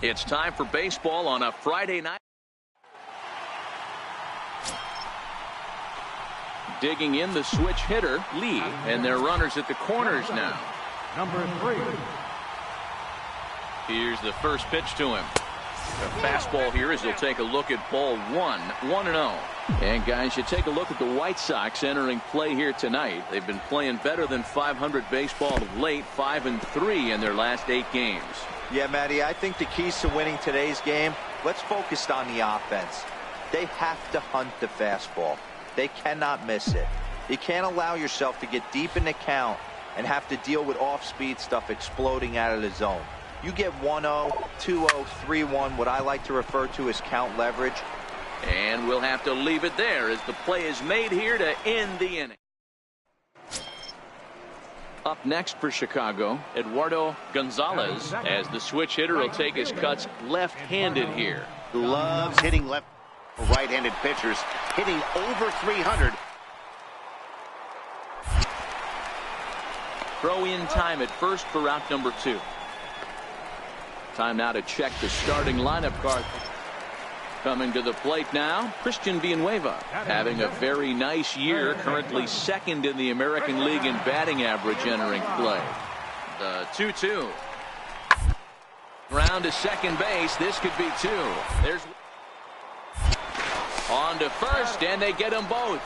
It's time for baseball on a Friday night. Digging in the switch hitter, Lee, and their runners at the corners now. Number 3. Here's the first pitch to him. A fastball here as he'll take a look at ball 1, 1-0. And guys, you take a look at the White Sox entering play here tonight. They've been playing better than .500 baseball of late, 5-3 in their last 8 games. Yeah, Matty, I think the keys to winning today's game, let's focus on the offense. They have to hunt the fastball. They cannot miss it. You can't allow yourself to get deep in the count and have to deal with off-speed stuff exploding out of the zone. You get 1-0, 2-0, 3-1, what I like to refer to as count leverage. And we'll have to leave it there as the play is made here to end the inning. Up next for Chicago, Eduardo Gonzalez, as the switch hitter will take his cuts left-handed here. Loves hitting left right-handed pitchers, hitting over 300. Throw in time at first for out number 2. Time now to check the starting lineup card. Coming to the plate now, Christian Villanueva, having a very nice year, currently second in the American League in batting average entering play. The 2-2. Ground to second base. This could be 2. There's on to first, and they get them both.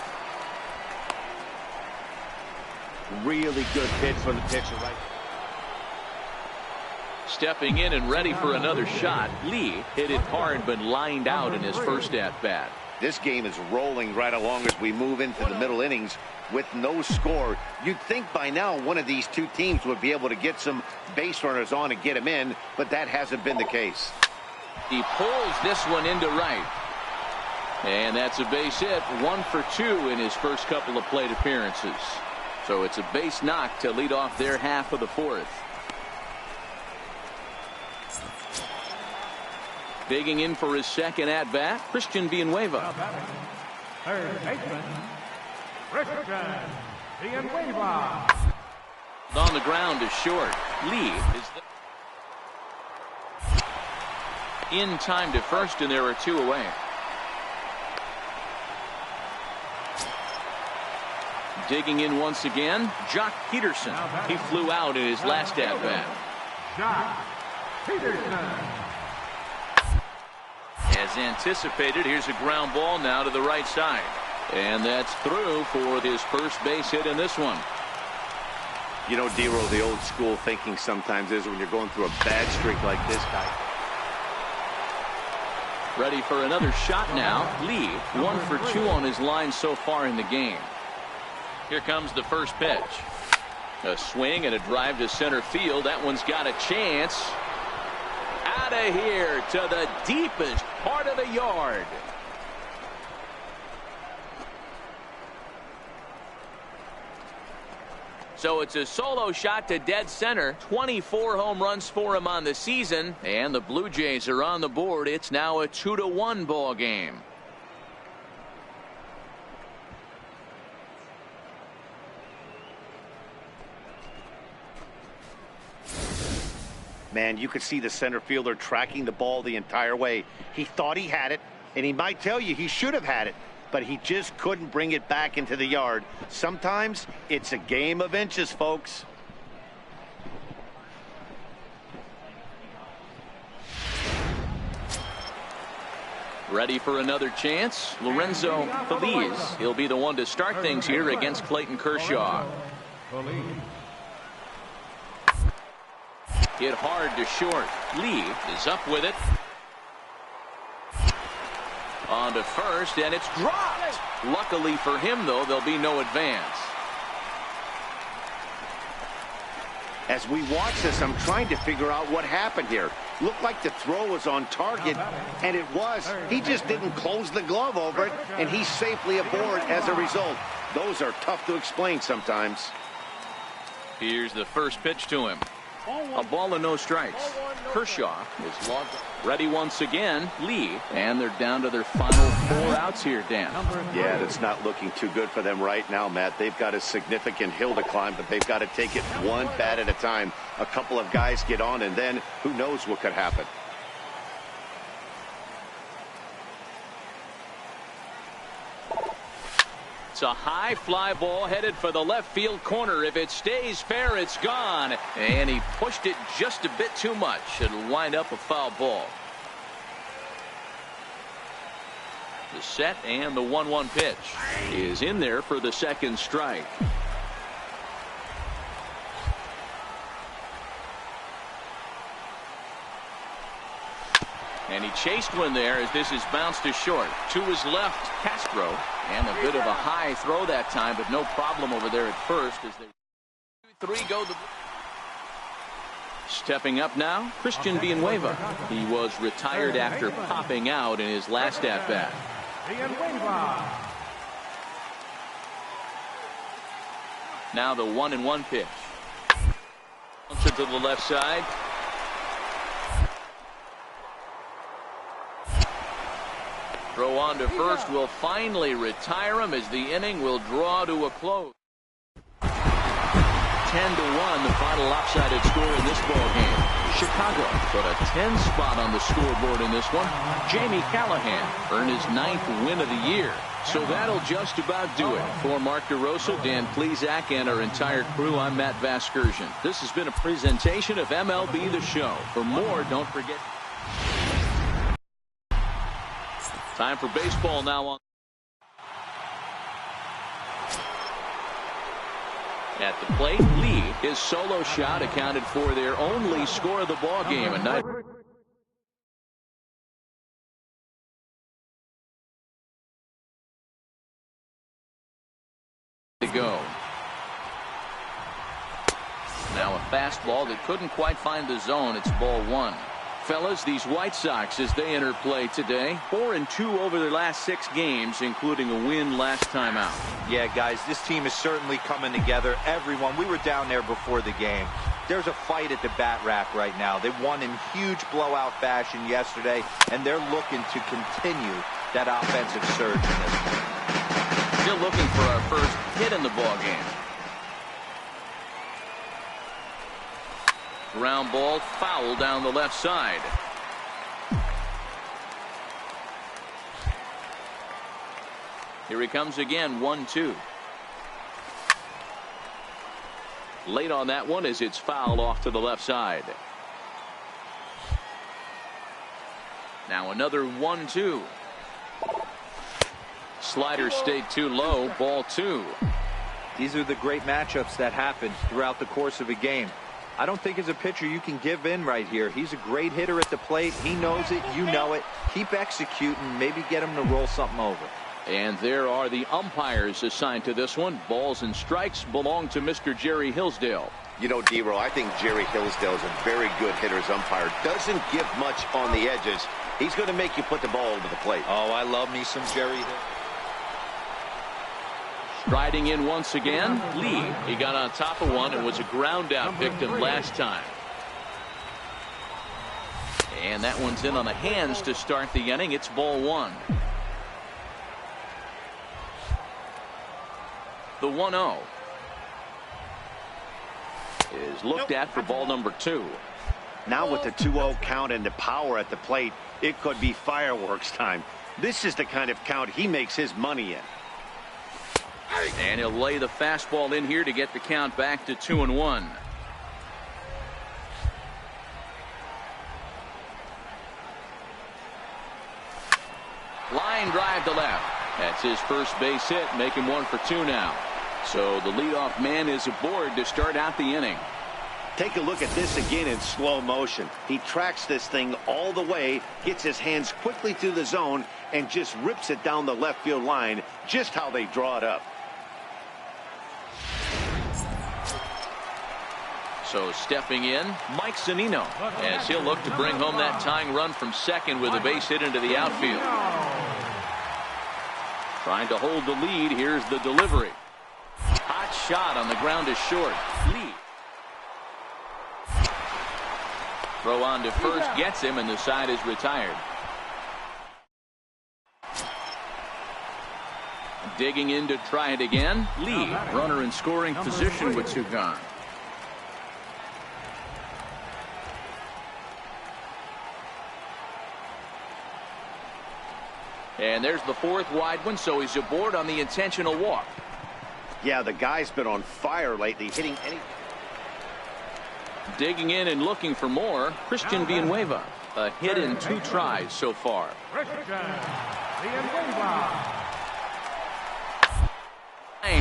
Really good pitch from the pitcher, right? Stepping in and ready for another shot. Lee hit it hard but lined out in his first at-bat. This game is rolling right along as we move into the middle innings with no score. You'd think by now one of these two teams would be able to get some base runners on and get them in, but that hasn't been the case. He pulls this one into right. And that's a base hit, 1 for 2 in his first couple of plate appearances. So it's a base knock to lead off their half of the 4th. Digging in for his second at-bat, Christian Villanueva. Third baseman, Christian Villanueva. On the ground to short. Lee is in time to first, and there are 2 away. Digging in once again, Jock Peterson. He flew out in his last at-bat. Jock Peterson. As anticipated, here's a ground ball now to the right side. And that's through for his first base hit in this one. You know, D-Roll, the old school thinking sometimes is when you're going through a bad streak like this guy. Ready for another shot now. Lee, 1 for 2 on his line so far in the game. Here comes the first pitch. A swing and a drive to center field. That one's got a chance. Out of here to the deepest part of the yard. So it's a solo shot to dead center. 24 home runs for him on the season, and the Blue Jays are on the board. It's now a 2-1 ball game. Man, you could see the center fielder tracking the ball the entire way. He thought he had it, and he might tell you he should have had it, but he just couldn't bring it back into the yard. Sometimes it's a game of inches, folks. Ready for another chance. Lorenzo Feliz. He'll be the one to start things here against Clayton Kershaw. Hit hard to short. Lee is up with it. On to first, and it's dropped. Luckily for him, though, there'll be no advance. As we watch this, I'm trying to figure out what happened here. Looked like the throw was on target, and it was. He just didn't close the glove over it, and he's safely aboard as a result. Those are tough to explain sometimes. Here's the first pitch to him. A ball and no strikes. Kershaw is logged. Ready once again. Lee. And they're down to their final 4 outs here, Dan. Yeah, that's not looking too good for them right now, Matt. They've got a significant hill to climb, but they've got to take it one bat at a time. A couple of guys get on, and then who knows what could happen. It's a high fly ball headed for the left field corner. If it stays fair, it's gone. And he pushed it just a bit too much. It'll wind up a foul ball. The set and the 1-1 pitch is in there for the second strike. And he chased one there as this is bounced to short. To his left, Castro. And a bit of a high throw that time, but no problem over there at first as they 2-3 go. Stepping up now, Christian Villanueva. He was retired after popping out in his last at-bat. Now the 1-1 pitch. To the left side. Throw on to first will finally retire him as the inning will draw to a close. 10-1, the final lopsided score in this ball game. Chicago put a 10 spot on the scoreboard in this one. Jamie Callahan earned his 9th win of the year. So that'll just about do it. For Mark DeRosa, Dan Plesac, and our entire crew, I'm Matt Vasgersian. This has been a presentation of MLB The Show. For more, don't forget. Time for baseball now on. At the plate, Lee, his solo shot accounted for their only score of the ball game. A night. To go. Now a fastball that couldn't quite find the zone. It's ball 1. Fellas, these White Sox, as they enter play today, 4-2 over their last 6 games, including a win last time out. Yeah, guys, this team is certainly coming together. Everyone, we were down there before the game. There's a fight at the bat rack right now. They won in huge blowout fashion yesterday, and they're looking to continue that offensive surge in this one. Still looking for our first hit in the ball game. Ground ball foul down the left side. Here he comes again, 1-2. Late on that one as it's fouled off to the left side. Now another 1-2. Slider stayed too low, ball 2. These are the great matchups that happen throughout the course of a game. I don't think as a pitcher you can give in right here. He's a great hitter at the plate. He knows it. You know it. Keep executing. Maybe get him to roll something over. And there are the umpires assigned to this one. Balls and strikes belong to Mr. Jerry Hillsdale. You know, D-Row, I think Jerry Hillsdale is a very good hitter's umpire. Doesn't give much on the edges. He's going to make you put the ball over the plate. Oh, I love me some Jerry Hill. Striding in once again, Lee. He got on top of one and was a ground out victim last time. And that one's in on the hands to start the inning. It's ball 1. The 1-0 is looked at for ball number 2. Now with the 2-0 count and the power at the plate, it could be fireworks time. This is the kind of count he makes his money in. And he'll lay the fastball in here to get the count back to 2-1. Line drive to left. That's his first base hit, making 1 for 2 now. So the leadoff man is aboard to start out the inning. Take a look at this again in slow motion. He tracks this thing all the way, gets his hands quickly through the zone, and just rips it down the left field line, just how they draw it up. So stepping in, Mike Zunino, as he'll look to bring home that tying run from second with a base hit into the outfield. Trying to hold the lead. Here's the delivery. Hot shot on the ground is short. Lee. Throw on to first gets him, and the side is retired. Digging in to try it again. Lee, runner in scoring position with 2 gone. And there's the fourth wide one, so he's aboard on the intentional walk. Yeah, the guy's been on fire lately, hitting any. Digging in and looking for more, Christian Villanueva. A hit in 2 tries so far.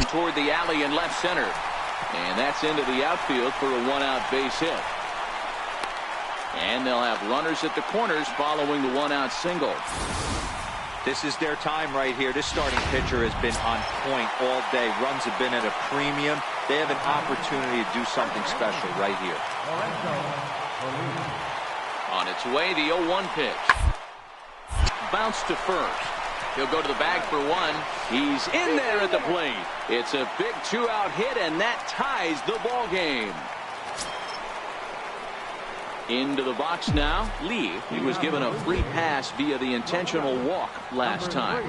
Toward the alley in left center. And that's into the outfield for a 1-out base hit. And they'll have runners at the corners following the 1-out single. This is their time right here. This starting pitcher has been on point all day. Runs have been at a premium. They have an opportunity to do something special right here. On its way, the 0-1 pitch. Bounce to first. He'll go to the bag for 1. He's in there at the plate. It's a big 2-out hit, and that ties the ball game. Into the box now, Lee. He was given a free pass via the intentional walk last time.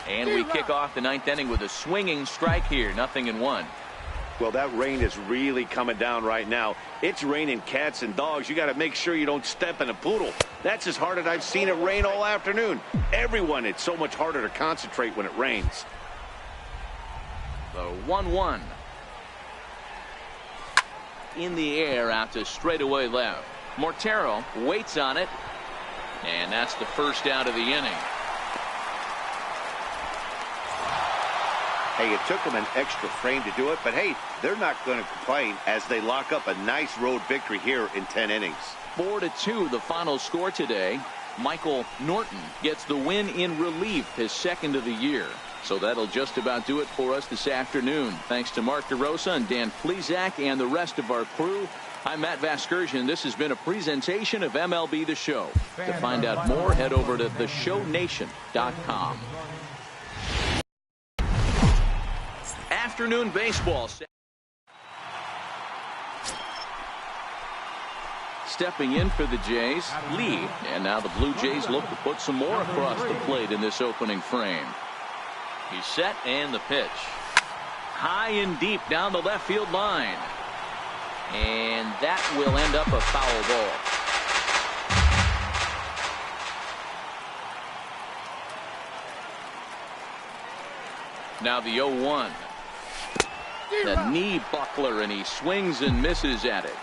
And we kick off the 9th inning with a swinging strike here. 0-1. Well, that rain is really coming down right now. It's raining cats and dogs. You got to make sure you don't step in a poodle. That's as hard as I've seen it rain all afternoon. Everyone, it's so much harder to concentrate when it rains. The 1-1. In the air out to straightaway left. Mortero waits on it. And that's the first out of the inning. Hey, it took them an extra frame to do it, but hey, they're not going to complain as they lock up a nice road victory here in 10 innings. 4-2 the final score today. Michael Norton gets the win in relief, his 2nd of the year. So that'll just about do it for us this afternoon. Thanks to Mark DeRosa and Dan Plesac and the rest of our crew. I'm Matt Vasgersian. This has been a presentation of MLB The Show. To find out more, head over to theshownation.com. Afternoon baseball. Stepping in for the Jays, Lee. And now the Blue Jays look to put some more across the plate in this opening frame. He's set, and the pitch. High and deep down the left field line. And that will end up a foul ball. Now the 0-1. The knee buckler, and he swings and misses at it.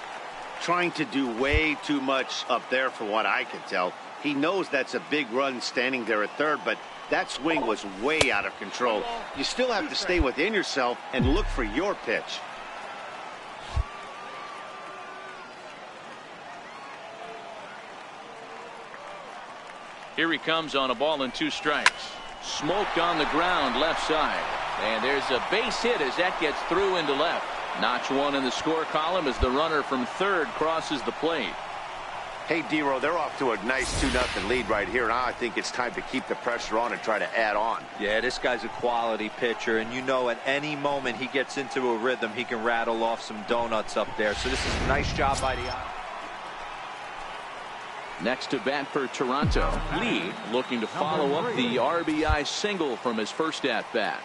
Trying to do way too much up there for what I can tell. He knows that's a big run standing there at third, but that swing was way out of control. You still have to stay within yourself and look for your pitch. Here he comes on a ball and 2 strikes. Smoked on the ground left side. And there's a base hit as that gets through into left. Notch 1 in the score column as the runner from third crosses the plate. Hey, D-Row, they're off to a nice 2-0 lead right here. Now I think it's time to keep the pressure on and try to add on. Yeah, this guy's a quality pitcher, and you know at any moment he gets into a rhythm, he can rattle off some donuts up there. So this is a nice job by the eye. Next to bat for Toronto, Lee looking to follow up the RBI single from his first at-bat.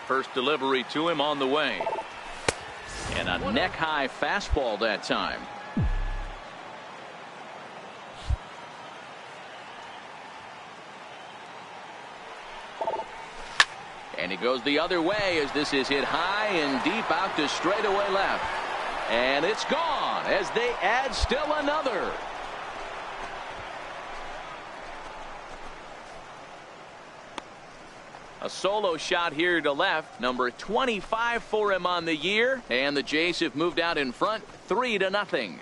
First delivery to him on the way. And a neck-high fastball that time. And he goes the other way as this is hit high and deep out to straightaway left. And it's gone as they add still another. A solo shot here to left. Number 25 for him on the year. And the Jays have moved out in front 3-0.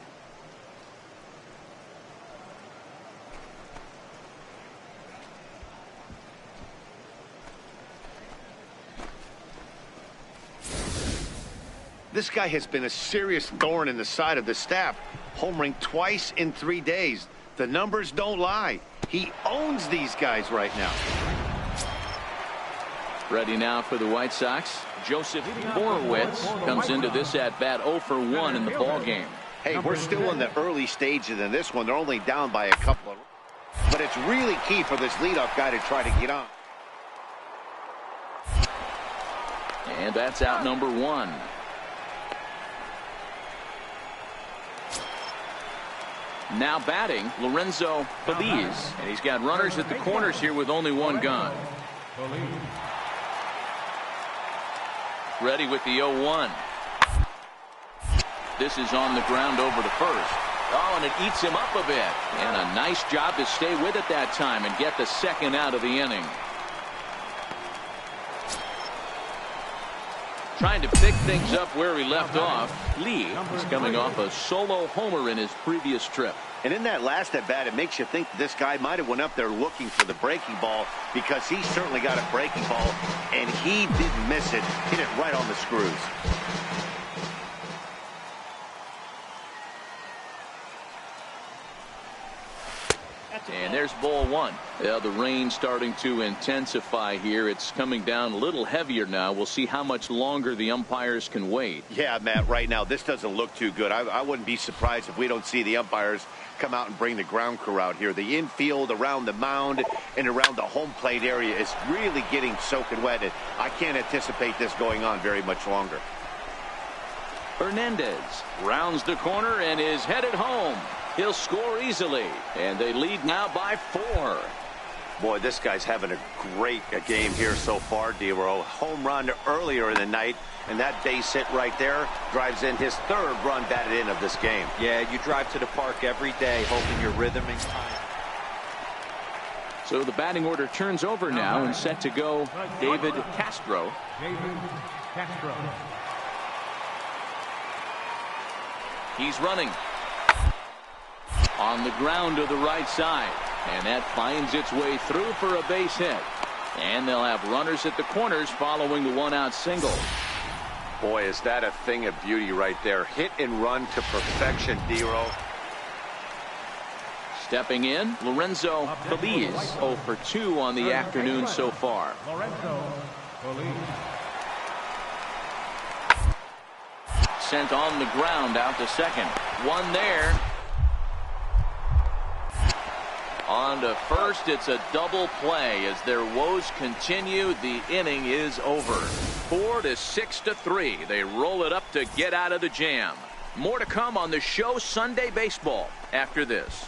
This guy has been a serious thorn in the side of the staff. Homering twice in 3 days. The numbers don't lie. He owns these guys right now. Ready now for the White Sox. Joseph Horowitz comes into this at bat 0 for 1 in the ball game. Hey, we're still in the early stages in this one. They're only down by a couple of. But it's really key for this leadoff guy to try to get on. And that's out number 1. Now batting, Lorenzo Feliz. And he's got runners at the corners here with only one gone. Ready with the 0-1. This is on the ground over to first. Oh, and it eats him up a bit. And a nice job to stay with it that time and get the second out of the inning. Trying to pick things up where he left off. Lee is coming off a solo homer in his previous trip. And in that last at bat, it makes you think this guy might have went up there looking for the breaking ball, because he certainly got a breaking ball, and he didn't miss it. Hit it right on the screws. And there's ball one. The rain starting to intensify here. It's coming down a little heavier now. We'll see how much longer the umpires can wait. Yeah, Matt, right now this doesn't look too good. I wouldn't be surprised if we don't see the umpires come out and bring the ground crew out here. The infield around the mound and around the home plate area is really getting soaking wet. And I can't anticipate this going on very much longer. Hernandez rounds the corner and is headed home. He'll score easily, and they lead now by 4. Boy, this guy's having a great game here so far, D-Row. Home run earlier in the night, and that base hit right there drives in his 3rd run batted in of this game. Yeah, you drive to the park every day hoping your rhythm and time. So the batting order turns over now, and set to go David Castro. He's running. On the ground to the right side, and that finds its way through for a base hit. And they'll have runners at the corners following the 1-out single. Boy, is that a thing of beauty right there. Hit and run to perfection, D-Row. Stepping in, Lorenzo Feliz, 0 for 2 on the afternoon so far. Sent on the ground out to second. One there. On to first. It's a double play as their woes continue. The inning is over. 4-6-3. They roll it up to get out of the jam. More to come on the show Sunday Baseball after this.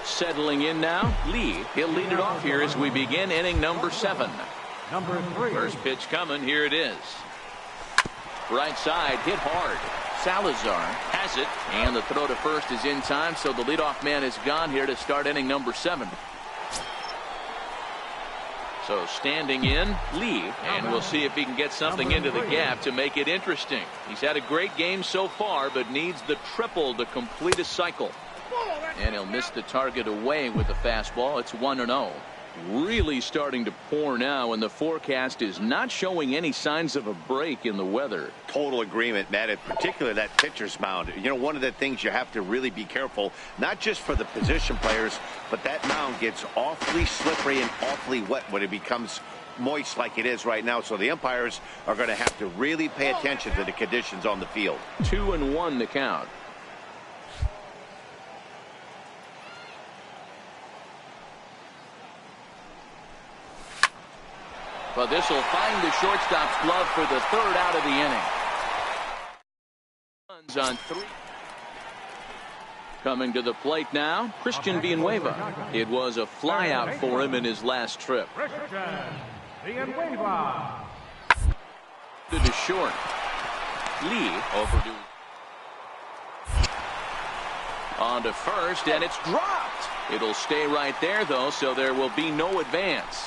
Settling in now, Lee. He'll lead it off here as we begin inning number 7. Number 3. First pitch coming. Here it is. Right side, hit hard. Salazar has it, and the throw to first is in time, so the leadoff man is gone here to start inning number 7. So standing in, Lee, and we'll see if he can get something into the gap to make it interesting. He's had a great game so far, but needs the triple to complete a cycle. And he'll miss the target away with the fastball. It's 1-0. Really starting to pour now, and the forecast is not showing any signs of a break in the weather. Total agreement, Matt, in particular that pitcher's mound. You know, one of the things you have to really be careful, not just for the position players, but that mound gets awfully slippery and awfully wet when it becomes moist like it is right now. So the umpires are going to have to really pay attention to the conditions on the field. 2-1 the count. But this will find the shortstop's glove for the 3rd out of the inning. Runs on 3. Coming to the plate now, Christian Villanueva. It was a flyout for him in his last trip. Villanueva. To the short. Lee over to. On to first, and it's dropped. It'll stay right there, though, so there will be no advance.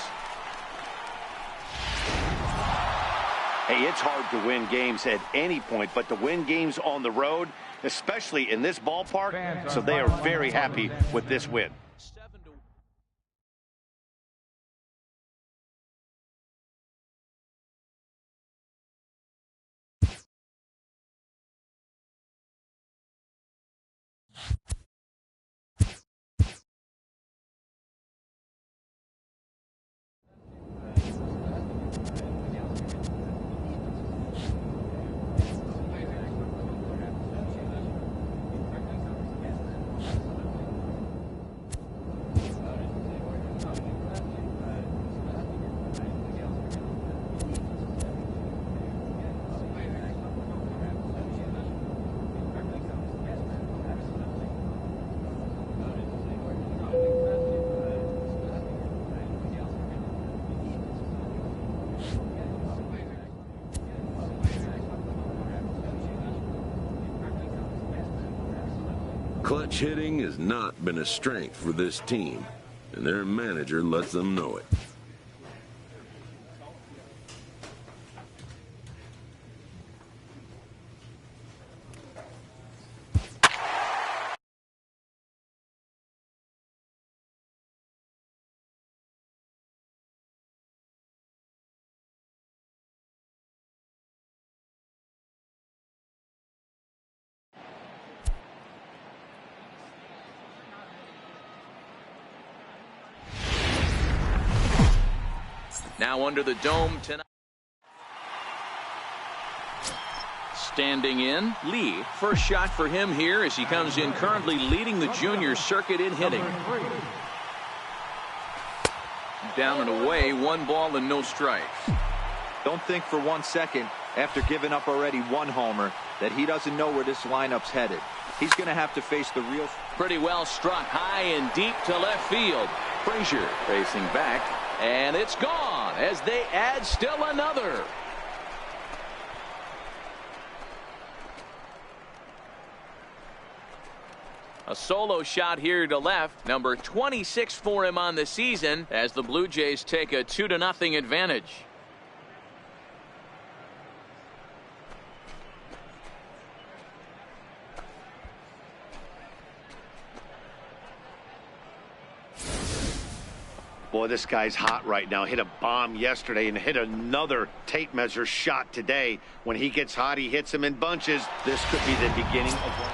Hey, it's hard to win games at any point, but to win games on the road, especially in this ballpark, so they are very happy with this win. Clutch hitting has not been a strength for this team, and their manager lets them know it. Now under the dome tonight. Standing in, Lee. First shot for him here as he comes in currently leading the junior circuit in hitting. Down and away, 1 ball and no strikes. Don't think for 1 second, after giving up already 1 homer, that he doesn't know where this lineup's headed. He's going to have to face the real... Pretty well struck high and deep to left field. Frazier racing back, and it's gone as they add still another. A solo shot here to left, number 26 for him on the season, as the Blue Jays take a 2-0 advantage. Boy, this guy's hot right now. Hit a bomb yesterday and hit another tape measure shot today. When he gets hot, he hits them in bunches. This could be the beginning of one.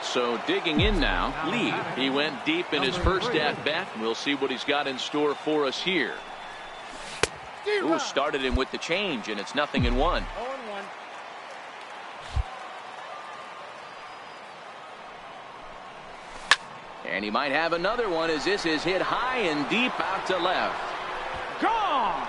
So digging in now, Lee. He went deep in his first at-bat. We'll see what he's got in store for us here. Ooh, started him with the change, and it's 0-1. And he might have another one as this is hit high and deep out to left. Gone!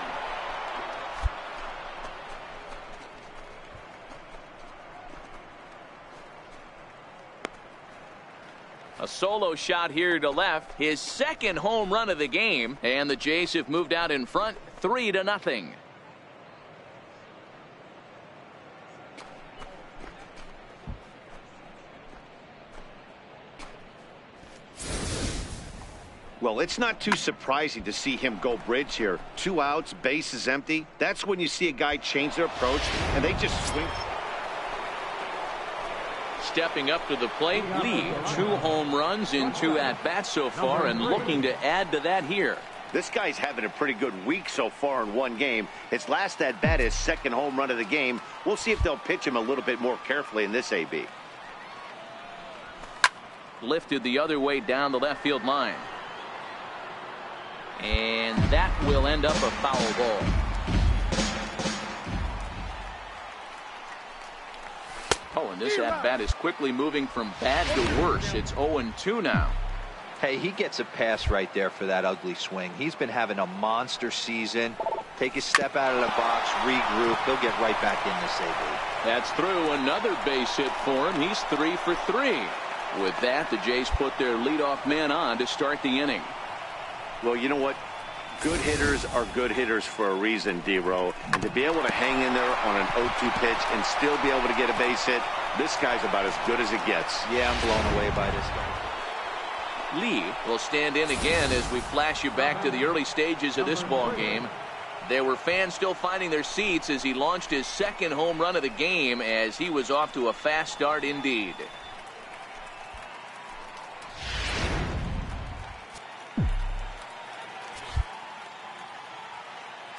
A solo shot here to left, his second home run of the game, and the Jays have moved out in front 3-0. Well, it's not too surprising to see him go bridge here. 2 outs, bases empty. That's when you see a guy change their approach, and they just swing. Stepping up to the plate, Lee. 2 home runs in 2 at-bats so far, and looking to add to that here. This guy's having a pretty good week so far in 1 game. His last at-bat is second home run of the game. We'll see if they'll pitch him a little bit more carefully in this AB. Lifted the other way down the left field line. And that will end up a foul ball. Oh, and this at-bat is quickly moving from bad to worse. It's 0-2 now. Hey, he gets a pass right there for that ugly swing. He's been having a monster season. Take a step out of the box, regroup. He'll get right back in this AB. That's through. Another base hit for him. He's 3 for 3. With that, the Jays put their leadoff man on to start the inning. Well, you know what? Good hitters are good hitters for a reason, D-Row. And to be able to hang in there on an 0-2 pitch and still be able to get a base hit, this guy's about as good as it gets. Yeah, I'm blown away by this guy. Lee will stand in again as we flash you back to the early stages of this ball game. There were fans still finding their seats as he launched his second home run of the game, as he was off to a fast start indeed.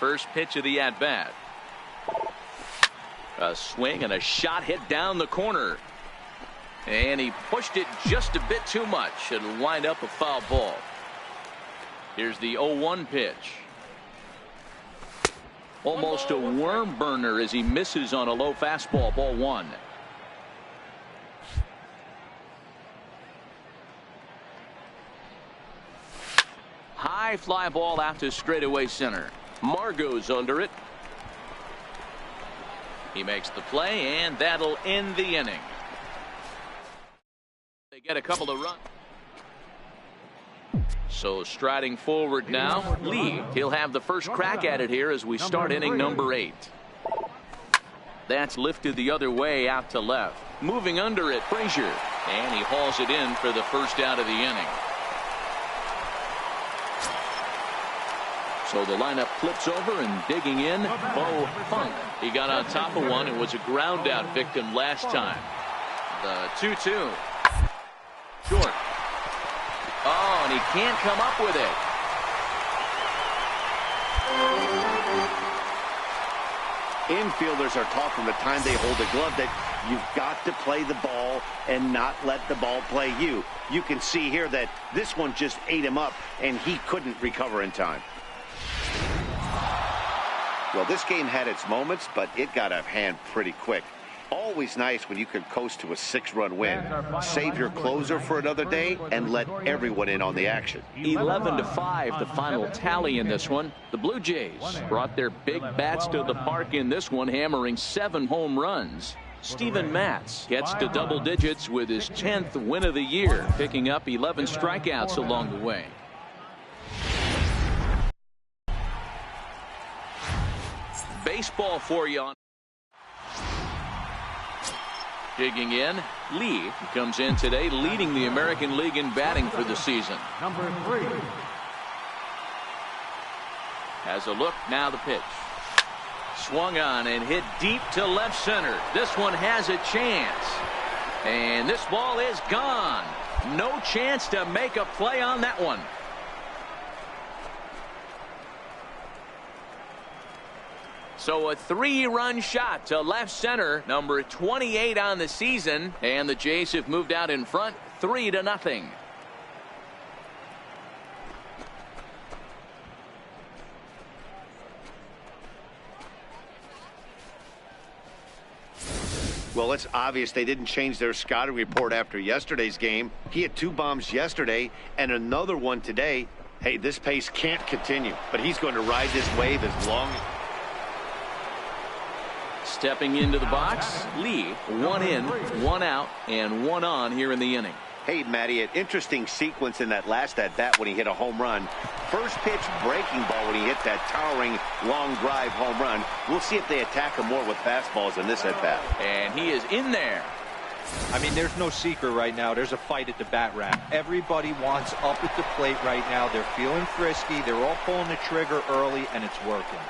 First pitch of the at-bat. A swing and a shot hit down the corner. And he pushed it just a bit too much. It'll wind up a foul ball. Here's the 0-1 pitch. Almost a worm burner as he misses on a low fastball. Ball 1. High fly ball out to straightaway center. Margot's under it. He makes the play, and that'll end the inning. They get a couple of runs. So striding forward now, Lee. He'll have the first crack at it here as we start inning number 8. That's lifted the other way out to left. Moving under it, Frazier. And he hauls it in for the first out of the inning. So the lineup flips over and digging in, Bo Funk. He got on top of one and was a ground out victim last time. The 2-2. Short. Oh, and he can't come up with it. Infielders are taught from the time they hold a glove that you've got to play the ball and not let the ball play you. You can see here that this one just ate him up, and he couldn't recover in time. Well, this game had its moments, but it got out of hand pretty quick. Always nice when you can coast to a 6-run win. Save your closer for another day and let everyone in on the action. 11-5 the final tally in this one. The Blue Jays brought their big bats to the park in this one, hammering 7 home runs. Steven Matz gets to double digits with his 10th win of the year, picking up 11 strikeouts along the way. Baseball for you on. Digging in, Lee comes in today leading the American League in batting for the season. Number 3. Has a look, now the pitch. Swung on and hit deep to left center. This one has a chance. And this ball is gone. No chance to make a play on that one. So a 3-run shot to left center, number 28 on the season, and the Jays have moved out in front 3-0. Well, it's obvious they didn't change their scouting report after yesterday's game. He had 2 bombs yesterday and another one today. Hey, this pace can't continue, but he's going to ride this wave as long as... Stepping into the box, Lee, 1 in, 1 out, and 1 on here in the inning. Hey, Matty, an interesting sequence in that last at-bat when he hit a home run. First pitch breaking ball when he hit that towering long drive home run. We'll see if they attack him more with fastballs in this at-bat. And he is in there. I mean, there's no secret right now. There's a fight at the bat rack. Everybody wants up at the plate right now. They're feeling frisky. They're all pulling the trigger early, and it's working.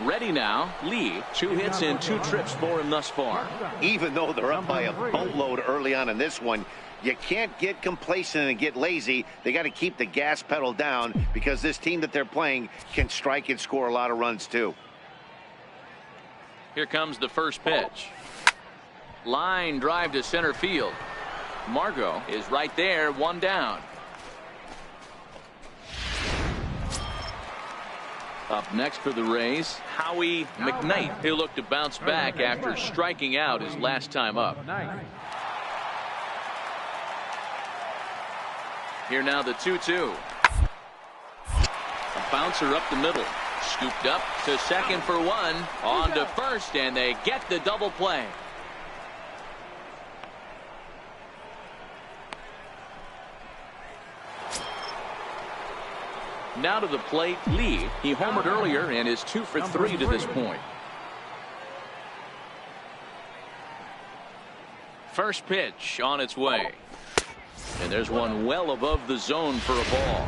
Ready now, Lee, 2 hits and 2 trips for him thus far. Even though they're up by a boatload early on in this one, you can't get complacent and get lazy. They got to keep the gas pedal down because this team that they're playing can strike and score a lot of runs too. Here comes the first pitch. Line drive to center field. Margot is right there, 1 down. Up next for the Rays, Howie McKnight. He'll look to bounce back after striking out his last time up. Here now the 2-2. A bouncer up the middle. Scooped up to second for 1. On to first, and they get the double play. Now to the plate, Lee. He homered earlier and is 2 for 3 to this point. First pitch on its way. And there's one well above the zone for a ball.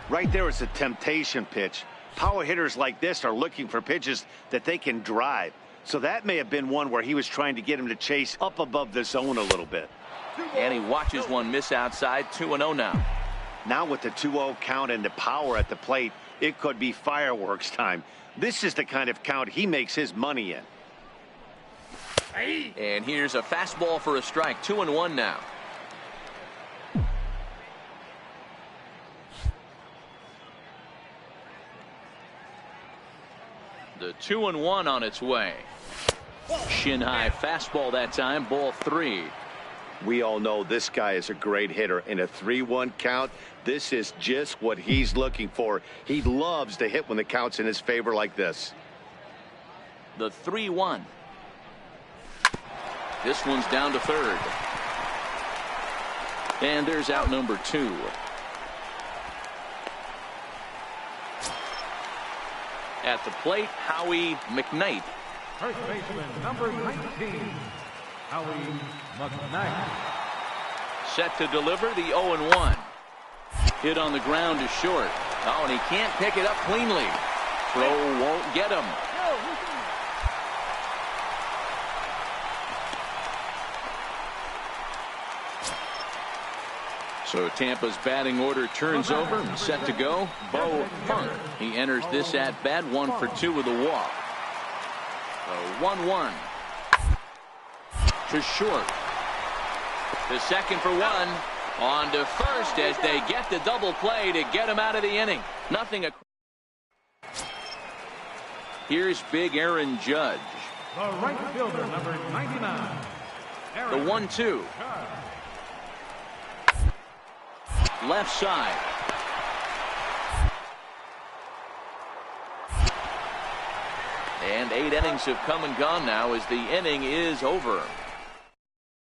Right there is a temptation pitch. Power hitters like this are looking for pitches that they can drive. So that may have been one where he was trying to get him to chase up above the zone a little bit. And he watches one miss outside. 2-0 now. Now with the 2-0 count and the power at the plate, it could be fireworks time. This is the kind of count he makes his money in. And here's a fastball for a strike. 2-1 now. The 2-1 on its way. Shin high fastball that time. Ball 3. We all know this guy is a great hitter. In a 3-1 count, this is just what he's looking for. He loves to hit when the count's in his favor like this. The 3-1. This one's down to third. And there's out number 2. At the plate, Howie McKnight. First baseman, number 19, Howie McKnight. Set to deliver the 0-1. Hit on the ground to short. Oh, and he can't pick it up cleanly. Throw won't get him. So Tampa's batting order turns over and set to go. Bo Funk. He enters this at bat 1 for 2 with a walk. So 1-1. To short. To second for 1. On to first as they get the double play to get him out of the inning. Nothing. Here's big Aaron Judge. The right fielder, number 99. The 1-2. Left side. And 8 innings have come and gone now as the inning is over.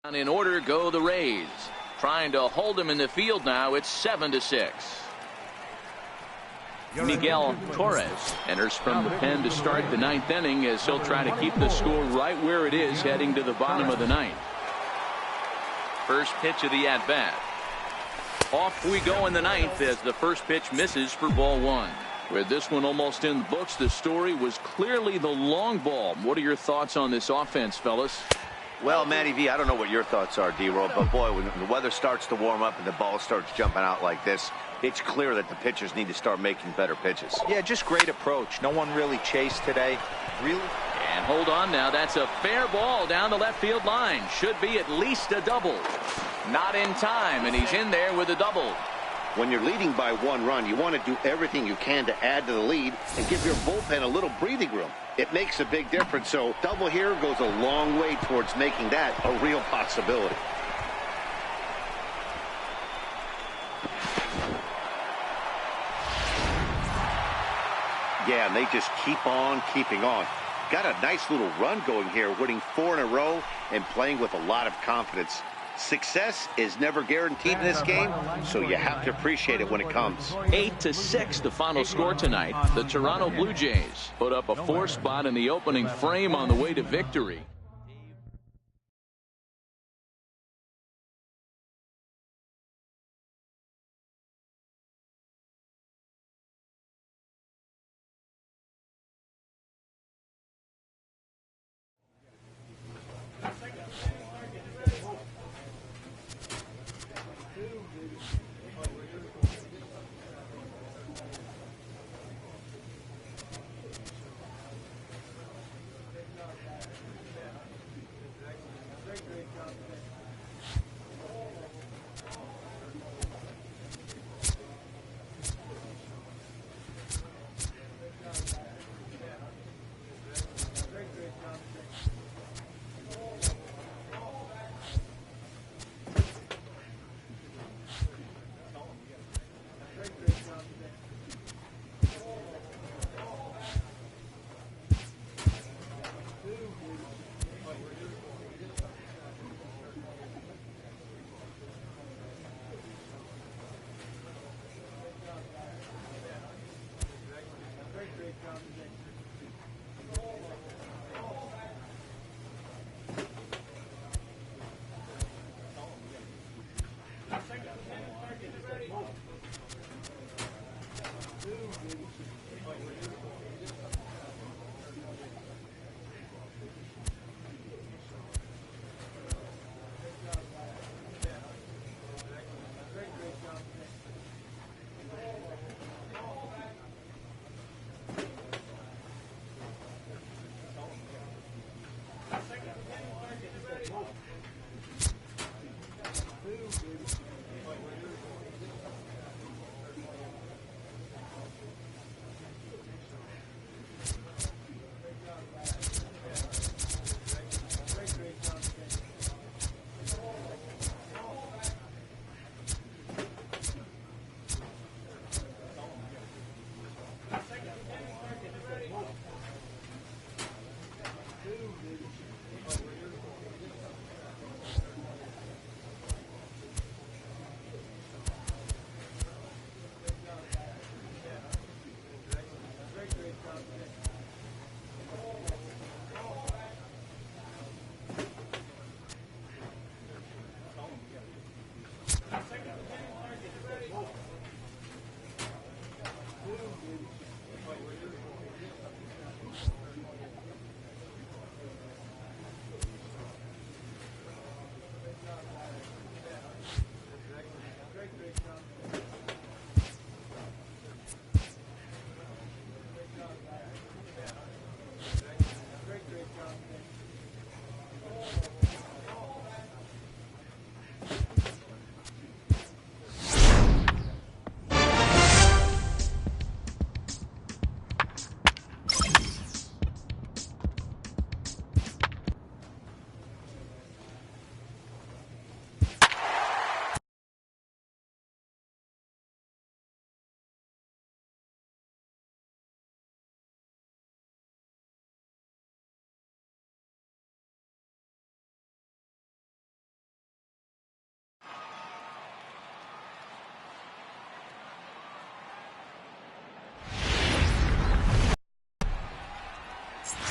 And in order go the Rays. Trying to hold him in the field now. It's 7-6. Miguel Torres enters from the pen to start the 9th inning as he'll try to keep the score right where it is heading to the bottom of the 9th. First pitch of the at-bat. Off we go in the 9th as the first pitch misses for ball 1. With this one almost in the books, the story was clearly the long ball. What are your thoughts on this offense, fellas? Well, Matty V, I don't know what your thoughts are, D-Roll, but boy, when the weather starts to warm up and the ball starts jumping out like this, it's clear that the pitchers need to start making better pitches. Yeah, just great approach. No one really chased today. Really? And hold on now. That's a fair ball down the left field line. Should be at least a double. Not in time, and he's in there with a double. When you're leading by 1 run, you want to do everything you can to add to the lead and give your bullpen a little breathing room. It makes a big difference, so double here goes a long way towards making that a real possibility. Yeah, and they just keep on keeping on. Got a nice little run going here, winning 4 in a row and playing with a lot of confidence. Success is never guaranteed in this game, so you have to appreciate it when it comes. 8-6 the final score tonight. The Toronto Blue Jays put up a 4 spot in the opening frame on the way to victory.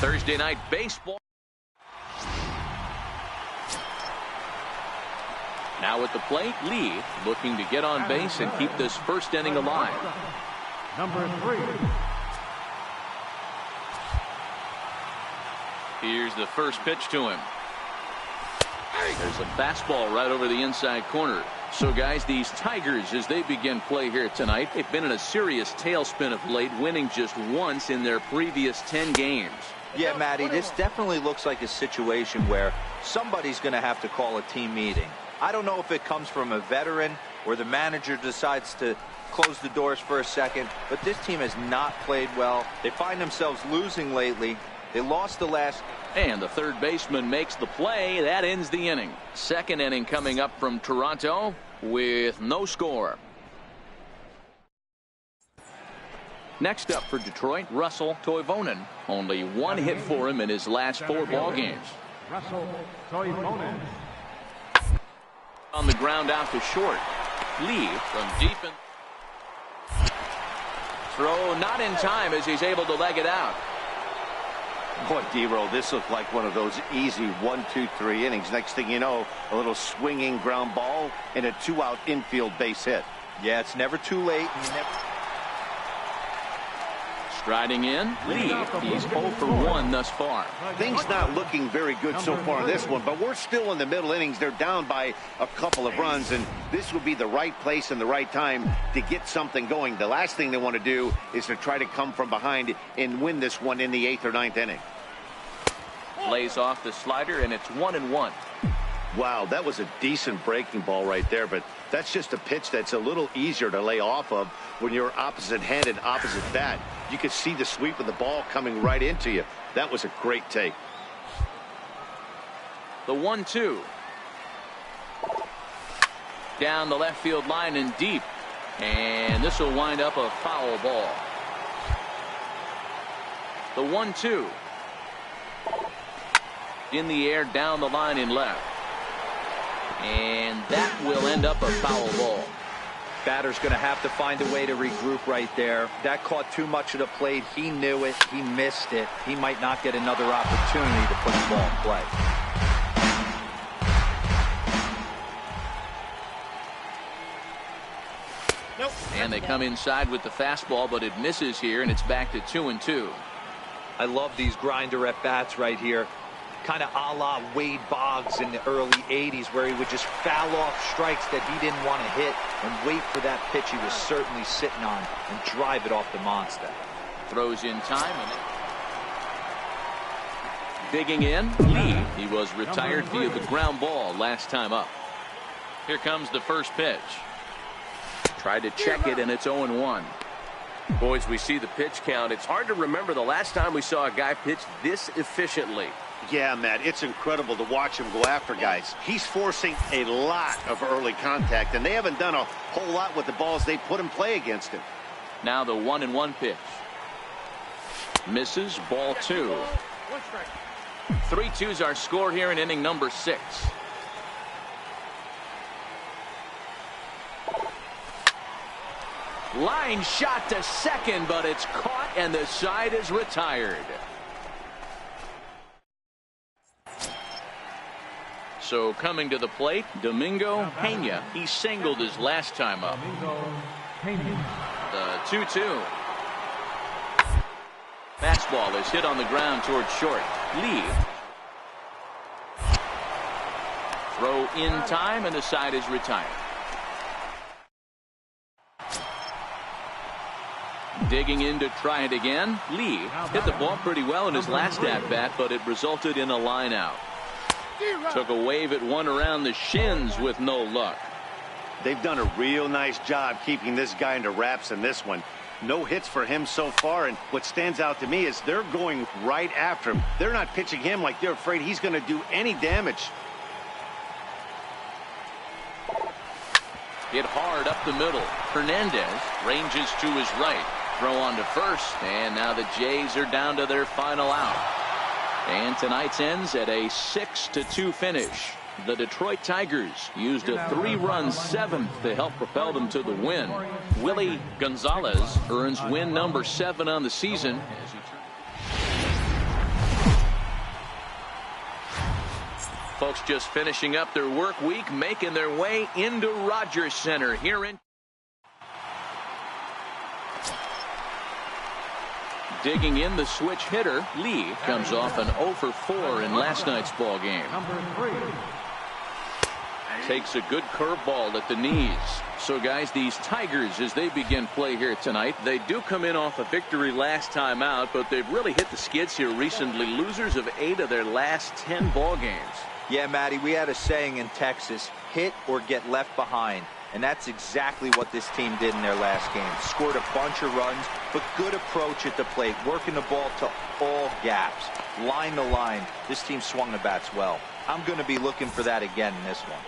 Thursday night baseball. Now at the plate, Lee looking to get on base and keep this first inning alive. Number 3. Here's the first pitch to him. There's a fastball right over the inside corner. So guys, these Tigers, as they begin play here tonight, they've been in a serious tailspin of late, winning just once in their previous 10 games. Yeah, Matty, this definitely looks like a situation where somebody's going to have to call a team meeting. I don't know if it comes from a veteran or the manager decides to close the doors for a second, but this team has not played well. They find themselves losing lately. They lost the last. And the third baseman makes the play. That ends the inning. Second inning coming up from Toronto with no score. Next up for Detroit, Russell Toivonen. Only one hit for him in his last 4 ball games. Russell Toivonen. On the ground out to short. Lee from deep in. Throw not in time as he's able to leg it out. Boy, D-Roll, this looked like one of those easy 1, 2, 3 innings. Next thing you know, a little swinging ground ball and a 2-out infield base hit. Yeah, it's never too late. Striding in, Lee. He's 0 for 1 thus far. Things not looking very good so far in this one, but we're still in the middle innings. They're down by a couple of runs, and this would be the right place and the right time to get something going. The last thing they want to do is to try to come from behind and win this one in the 8th or 9th inning. Lays off the slider, and it's 1-1. Wow, that was a decent breaking ball right there, but that's just a pitch that's a little easier to lay off of when you're opposite-handed, opposite bat. You could see the sweep of the ball coming right into you. That was a great take. The 1-2. Down the left field line and deep. And this will wind up a foul ball. The 1-2. In the air, down the line in left. And that will end up a foul ball. Batter's going to have to find a way to regroup right there. That caught too much of the plate. He knew it. He missed it. He might not get another opportunity to put the ball in play. Nope. And they come inside with the fastball, but it misses here, and it's back to 2-2. I love these grinder at bats right here. Kind of a la Wade Boggs in the early 80s, where he would just foul off strikes that he didn't want to hit and wait for that pitch he was certainly sitting on and drive it off the monster. Throws in time. And digging in, Lee. He was retired via the ground ball last time up. Here comes the first pitch. Tried to check it, and it's 0-1. Boys, we see the pitch count. It's hard to remember the last time we saw a guy pitch this efficiently. Yeah, Matt, it's incredible to watch him go after guys. He's forcing a lot of early contact, and they haven't done a whole lot with the balls they put in play against him. Now the 1-1 pitch. Misses, ball 2. 3-2's our score here in inning number 6. Line shot to second, but it's caught, and the side is retired. So coming to the plate, Domingo Pena. He singled his last time up. The 2-2. Fastball is hit on the ground towards short. Lee. Throw in time, and the side is retired. Digging in to try it again. Lee hit the ball pretty well in his last at-bat, but it resulted in a line out. Took a wave at one around the shins with no luck. They've done a real nice job keeping this guy into wraps in this one. No hits for him so far, and what stands out to me is they're going right after him. They're not pitching him like they're afraid he's going to do any damage. Hit hard up the middle. Hernandez ranges to his right. Throw on to first, and now the Jays are down to their final out. And tonight's ends at a 6-2 finish. The Detroit Tigers used a 3-run 7th to help propel them to the win. Willie Gonzalez earns win number 7 on the season. folks just finishing up their work week, making their way into Rogers Center here in. Digging in, the switch hitter, Lee, comes off an 0 for 4 in last night's ball game. Takes a good curveball at the knees. So, guys, these Tigers, as they begin play here tonight, they do come in off a victory last time out, but they've really hit the skids here recently. Losers of 8 of their last 10 ball games. Yeah, Matty, we had a saying in Texas, hit or get left behind. And that's exactly what this team did in their last game. Scored a bunch of runs, but good approach at the plate, working the ball to all gaps, line to line. This team swung the bats well. I'm going to be looking for that again in this one.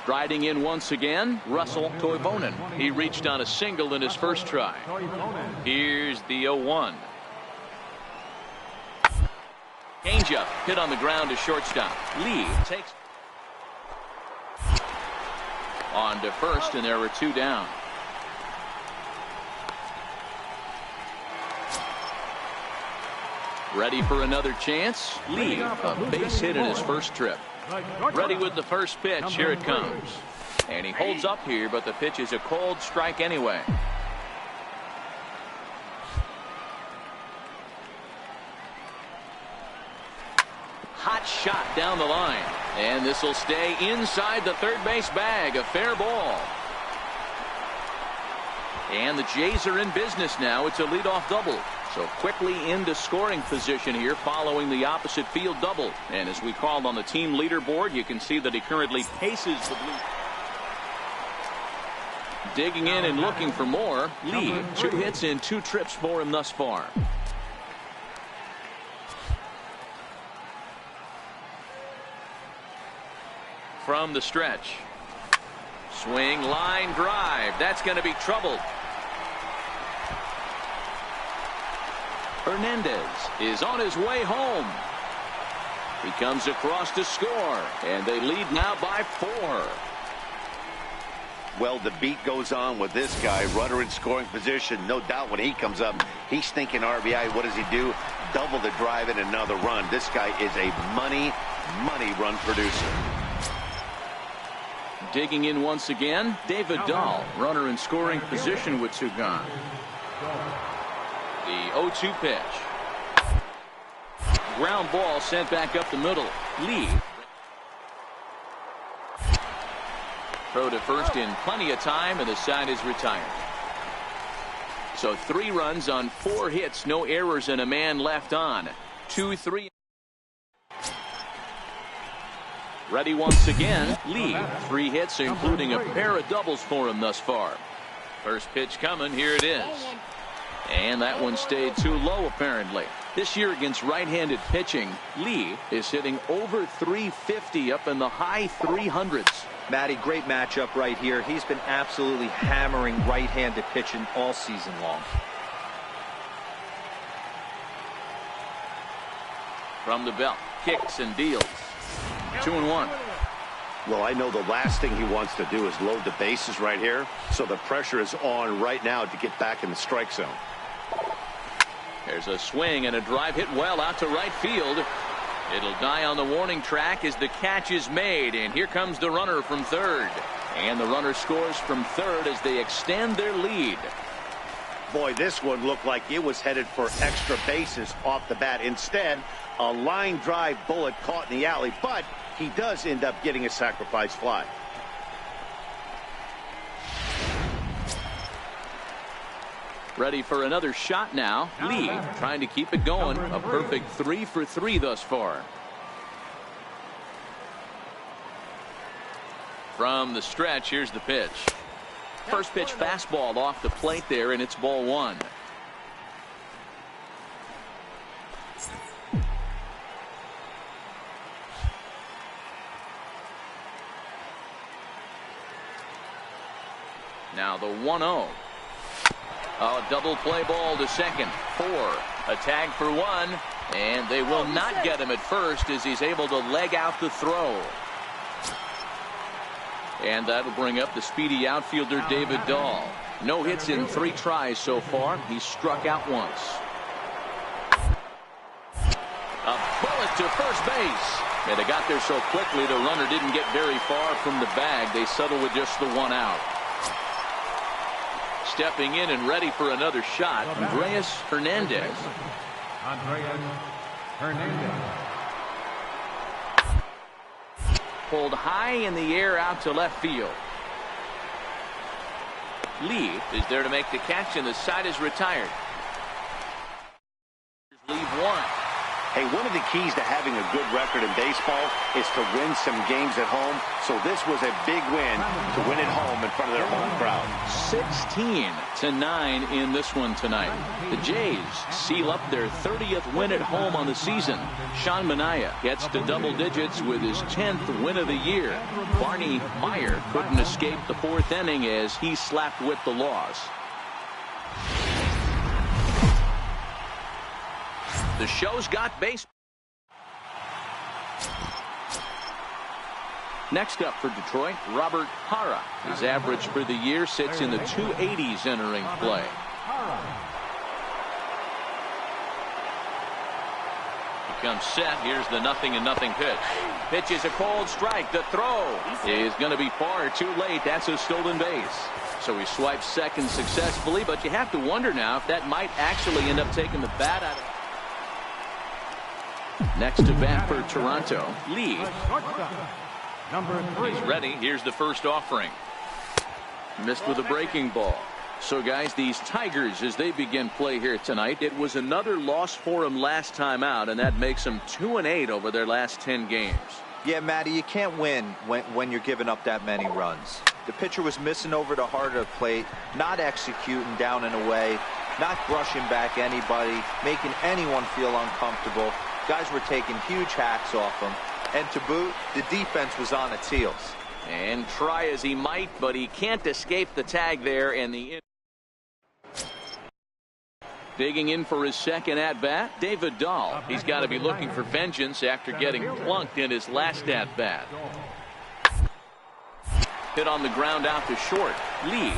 Striding in once again, Russell Toivonen. He reached on a single in his first try. Here's the 0-1. Changeup hit on the ground to shortstop. Lee takes on to first, and there were 2 down. Ready for another chance. Lee, a base hit in his first trip. Ready with the first pitch. Here it comes. And he holds up here, but the pitch is a cold strike anyway. Hot shot down the line. And this will stay inside the third base bag. A fair ball. And the Jays are in business now. It's a leadoff double. So quickly into scoring position here following the opposite field double. And as we called on the team leaderboard, you can see that he currently paces the blue. Digging in and looking for more. Lee, 2 hits in 2 trips for him thus far. From the stretch. Swing, line drive. That's going to be trouble. Hernandez is on his way home. He comes across to score, and they lead now by 4. Well, the beat goes on with this guy. Runner in scoring position. No doubt when he comes up, he's thinking RBI. What does he do? Double the drive and another run. This guy is a money run producer. Digging in once again, David Dahl, runner in scoring position with 2 gone. The 0-2 pitch. Ground ball sent back up the middle. Lee. Throw to first in plenty of time, and the side is retired. So 3 runs on 4 hits, no errors, and a man left on. 2-3. Ready once again. Lee, 3 hits, including a pair of doubles for him thus far. First pitch coming. Here it is. And that one stayed too low, apparently. This year against right-handed pitching, Lee is hitting over 350, up in the high 300s. Matty, great matchup right here. He's been absolutely hammering right-handed pitching all season long. From the belt, kicks and deals. 2-1. Well, I know the last thing he wants to do is load the bases right here, so the pressure is on right now to get back in the strike zone. There's a swing and a drive hit well out to right field. It'll die on the warning track as the catch is made, and here comes the runner from third. And the runner scores from third as they extend their lead. Boy, this one looked like it was headed for extra bases off the bat. Instead, a line drive bullet caught in the alley, but he does end up getting a sacrifice fly. Ready for another shot now. Lee trying to keep it going. A perfect 3 for 3 thus far. From the stretch, here's the pitch. First pitch fastball off the plate there, and it's ball 1. Now the 1-0. A double play ball to second. 4. A tag for 1. And they will not get him at first as he's able to leg out the throw. And that'll bring up the speedy outfielder David Dahl. No hits in 3 tries so far. He's struck out once. A bullet to first base. And they got there so quickly the runner didn't get very far from the bag. They settled with just the 1 out. Stepping in and ready for another shot, Andreas Hernandez. Pulled high in the air out to left field. Lee is there to make the catch, and the side is retired. Leave 1. Hey, one of the keys to having a good record in baseball is to win some games at home. So this was a big win to win at home in front of their home crowd. 16-9 in this one tonight. The Jays seal up their 30th win at home on the season. Sean Manaea gets to double digits with his 10th win of the year. Barney Meyer couldn't escape the 4th inning as he slapped with the loss. The show's got baseball. Next up for Detroit, Robert Hara. His average for the year sits in the 280s entering play. He comes set. Here's the 0-0 pitch. Pitch is a cold strike. The throw is going to be far too late. That's a stolen base. So he swipes second successfully, but you have to wonder now if that might actually end up taking the bat out of. Next to bat for Toronto, Lee. He's ready. Here's the first offering. Missed with a breaking ball. So guys, these Tigers, as they begin play here tonight, it was another loss for them last time out, and that makes them 2-8 over their last 10 games. Yeah, Matty, you can't win when you're giving up that many runs. The pitcher was missing over the heart of the plate, not executing down and away, not brushing back anybody, making anyone feel uncomfortable. Guys were taking huge hacks off him, and to boot, the defense was on its heels. And try as he might, but he can't escape the tag there, and the digging in for his second at-bat, David Dahl. He's got to be looking for vengeance after getting plunked in his last at-bat. Hit on the ground out to short. Lee.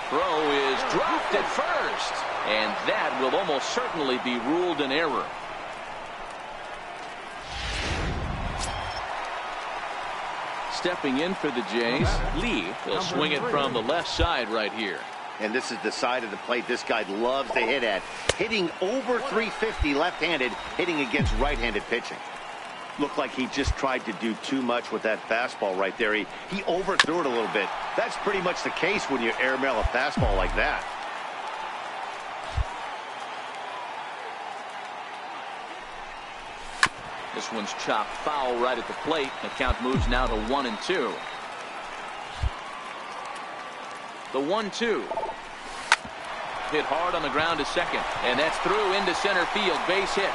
Throw is dropped at first, and that will almost certainly be ruled an error. Stepping in for the Jays, Lee. He'll swing it from the left side right here. And this is the side of the plate this guy loves to hit at. Hitting over 350 left-handed, hitting against right-handed pitching. Looked like he just tried to do too much with that fastball right there. He overthrew it a little bit. That's pretty much the case when you airmail a fastball like that. This one's chopped foul right at the plate. The count moves now to 1-2. The 1-2. Hit hard on the ground to second, and that's through into center field. Base hit.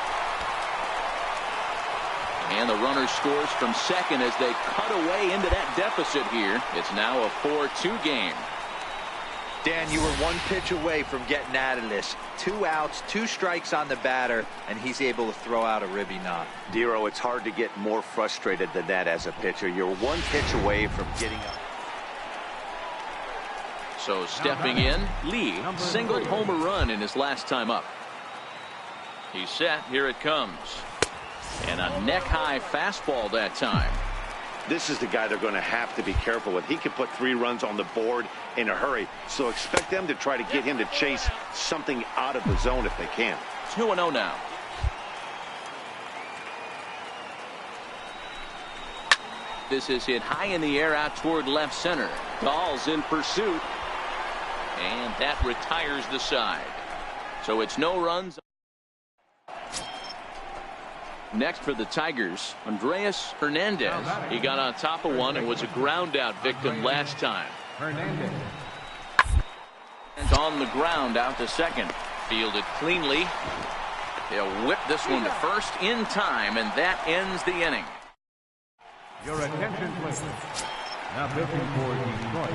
And the runner scores from second as they cut away into that deficit here. It's now a 4-2 game. Dan, you were 1 pitch away from getting out of this. 2 outs, 2 strikes on the batter, and he's able to throw out a ribby knot. Dero, it's hard to get more frustrated than that as a pitcher. You're 1 pitch away from getting up. So stepping in, Lee singled home a run in his last time up. He's set. Here it comes. And a neck-high fastball that time. This is the guy they're going to have to be careful with. He can put 3 runs on the board in a hurry. So expect them to try to get him to chase something out of the zone if they can. 2-0 now. This is hit high in the air out toward left center. Dahl's in pursuit. And that retires the side. So it's no runs. Next for the Tigers, Andreas Hernandez. He got on top of one and was a ground out victim last time. And on the ground out to second. Fielded cleanly. He'll whip this one to first in time, and that ends the inning. Your attention, please. Now pitching for Detroit.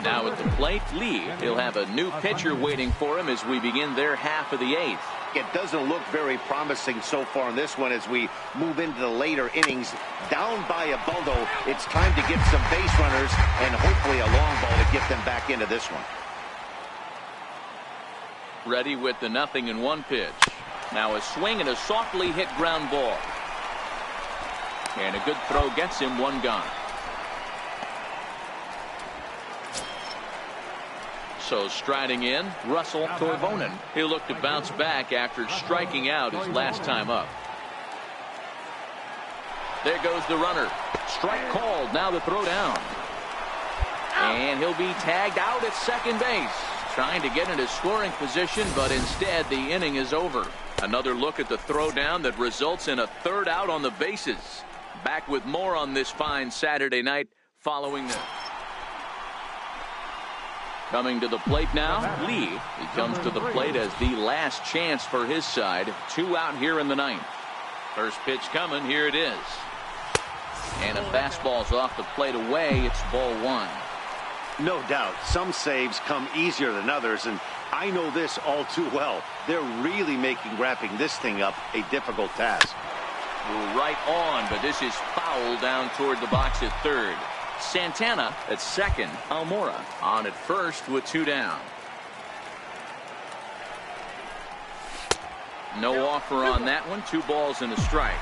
Now at the plate, Lee. He'll have a new pitcher waiting for him as we begin their half of the 8th. It doesn't look very promising so far in this one as we move into the later innings. Down by a bundle, it's time to get some base runners and hopefully a long ball to get them back into this one. Ready with the 0-1 pitch. Now a swing and a softly hit ground ball. And a good throw gets him one gone. So striding in, Russell Toivonen. He'll look to bounce back after striking out his last time up. There goes the runner. Strike called. Now the throw down. And he'll be tagged out at second base. Trying to get into scoring position, but instead the inning is over. Another look at the throw down that results in a third out on the bases. Back with more on this fine Saturday night following this. Coming to the plate now, Lee. He comes to the plate as the last chance for his side. 2 out here in the 9th. First pitch coming. Here it is. And a fastball's off the plate away. It's ball 1. No doubt, some saves come easier than others, and I know this all too well. They're really making wrapping this thing up a difficult task. Right on, but this is foul down toward the box at third. Santana at second. Almora on at first with 2 down. No offer on that one. 2 balls and a strike.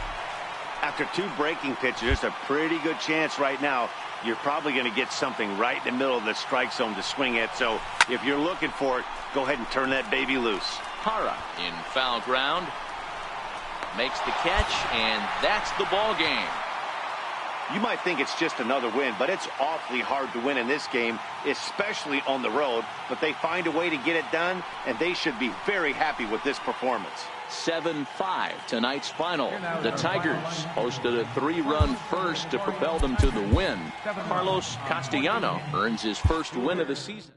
After 2 breaking pitches, there's a pretty good chance right now you're probably going to get something right in the middle of the strike zone to swing at. So if you're looking for it, go ahead and turn that baby loose. Hara in foul ground. Makes the catch, and that's the ball game. You might think it's just another win, but it's awfully hard to win in this game, especially on the road. But they find a way to get it done, and they should be very happy with this performance. 7-5 tonight's final. The Tigers posted a 3-run first to propel them to the win. Carlos Castellano earns his first win of the season.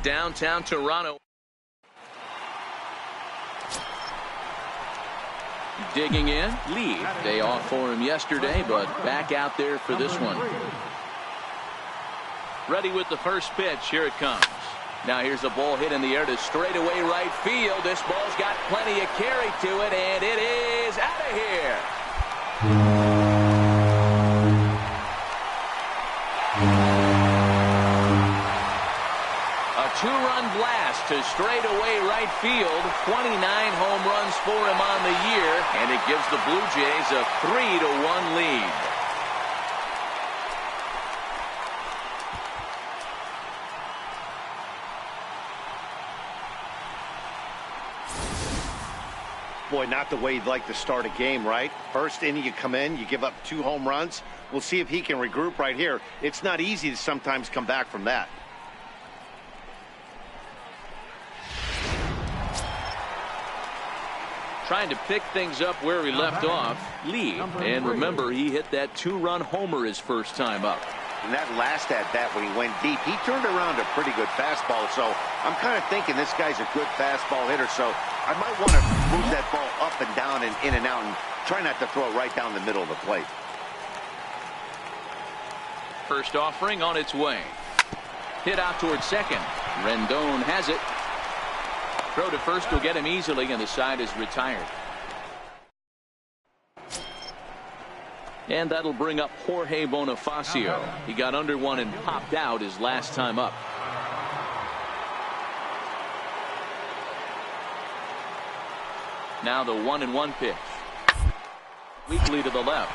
Downtown Toronto. Digging in, Lee. Day off for him yesterday, but back out there for this one. Ready with the first pitch. Here it comes. Now here's a ball hit in the air to straightaway right field. This ball's got plenty of carry to it, and it is out of here. Two-run blast to straightaway right field. 29 home runs for him on the year, and it gives the Blue Jays a 3-1 lead. Boy, not the way you'd like to start a game, right? First inning, you come in, you give up 2 home runs. We'll see if he can regroup right here. It's not easy to sometimes come back from that. Trying to pick things up where he left off, Lee. And remember, he hit that 2-run homer his first time up. And that last at-bat when he went deep, he turned around a pretty good fastball. So I'm kind of thinking this guy's a good fastball hitter. So I might want to move that ball up and down and in and out and try not to throw it right down the middle of the plate. First offering on its way. Hit out towards second. Rendon has it. Throw to first will get him easily, and the side is retired. And that'll bring up Jorge Bonifacio. He got under one and popped out his last time up. Now the 1-1 pitch. Weakly to the left.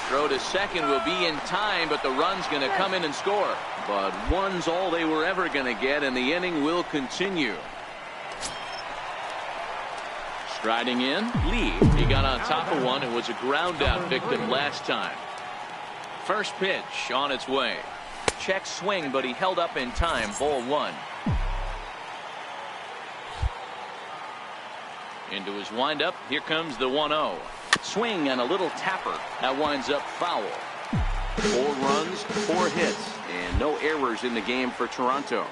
Throw to second will be in time, but the run's going to come in and score. But one's all they were ever going to get, and the inning will continue. Striding in, Lee. He got on top of one and was a ground out victim last time. First pitch on its way. Check swing, but he held up in time. Ball one. Into his windup. Here comes the 1-0. Swing and a little tapper. That winds up foul. 4 runs, 4 hits, and no errors in the game for Toronto.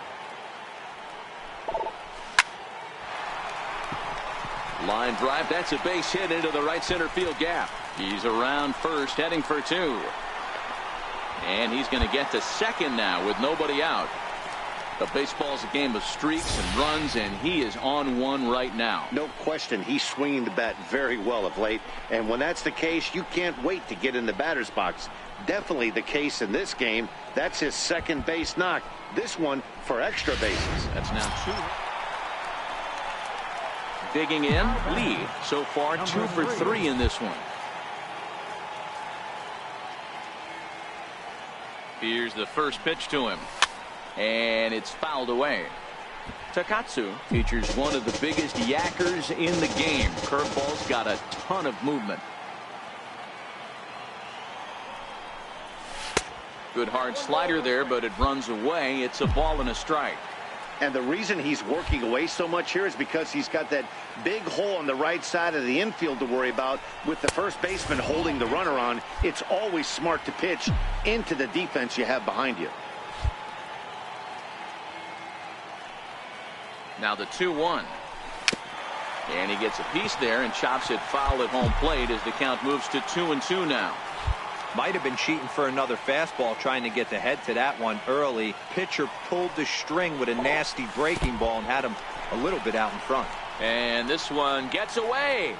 Line drive. That's a base hit into the right center field gap. He's around first, heading for 2. And he's going to get to second now with nobody out. The baseball's a game of streaks and runs, and he is on one right now. No question, he's swinging the bat very well of late, and when that's the case, you can't wait to get in the batter's box. Definitely the case in this game. That's his second base knock. This one for extra bases. That's now 2. Digging in, Lee. So far 2 for 3 in this one. Here's the first pitch to him. And it's fouled away. Takatsu features one of the biggest yakkers in the game. Curveball's got a ton of movement. Good hard slider there, but it runs away. It's a ball and a strike. And the reason he's working away so much here is because he's got that big hole on the right side of the infield to worry about. With the first baseman holding the runner on, it's always smart to pitch into the defense you have behind you. Now the 2-1. And he gets a piece there and chops it foul at home plate as the count moves to 2-2 now. Might have been cheating for another fastball, trying to get the head to that one early. Pitcher pulled the string with a nasty breaking ball and had him a little bit out in front. And this one gets away.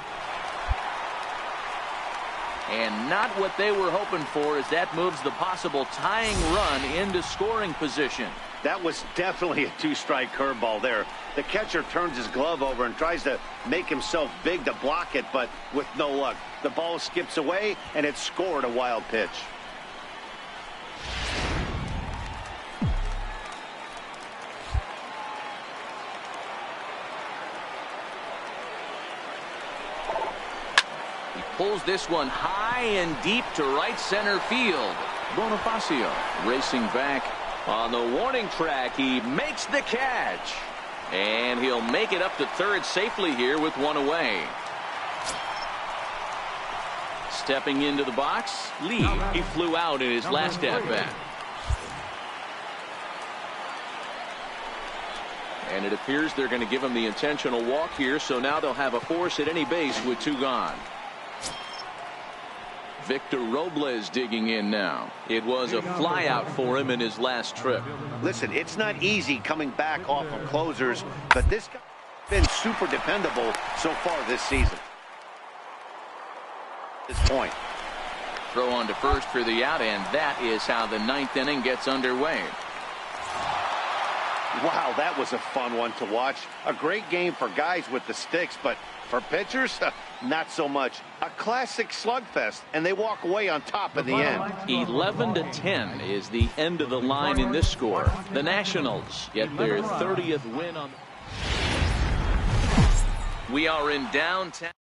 And not what they were hoping for, as that moves the possible tying run into scoring position. That was definitely a 2-strike curveball there. The catcher turns his glove over and tries to make himself big to block it, but with no luck. The ball skips away, and it scored a wild pitch. He pulls this one high and deep to right center field. Bonifacio racing back on the warning track. He makes the catch, and he'll make it up to third safely here with one away. Stepping into the box, Lee. He flew out in his last at-bat. And it appears they're going to give him the intentional walk here, so now they'll have a force at any base with 2 gone. Victor Robles digging in now. It was a flyout for him in his last trip. Listen, it's not easy coming back off of closers, but this guy's been super dependable so far this season. This point. Throw on to first for the out, and that is how the 9th inning gets underway. Wow, that was a fun one to watch. A great game for guys with the sticks, but for pitchers, not so much. A classic slugfest, and they walk away on top in the end. 11-10 is the end of the line in this score. The Nationals get their 30th win on. We are in downtown.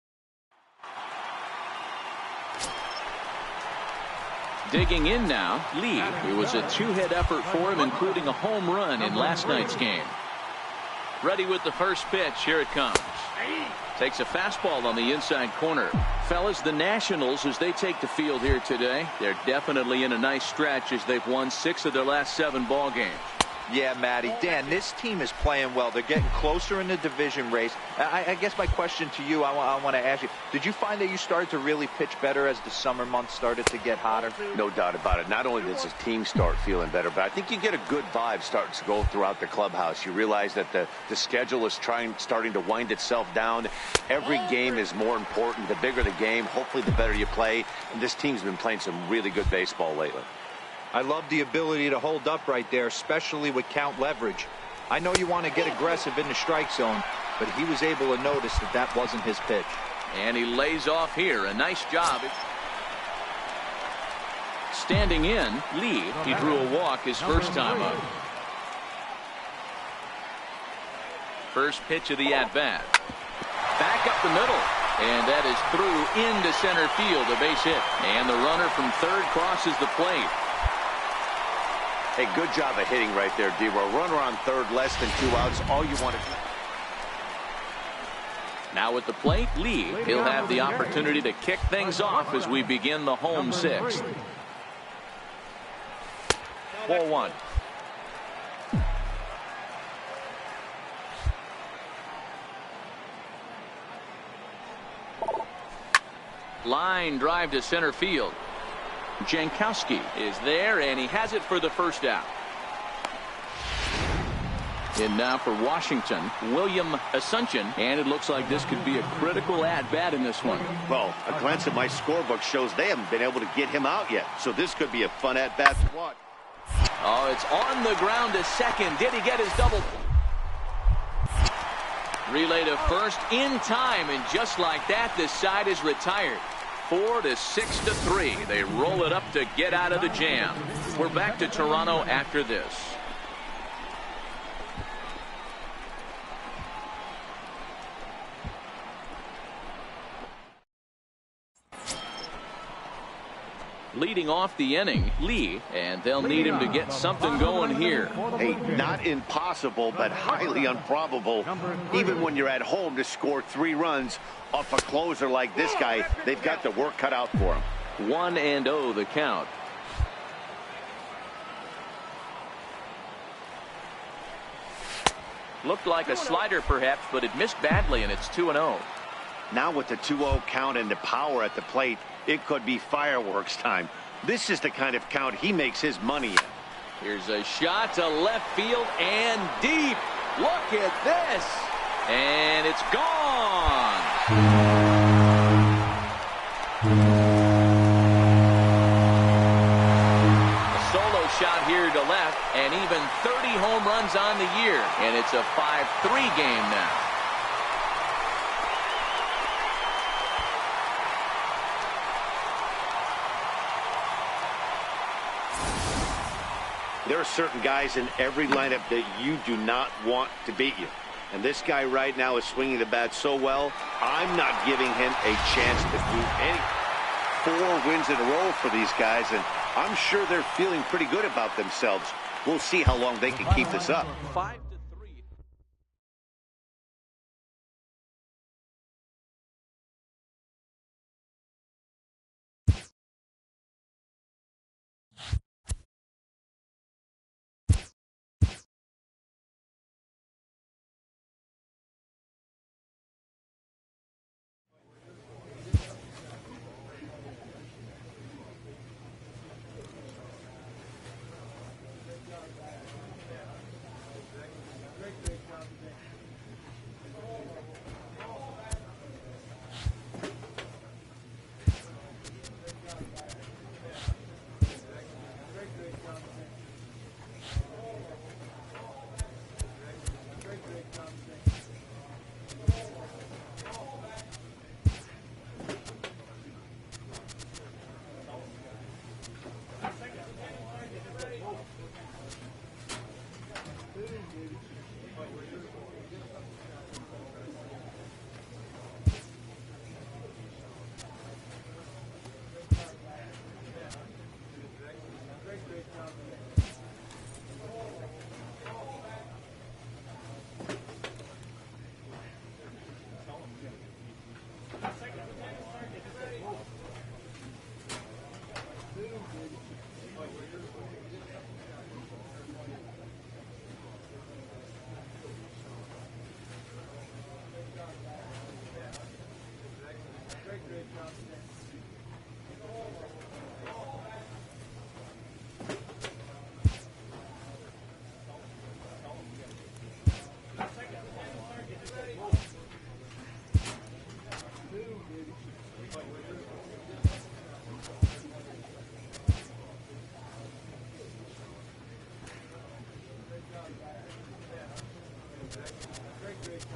Digging in now, Lee. It was a 2-hit effort for him, including a home run in last night's game. Ready with the first pitch. Here it comes. Takes a fastball on the inside corner. Fellas, the Nationals, as they take the field here today, they're definitely in a nice stretch as they've won 6 of their last 7 ball games. Yeah, Matty. Dan, this team is playing well. They're getting closer in the division race. I guess my question to you, I want to ask you, did you find that you started to really pitch better as the summer months started to get hotter? No doubt about it. Not only does his team start feeling better, but I think you get a good vibe starting to go throughout the clubhouse. You realize that the schedule is starting to wind itself down. Every game is more important. The bigger the game, hopefully the better you play. And this team's been playing some really good baseball lately. I love the ability to hold up right there, especially with count leverage. I know you want to get aggressive in the strike zone, but he was able to notice that that wasn't his pitch. And he lays off here. A nice job. Standing in, Lee, he drew a walk his first time up. First pitch of the at-bat. Back up the middle. And that is through into center field, a base hit. And the runner from third crosses the plate. Hey, good job of hitting right there, D. Runner on third, less than 2 outs. All you want to do. Now at the plate, Lee. He'll have the opportunity to kick things off as we begin the home sixth. Ball one. Line drive to center field. Jankowski is there, and he has it for the first out. And now for Washington, William Asuncion, and it looks like this could be a critical at-bat in this one. Well, a glance at my scorebook shows they haven't been able to get him out yet, so this could be a fun at-bat to watch. Oh, it's on the ground to second. Did he get his double? Relay to first in time, and just like that, this side is retired. 4 to 6 to 3. They roll it up to get out of the jam. We're back to Toronto after this. Leading off the inning, Lee, and they'll need him to get something going here. Hey, not impossible, but highly improbable. Even when you're at home to score 3 runs off a closer like this guy, they've got the work cut out for him. 1-0 the count. Looked like a slider perhaps, but it missed badly, and it's 2-0. Now with the 2-0 count and the power at the plate, it could be fireworks time. This is the kind of count he makes his money in. Here's a shot to left field and deep. Look at this. And it's gone. A solo shot here to left, and even 30 home runs on the year. And it's a 5-3 game now. There are certain guys in every lineup that you do not want to beat you. And this guy right now is swinging the bat so well, I'm not giving him a chance to do anything. 4 wins in a row for these guys, and I'm sure they're feeling pretty good about themselves. We'll see how long they can keep this up. 5-3.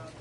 Now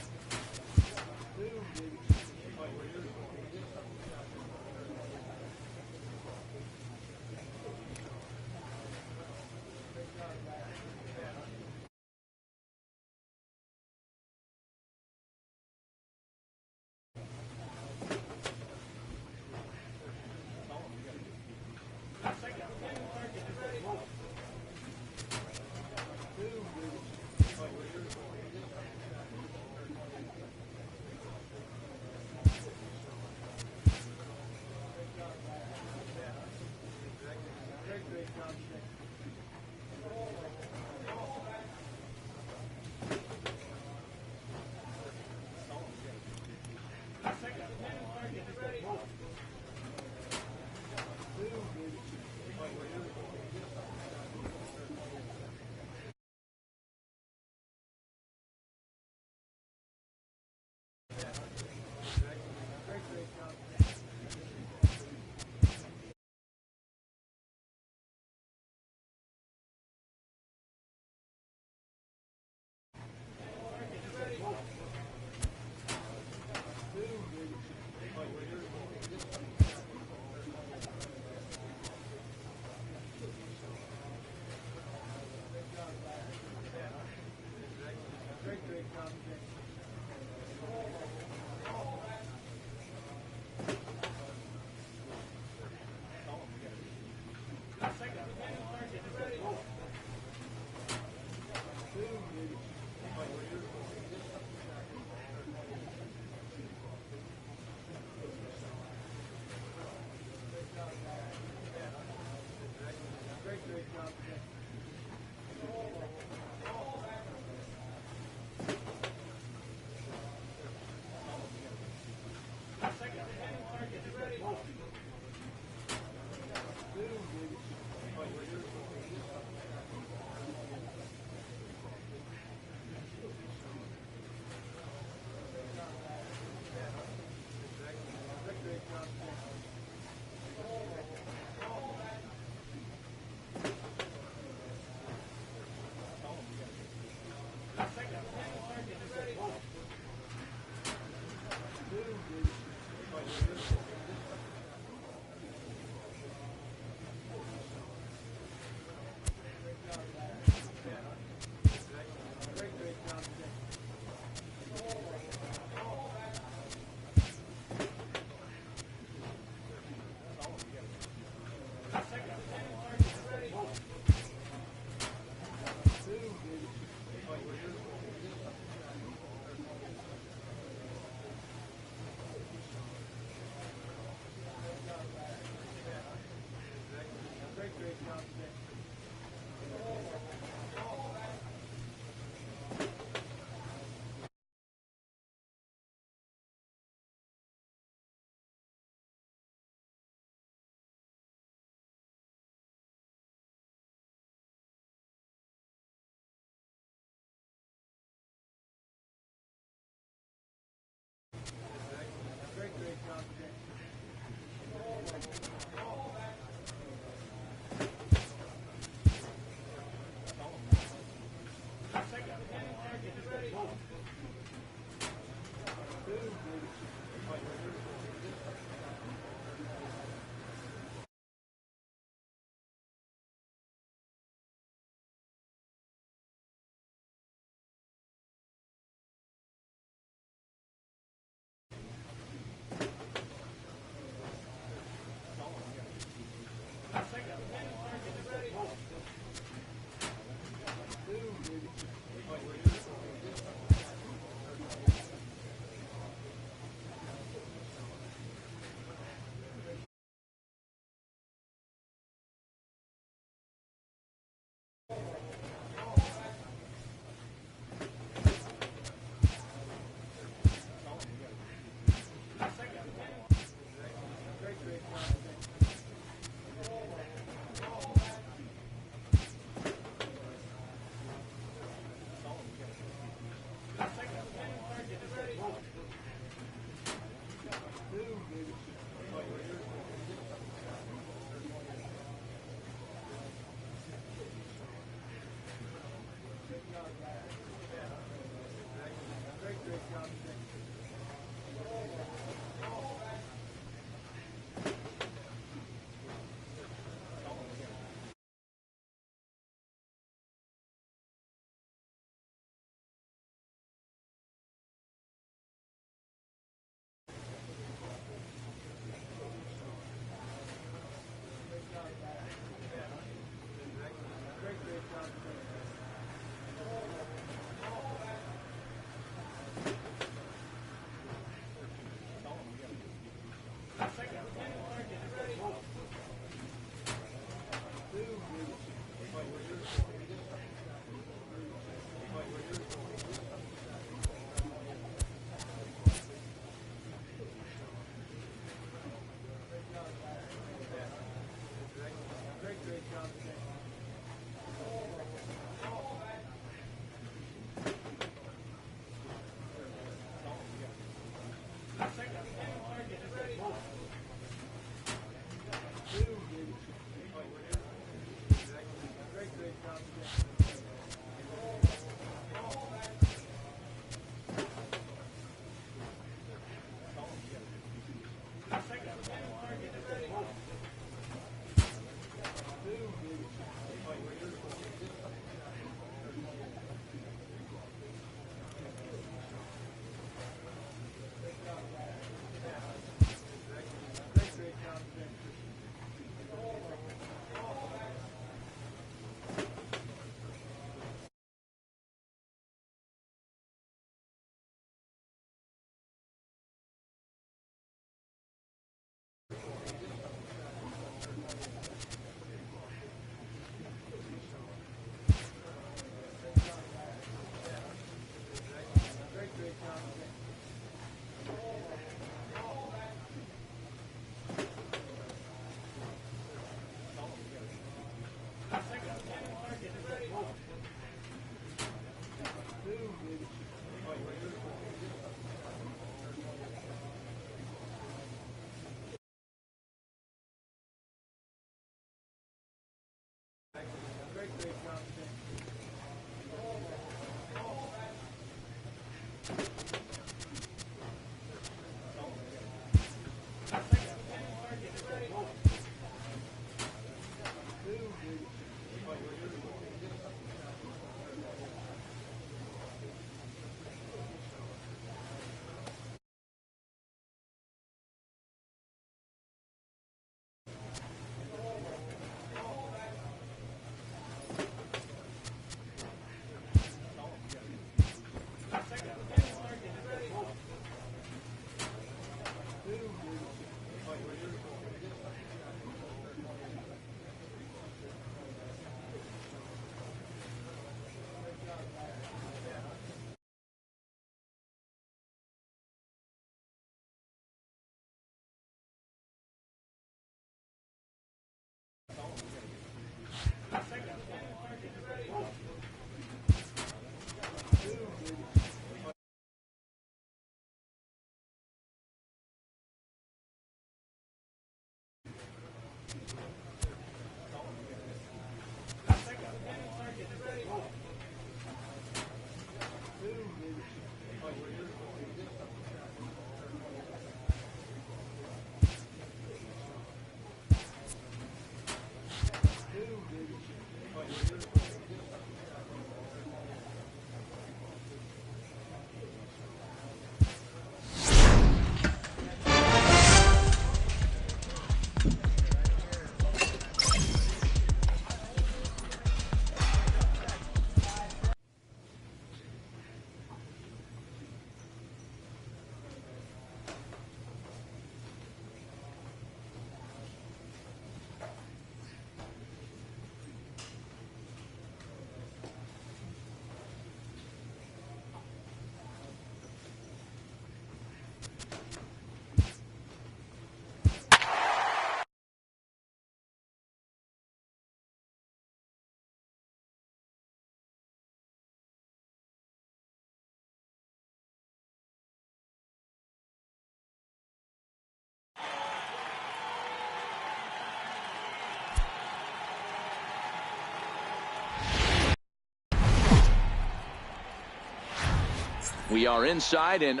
We are inside and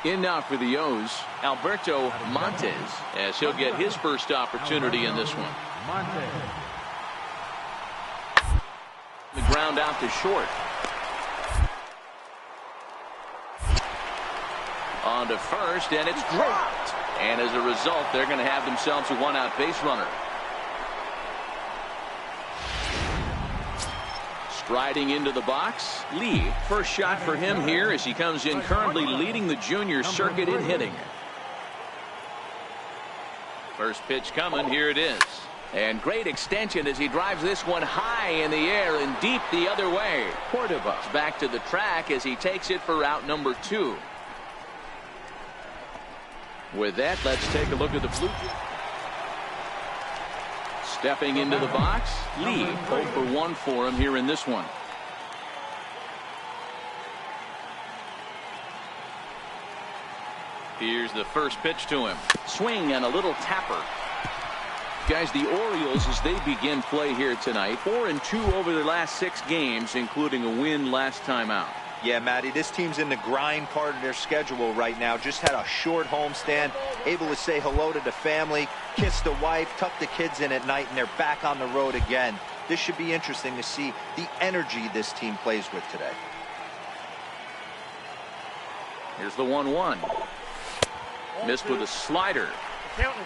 in now for the O's, Alberto Montes, as he'll get his first opportunity in this one. The ground out to short. On to first, and it's dropped. And as a result, they're going to have themselves a one-out base runner. Striding into the box, Lee. First shot for him here as he comes in currently leading the junior circuit in hitting. First pitch coming. Here it is. And great extension as he drives this one high in the air and deep the other way. Cordova's back to the track as he takes it for out number 2. With that, let's take a look at the Blue Jays. Stepping into the box, Lee. 0 for 1 for him here in this one. Here's the first pitch to him. Swing and a little tapper. Guys, the Orioles, as they begin play here tonight, 4-2 over their last 6 games, including a win last time out. Yeah, Matty, this team's in the grind part of their schedule right now. Just had a short homestand, able to say hello to the family, kiss the wife, tuck the kids in at night, and they're back on the road again. This should be interesting to see the energy this team plays with today. Here's the 1-1. Missed with a slider.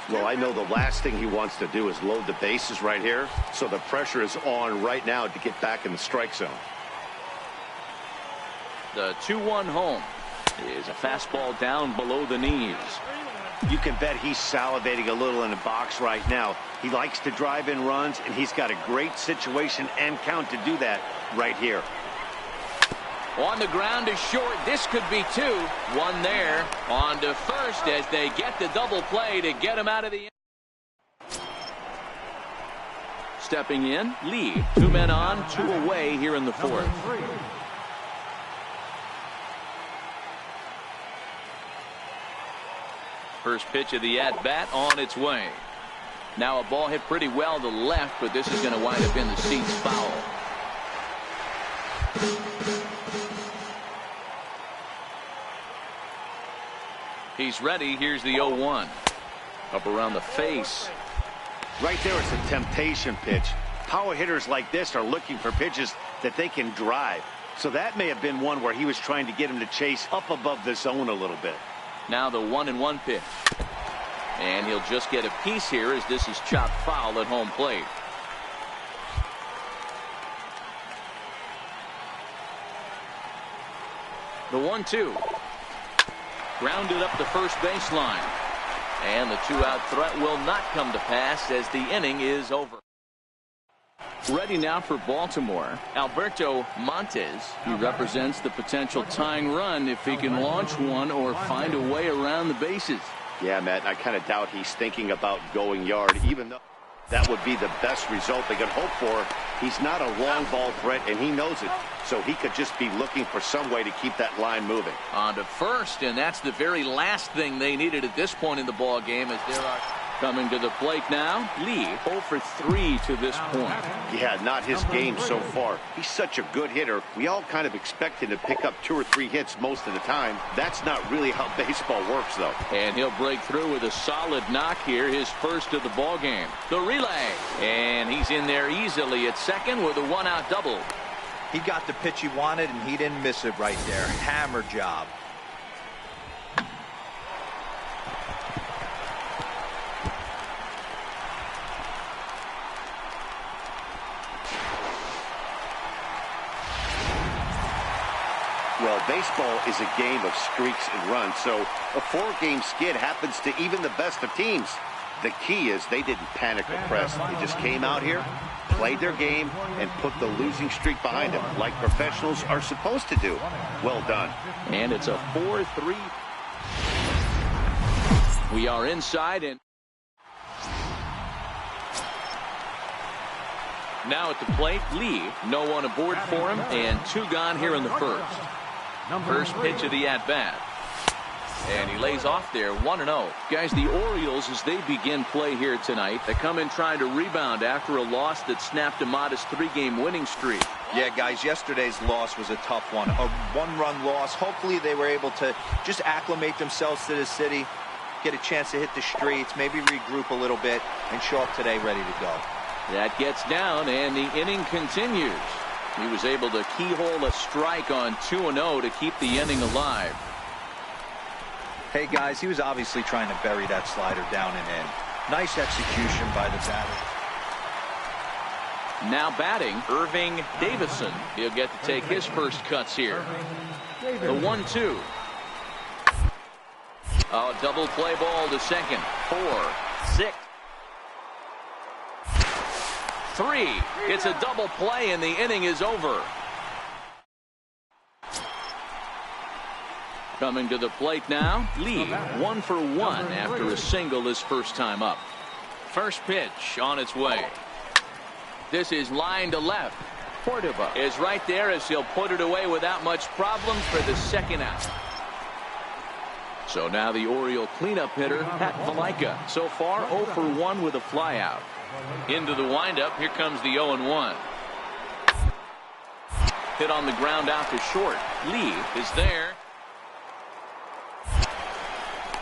Well, I know the last thing he wants to do is load the bases right here, so the pressure is on right now to get back in the strike zone. The 2-1 home is a fastball down below the knees. You can bet he's salivating a little in the box right now. He likes to drive in runs, and he's got a great situation and count to do that right here. On the ground is short. This could be 2. 1 there. On to first as they get the double play to get him out of the inning. Stepping in, Lee. 2 men on, 2 away here in the 4th. First pitch of the at-bat on its way. Now a ball hit pretty well to left, but this is going to wind up in the seats foul. He's ready. Here's the 0-1. Up around the face. Right there, it's a temptation pitch. Power hitters like this are looking for pitches that they can drive. So that may have been one where he was trying to get him to chase up above the zone a little bit. Now the 1-1 pitch. And he'll just get a piece here as this is chopped foul at home plate. The 1-2. Grounded up the first baseline. And the 2-out threat will not come to pass as the inning is over. Ready now for Baltimore, Alberto Montes. He represents the potential tying run if he can launch one or find a way around the bases. Yeah, Matt, I kind of doubt he's thinking about going yard, even though that would be the best result they could hope for. He's not a long ball threat, and he knows it. So he could just be looking for some way to keep that line moving. On to first, and that's the very last thing they needed at this point in the ball game as there are coming to the plate now. Lee 0 for 3 to this point. Yeah, not his game so far. He's such a good hitter. We all kind of expect him to pick up 2 or 3 hits most of the time. That's not really how baseball works, though. And he'll break through with a solid knock here, his first of the ball game. The relay, and he's in there easily at second with a 1-out double. He got the pitch he wanted, and he didn't miss it right there. Hammer job. Well, baseball is a game of streaks and runs, so a 4-game skid happens to even the best of teams. The key is they didn't panic or press. They just came out here, played their game, and put the losing streak behind them, like professionals are supposed to do. Well done. And it's a 4-3. We are inside, and now at the plate, Lee. No one aboard for him, and 2 gone here in the first. First pitch of the at-bat. And he lays off there, 1-0. Guys, the Orioles, as they begin play here tonight, they come in trying to rebound after a loss that snapped a modest 3-game winning streak. Yeah, guys, yesterday's loss was a tough one. A 1-run loss. Hopefully they were able to just acclimate themselves to the city, get a chance to hit the streets, maybe regroup a little bit, and show up today ready to go. That gets down, and the inning continues. He was able to keyhole a strike on 2-0 to keep the inning alive. Hey, guys, he was obviously trying to bury that slider down and in. Nice execution by the batter. Now batting, Irving Davison. He'll get to take his first cuts here. The 1-2. Oh, double play ball to second. 4, 6, 3. It's a double play and the inning is over. Coming to the plate now, Lee, 1 for 1 after a single his first time up. First pitch on its way. This is line to left. Cordova is right there as he'll put it away without much problem for the second out. So now the Oriole cleanup hitter, Pat Valaika. So far 0 for 1 with a flyout. Into the windup, here comes the 0-1. Hit on the ground out to short. Lee is there.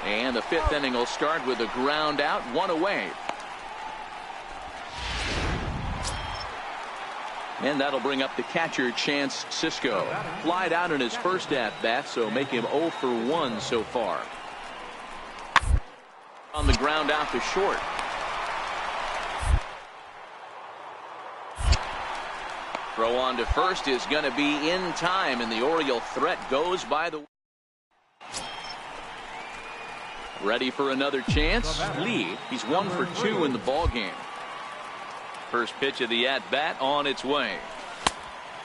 And the 5th inning will start with a ground out, 1 away. And that'll bring up the catcher, Chance Sisco. Flied out in his first at-bat, so make him 0 for 1 so far. On the ground out to short. Throw on to first is going to be in time, and the Oriole threat goes by the... Ready for another chance? Lee, he's 1 for 2 in the ballgame. First pitch of the at-bat on its way.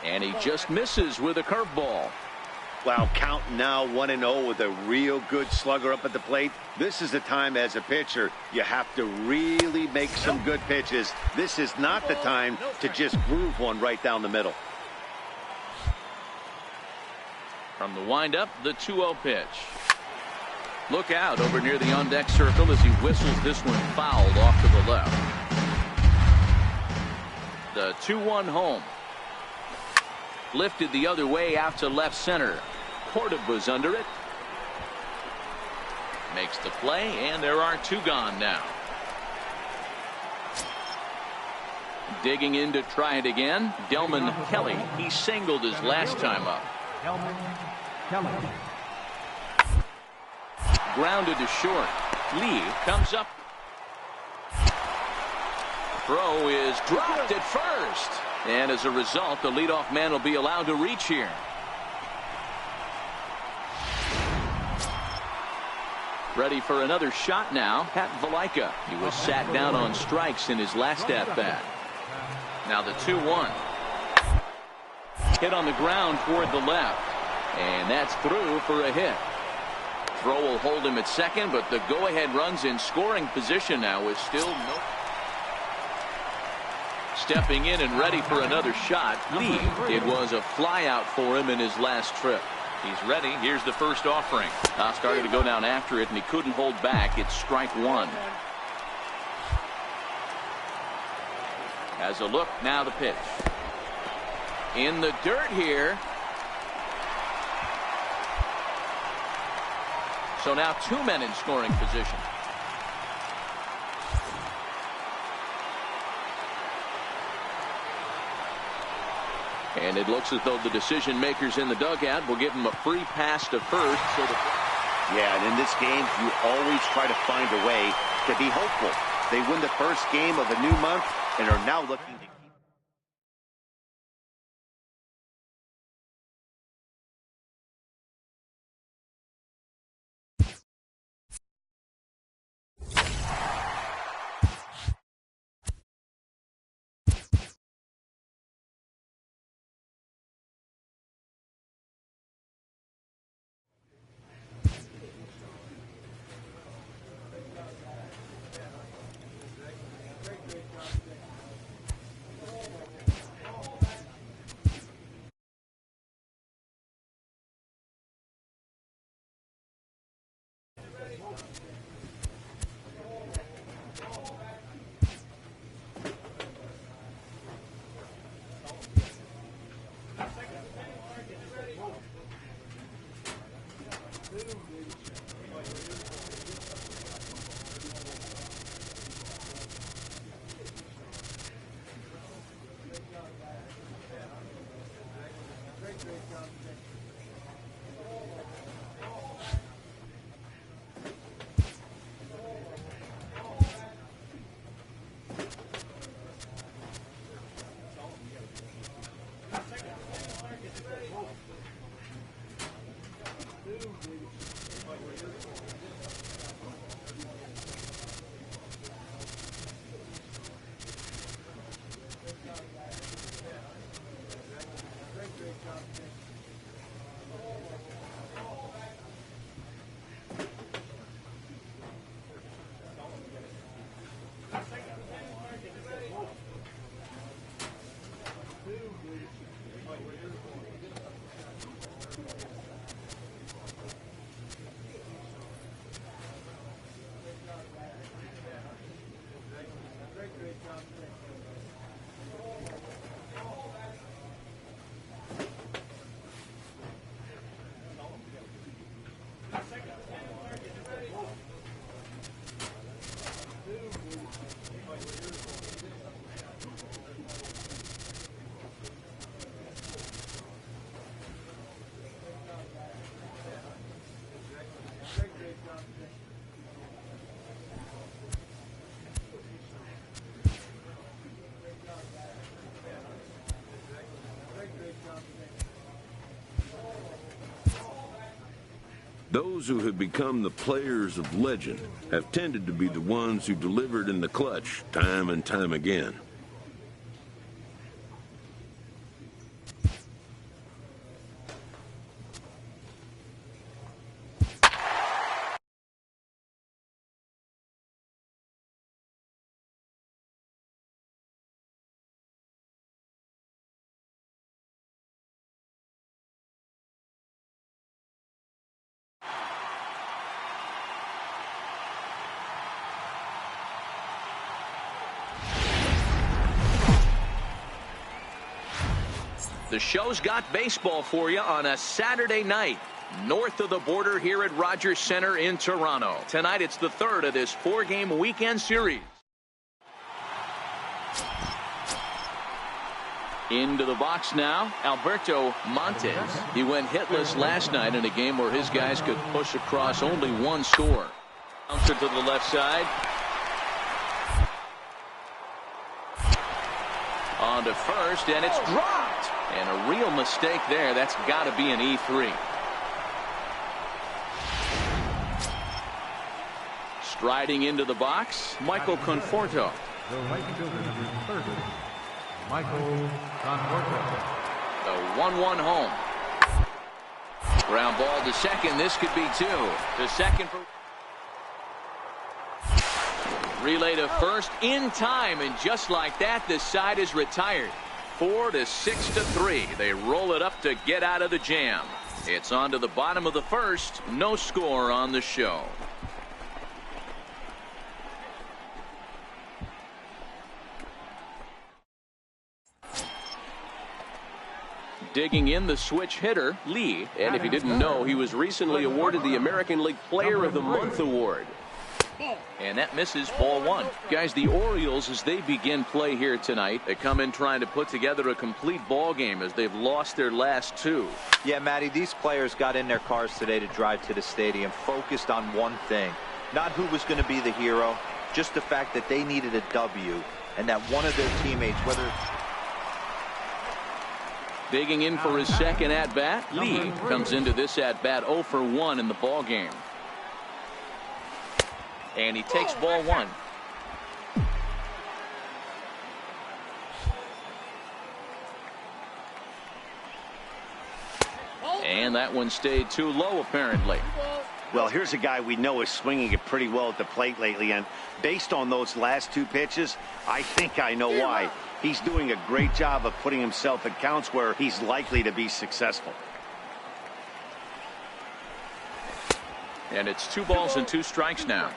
And he just misses with a curveball. Wow, count now 1-0 with a real good slugger up at the plate. This is the time as a pitcher you have to really make some good pitches. This is not the time to just groove one right down the middle. From the windup, the 2-0 pitch. Look out over near the on-deck circle as he whistles this one fouled off to the left. The 2-1 home. Lifted the other way out to left center. Cordova's under it. Makes the play, and there are 2 gone now. Digging in to try it again, Delman Kelly. He singled his last time up. Delman Kelly. Grounded to short. Lee comes up. Throw is dropped at first. And as a result, the leadoff man will be allowed to reach here. Ready for another shot now, Pat Valaika. He was sat down on strikes in his last at-bat. Now the 2-1. Hit on the ground toward the left. And that's through for a hit. Throw will hold him at second, but the go-ahead run's in scoring position now with still no... Stepping in and ready for another shot, Lee. It was a flyout for him in his last trip. He's ready. Here's the first offering. Started to go down after it, and he couldn't hold back. It's strike 1. Has a look. Now the pitch. In the dirt here. So now 2 men in scoring position. And it looks as though the decision makers in the dugout will give him a free pass to first. Yeah, and in this game, you always try to find a way to be hopeful. They win the first game of a new month and are now looking to... Those who have become the players of legend have tended to be the ones who delivered in the clutch time and time again. The show's got baseball for you on a Saturday night north of the border here at Rogers Center in Toronto. Tonight it's the third of this four-game weekend series. Into the box now, Alberto Montes. He went hitless last night in a game where his guys could push across only one score. Bouncer to the left side. On to first, and it's dropped. And a real mistake there. That's got to be an E3. Striding into the box, Michael Conforto. The right fielder, number 30, Michael Conforto. The 1-1 home. Ground ball to second. This could be two. To second for... Relay to first in time, and just like that, the side is retired. 4-6-3. They roll it up to get out of the jam. It's on to the bottom of the first. No score on the show. Digging in the switch hitter, Lee. And if you didn't know, he was recently awarded the American League Player of the Month award. And that misses ball one. Guys, the Orioles, as they begin play here tonight, they come in trying to put together a complete ball game as they've lost their last two. Yeah, Matty, these players got in their cars today to drive to the stadium, focused on one thing. Not who was going to be the hero, just the fact that they needed a W, and that one of their teammates, whether... Digging in for his second at-bat, Lee comes into this at-bat 0 for 1 in the ball game. And he takes ball one. And that one stayed too low, apparently. Well, here's a guy we know is swinging it pretty well at the plate lately, and based on those last two pitches, I think I know why. He's doing a great job of putting himself at counts where he's likely to be successful. And it's 2 balls and 2 strikes now.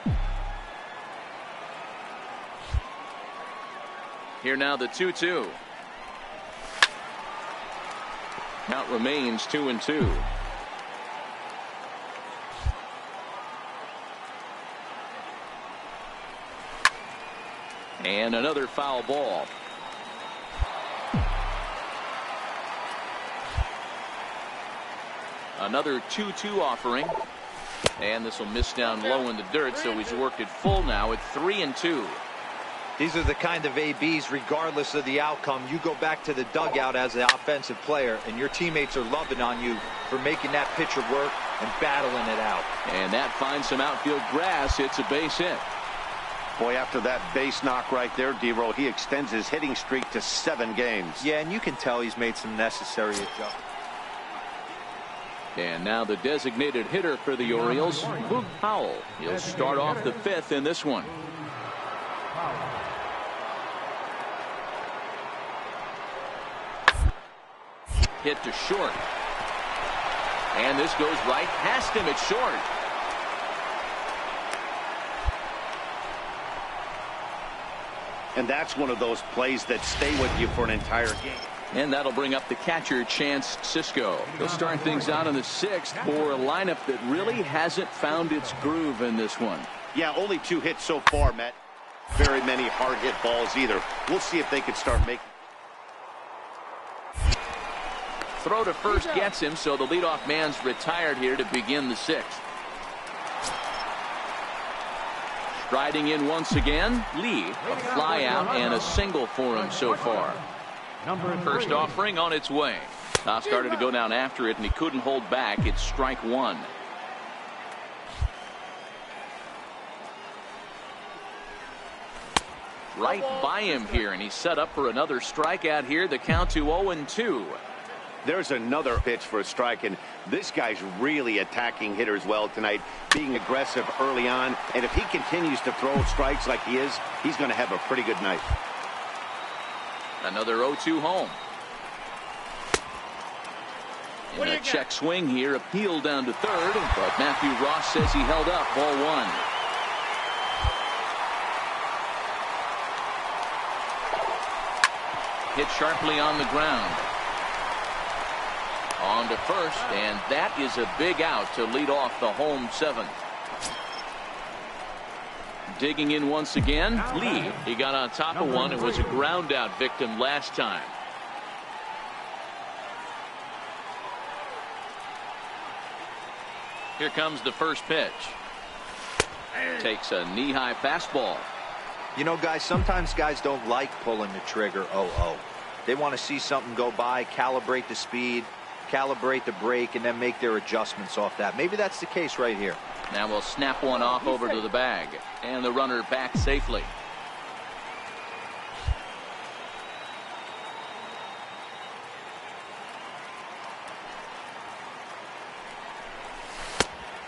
Here now the 2-2. Count remains 2-2. And another foul ball. Another 2-2 offering. And this will miss down low in the dirt, so he's worked it full now at 3-2. These are the kind of ABs, regardless of the outcome, you go back to the dugout as an offensive player, and your teammates are loving on you for making that pitcher work and battling it out. And that finds some outfield grass. It's a base hit. Boy, after that base knock right there, D-Roll, he extends his hitting streak to 7 games. Yeah, and you can tell he's made some necessary adjustments. And now the designated hitter for the Orioles, Boog Powell. He'll start off the 5th in this one. Hit to short. And this goes right past him at short. And that's one of those plays that stay with you for an entire game. And that'll bring up the catcher, Chance Cisco. He'll start things out in the 6th for a lineup that really hasn't found its groove in this one. Yeah, only 2 hits so far, Matt. Very many hard hit balls either. We'll see if they can start making. Throw to first gets him, so the leadoff man's retired here to begin the 6th. Striding in once again, Lee, a fly out and a single for him so far. First offering on its way. Now started to go down after it, and he couldn't hold back. It's strike 1. right by him here, and he's set up for another strikeout here. The count to 0-2. There's another pitch for a strike, and this guy's really attacking hitters well tonight, being aggressive early on. And if he continues to throw strikes like he is, he's going to have a pretty good night. Another 0-2 home. And a check swing here, appeal down to third, but Matthew Ross says he held up. Ball 1. Hit sharply on the ground. On to first, and that is a big out to lead off the home 7th. Digging in once again, Lee. He got on top of one and was a ground out victim last time. Here comes the first pitch. Takes a knee-high fastball. You know, guys, sometimes guys don't like pulling the trigger 0-0. They want to see something go by, calibrate the speed, calibrate the break, and then make their adjustments off that. Maybe that's the case right here. Now we'll snap one off over to the bag, and the runner back safely.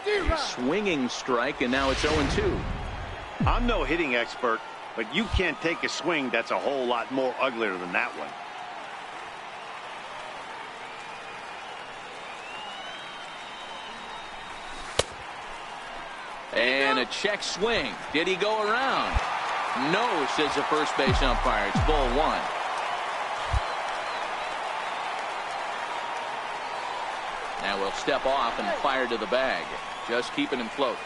A swinging strike, and now it's 0-2. I'm no hitting expert, but you can't take a swing that's a whole lot more uglier than that one. And a check swing. Did he go around? No, says the first base umpire. It's ball 1. Now we'll step off and fire to the bag. Just keeping him float.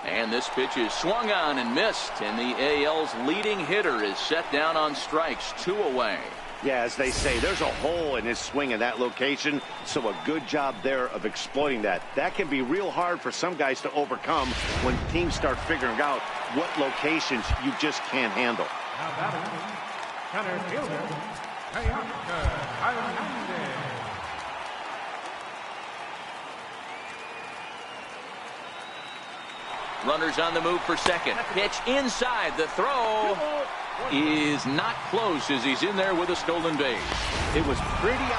And this pitch is swung on and missed, and the AL's leading hitter is set down on strikes, 2 away. Yeah, as they say, there's a hole in his swing in that location, so a good job there of exploiting that. That can be real hard for some guys to overcome when teams start figuring out what locations you just can't handle. Now batting, center fielder, Hau-Jyun. Runners on the move for second. Pitch inside. The throw is not close as he's in there with a stolen base. It was pretty.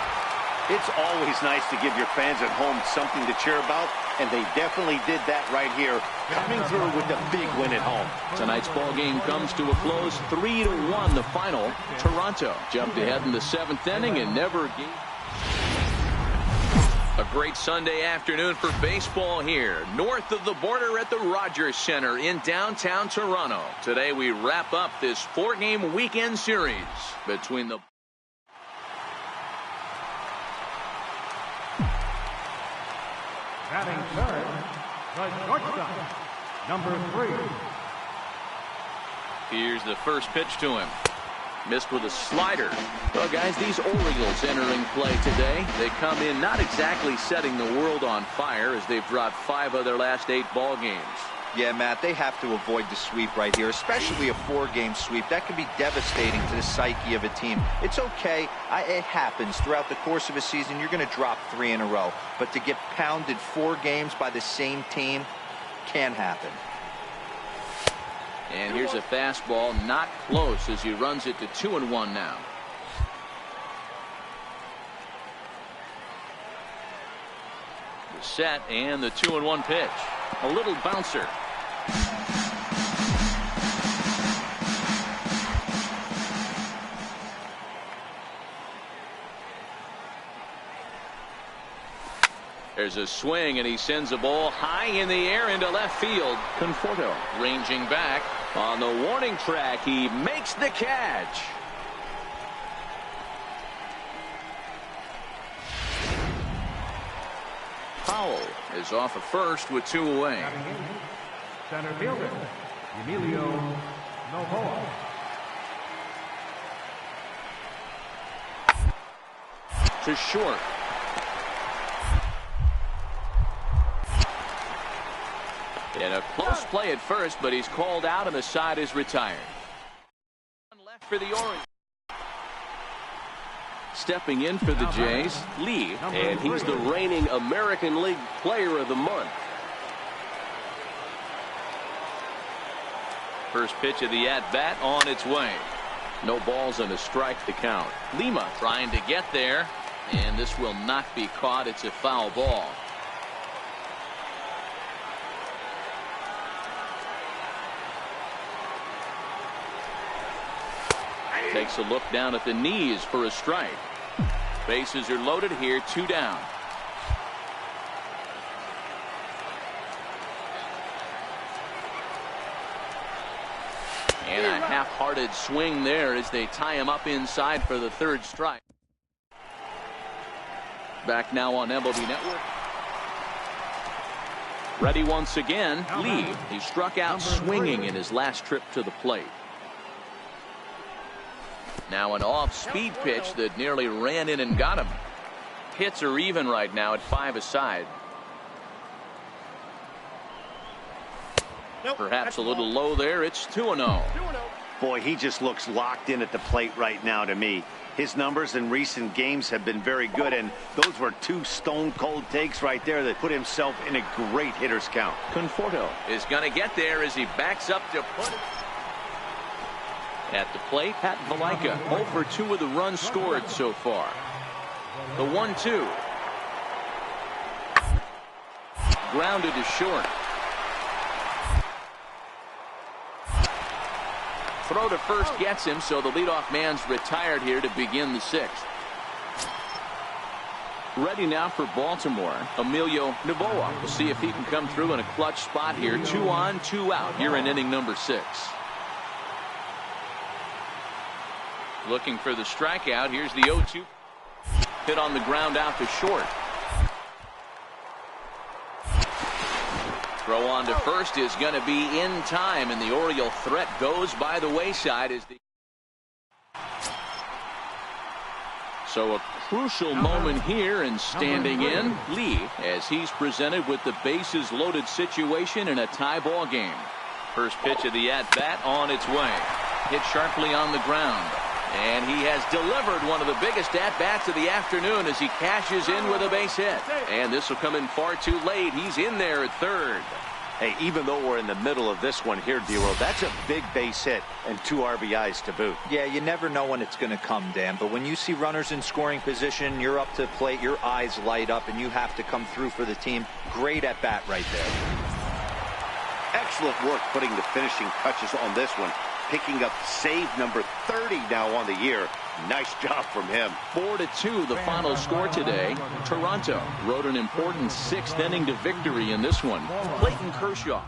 It's always nice to give your fans at home something to cheer about, and they definitely did that right here, coming through with the big win at home. Tonight's ball game comes to a close, 3-1 the final. Toronto jumped ahead in the 7th inning and never gave. A great Sunday afternoon for baseball here, north of the border at the Rogers Center in downtown Toronto. Today we wrap up this 4-game weekend series between the Batting third, the shortstop, number 3. Here's the first pitch to him. Missed with a slider. Well, guys, these Orioles entering play today. They come in not exactly setting the world on fire as they've dropped 5 of their last 8 ball games. Yeah, Matt, they have to avoid the sweep right here, especially a 4-game sweep. That can be devastating to the psyche of a team. It's okay. It happens. Throughout the course of a season, you're going to drop 3 in a row. But to get pounded 4 games by the same team can happen. And here's a fastball, not close as he runs it to 2-1 now. The set and the 2-1 pitch. A little bouncer. There's a swing, and he sends a ball high in the air into left field. Conforto ranging back on the warning track. He makes the catch. Powell is off at first with 2 away. Center fielder, Emilio Novoa. To short. In a close play at first, but he's called out and the side is retired. Left for the Orioles. Stepping in for the Jays, Lee. And he's the reigning American League Player of the Month. First pitch of the at-bat on its way. No balls and a strike to count. Lima trying to get there, and this will not be caught. It's a foul ball. Takes a look down at the knees for a strike. Bases are loaded here, 2 down. And a half-hearted swing there as they tie him up inside for the 3rd strike. Back now on MLB Network. Ready once again, Lee. He struck out swinging in his last trip to the plate. Now an off-speed pitch that nearly ran in and got him. Hits are even right now at 5 aside. Perhaps a little low there. It's 2-0. Boy, he just looks locked in at the plate right now to me. His numbers in recent games have been very good, and those were 2 stone-cold takes right there that put himself in a great hitter's count. Conforto is going to get there as he backs up to put it. At the plate, Pat Valaika, 0 for 2 with the runs scored so far. The 1-2. Grounded to short. Throw to first gets him, so the leadoff man's retired here to begin the 6th. Ready now for Baltimore, Emilio Novoa. We'll see if he can come through in a clutch spot here. 2 on, 2 out here in inning number 6. Looking for the strikeout. Here's the 0-2. Hit on the ground out to short. Throw on to first is going to be in time, and the Oriole threat goes by the wayside. So a crucial moment here, and standing in, Lee, as he's presented with the bases loaded situation in a tie ball game. First pitch of the at-bat on its way. Hit sharply on the ground. And he has delivered one of the biggest at-bats of the afternoon as he cashes in with a base hit. And this will come in far too late. He's in there at 3rd. Hey, even though we're in the middle of this one here, D-Roll, that's a big base hit and 2 RBIs to boot. Yeah, you never know when it's going to come, Dan. But when you see runners in scoring position, you're up to the plate, your eyes light up, and you have to come through for the team. Great at-bat right there. Excellent work putting the finishing touches on this one. Picking up save number 30 now on the year. Nice job from him. 4-2 the final score today. Toronto rode an important 6th inning to victory in this one. Clayton Kershaw.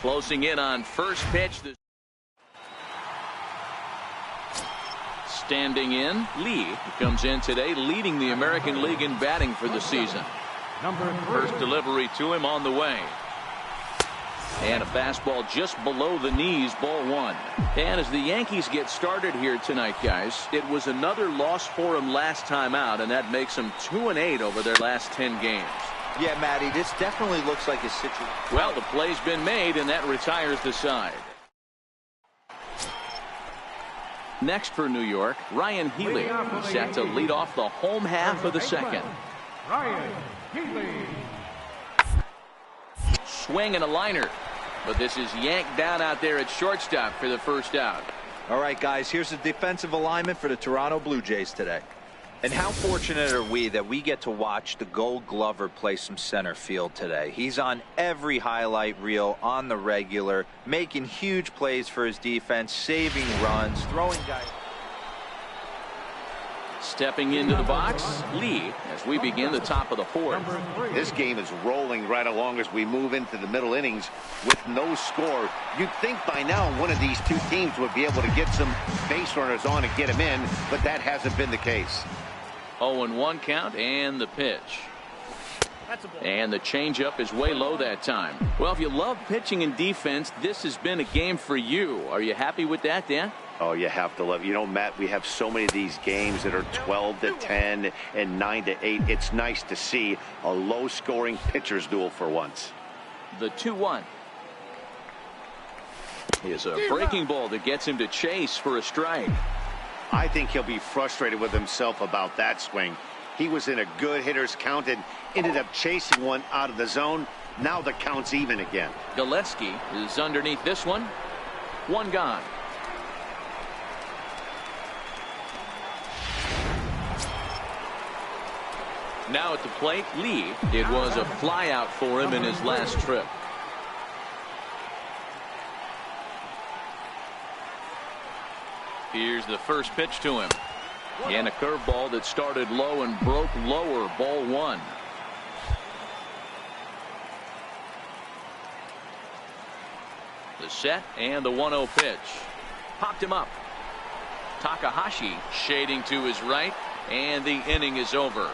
Closing in on first pitch. Standing in, Lee comes in today leading the American League in batting for the season. First delivery to him on the way. And a fastball just below the knees, ball one. And as the Yankees get started here tonight, guys, it was another loss for them last time out, and that makes them 2-8 over their last 10 games. Yeah, Matty, this definitely looks like a situation. Well, the play's been made, and that retires the side. Next for New York, Ryan Healy set to lead off the home half of the second. Ryan Healy. Swing and a liner. But this is yanked down out there at shortstop for the first out. All right, guys, here's the defensive alignment for the Toronto Blue Jays today. And how fortunate are we that we get to watch the Gold Glover play some center field today. He's on every highlight reel on the regular, making huge plays for his defense, saving runs, throwing guys. Stepping into the box, Lee, as we begin the top of the fourth. This game is rolling right along as we move into the middle innings with no score. You'd think by now one of these two teams would be able to get some base runners on and get them in, but that hasn't been the case. 0-1 count and the pitch. And the changeup is way low that time. Well, if you love pitching and defense, this has been a game for you. Are you happy with that, Dan? Oh, you have to love it. You know, Matt, we have so many of these games that are 12-10 and 9-8. It's nice to see a low-scoring pitcher's duel for once. The 2-1. Here's a breaking ball that gets him to chase for a strike. I think he'll be frustrated with himself about that swing. He was in a good hitter's count and ended up chasing one out of the zone. Now the count's even again. Gillespie is underneath this one. One gone. Now at the plate, Lee. It was a fly out for him in his last trip. Here's the first pitch to him. And a curveball that started low and broke lower, ball one. The set and the 1-0 pitch. Popped him up. Takahashi shading to his right, and the inning is over.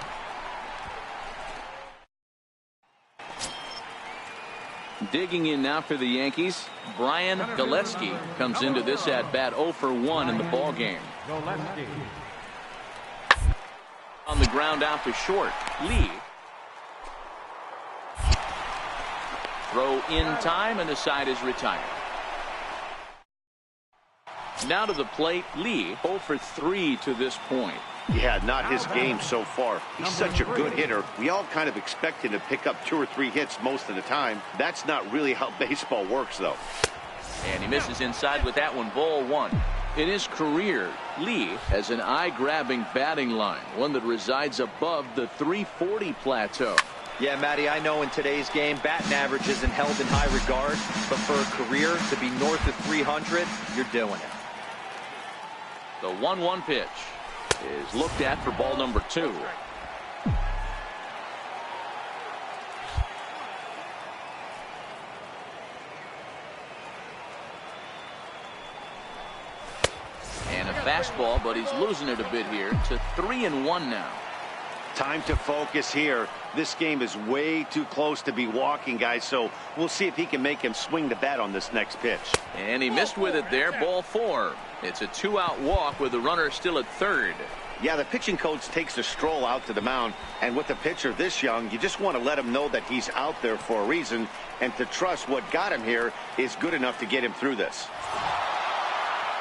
Digging in now for the Yankees, Brian Gillespie comes into this at bat 0 for 1 in the ball game. On the ground out to short, Lee. Throw in time, and the side is retired. Now to the plate, Lee 0 for 3 to this point. Yeah, not his game so far. He's such a good hitter. We all kind of expect him to pick up 2 or 3 hits most of the time. That's not really how baseball works, though. And he misses inside with that one, ball one. In his career, Lee has an eye-grabbing batting line, one that resides above the 340 plateau. Yeah, Matty, I know in today's game, batting average isn't held in high regard, but for a career to be north of 300, you're doing it. The 1-1 pitch is looked at for ball number 2. And a fastball, but he's losing it a bit here to 3-1 now. Time to focus here. This game is way too close to be walking, guys, so we'll see if he can make him swing the bat on this next pitch. And he missed with it there, ball 4. It's a 2-out walk with the runner still at third. Yeah, the pitching coach takes a stroll out to the mound, and with a pitcher this young, you just want to let him know that he's out there for a reason, and to trust what got him here is good enough to get him through this.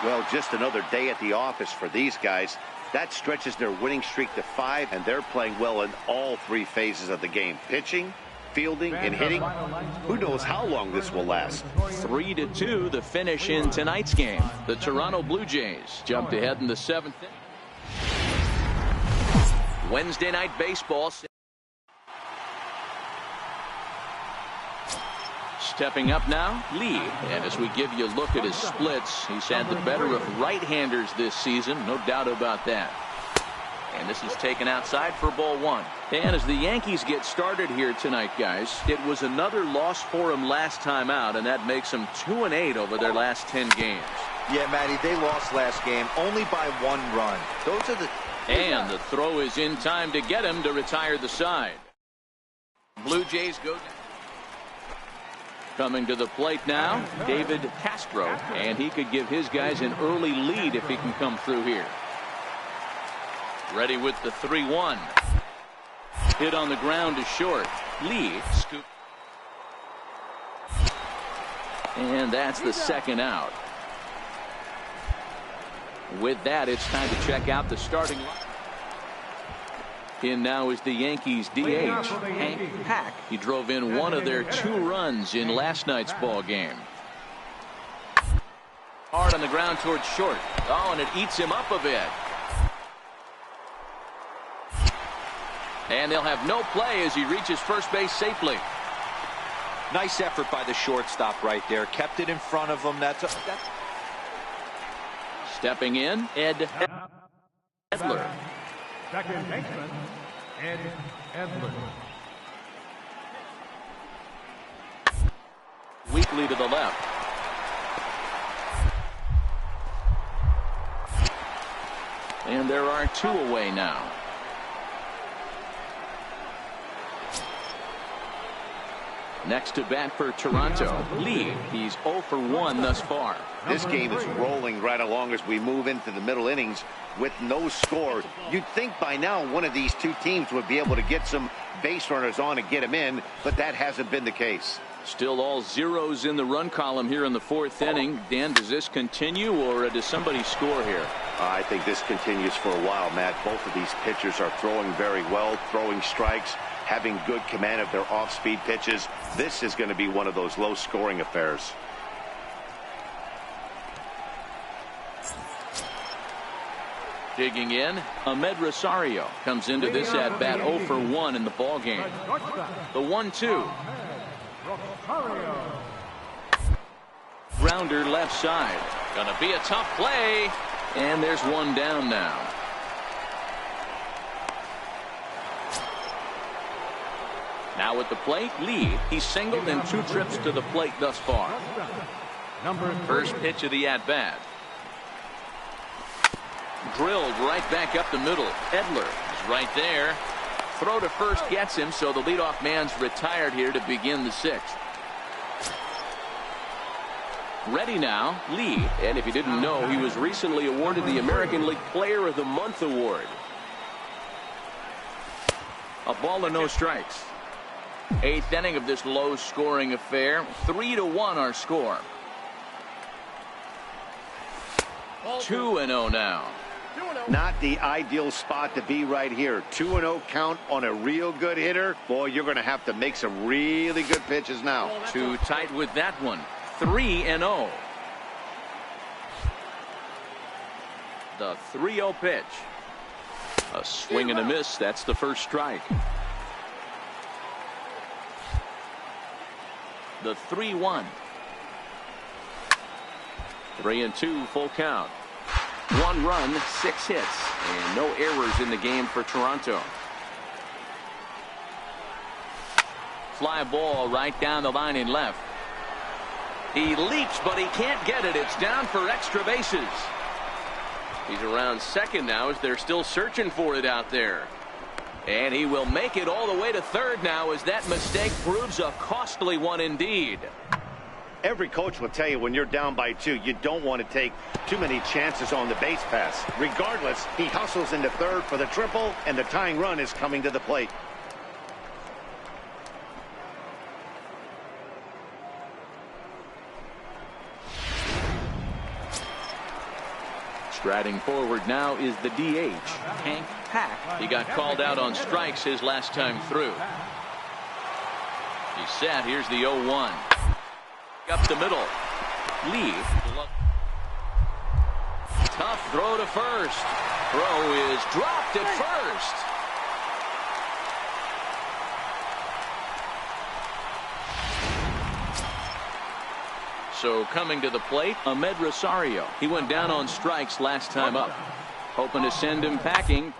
Well, just another day at the office for these guys. That stretches their winning streak to 5, and they're playing well in all 3 phases of the game. Pitching, fielding, and hitting. Who knows how long this will last. 3-2 the finish in tonight's game. The Toronto Blue Jays jumped ahead in the 7th inning. Wednesday night baseball. Stepping up now, Lee. And as we give you a look at his splits, he's had the better of right-handers this season, no doubt about that. And this is taken outside for ball one. And as the Yankees get started here tonight, guys, it was another loss for them last time out, and that makes them 2-8 over their last 10 games. Yeah, Matty, they lost last game only by 1 run. Those are the... And the throw is in time to get him to retire the side. Blue Jays go down. Coming to the plate now, David Castro, and he could give his guys an early lead if he can come through here. Ready with the 3-1. Hit on the ground to short. Lee scoop. And that's the second out. With that, it's time to check out the starting line. In now is the Yankees DH, Hank Pack. He drove in one of their 2 runs in last night's ball game. Hard on the ground towards short. Oh, and it eats him up a bit. And they'll have no play as he reaches first base safely. Nice effort by the shortstop right there. Kept it in front of him. Stepping in, Ed Edler. Second baseman, Ed Edler. Weakly to the left. And there are 2 away now. Next to bat for Toronto, Lee. He's 0 for 1 thus far. This game is rolling right along as we move into the middle innings with no score. You'd think by now one of these 2 teams would be able to get some base runners on and get them in, but that hasn't been the case. Still all zeros in the run column here in the 4th inning. Dan, does this continue, or does somebody score here? I think this continues for a while, Matt. Both of these pitchers are throwing very well, throwing strikes, having good command of their off-speed pitches. This is going to be one of those low-scoring affairs. Digging in, Ahmed Rosario comes into this at-bat 0 for 1 in the ballgame. The 1-2. Grounder left side. Gonna be a tough play. And there's 1 down now. Now at the plate, Lee. He's singled in 2 trips to the plate thus far. First pitch of the at-bat. Drilled right back up the middle. Edler is right there. Throw to first gets him, so the leadoff man's retired here to begin the 6th. Ready now, Lee. And if you didn't know, he was recently awarded the American League Player of the Month award. A ball and no strikes. 8th inning of this low-scoring affair. 3-1 our score. 2-0 now. Not the ideal spot to be right here. 2-0 count on a real good hitter. Boy, you're going to have to make some really good pitches now. Too tight with that one. 3-0. The 3-0 pitch. A swing and a miss. That's the first strike. The 3-1. 3-2 full count. 1 run, 6 hits, and no errors in the game for Toronto. Fly ball right down the line in left. He leaps, but he can't get it. It's down for extra bases. He's around second now as they're still searching for it out there. And he will make it all the way to third now as that mistake proves a costly one indeed. Every coach will tell you when you're down by 2, you don't want to take too many chances on the base pass. Regardless, he hustles into third for the triple, and the tying run is coming to the plate. Striding forward now is the DH, Hank Pack. He got called out on strikes his last time through. He's set. Here's the 0-1. Up the middle. Lee. Tough throw to first. Throw is dropped at first. So coming to the plate, Ahmed Rosario. He went down on strikes last time up. Hoping to send him packing.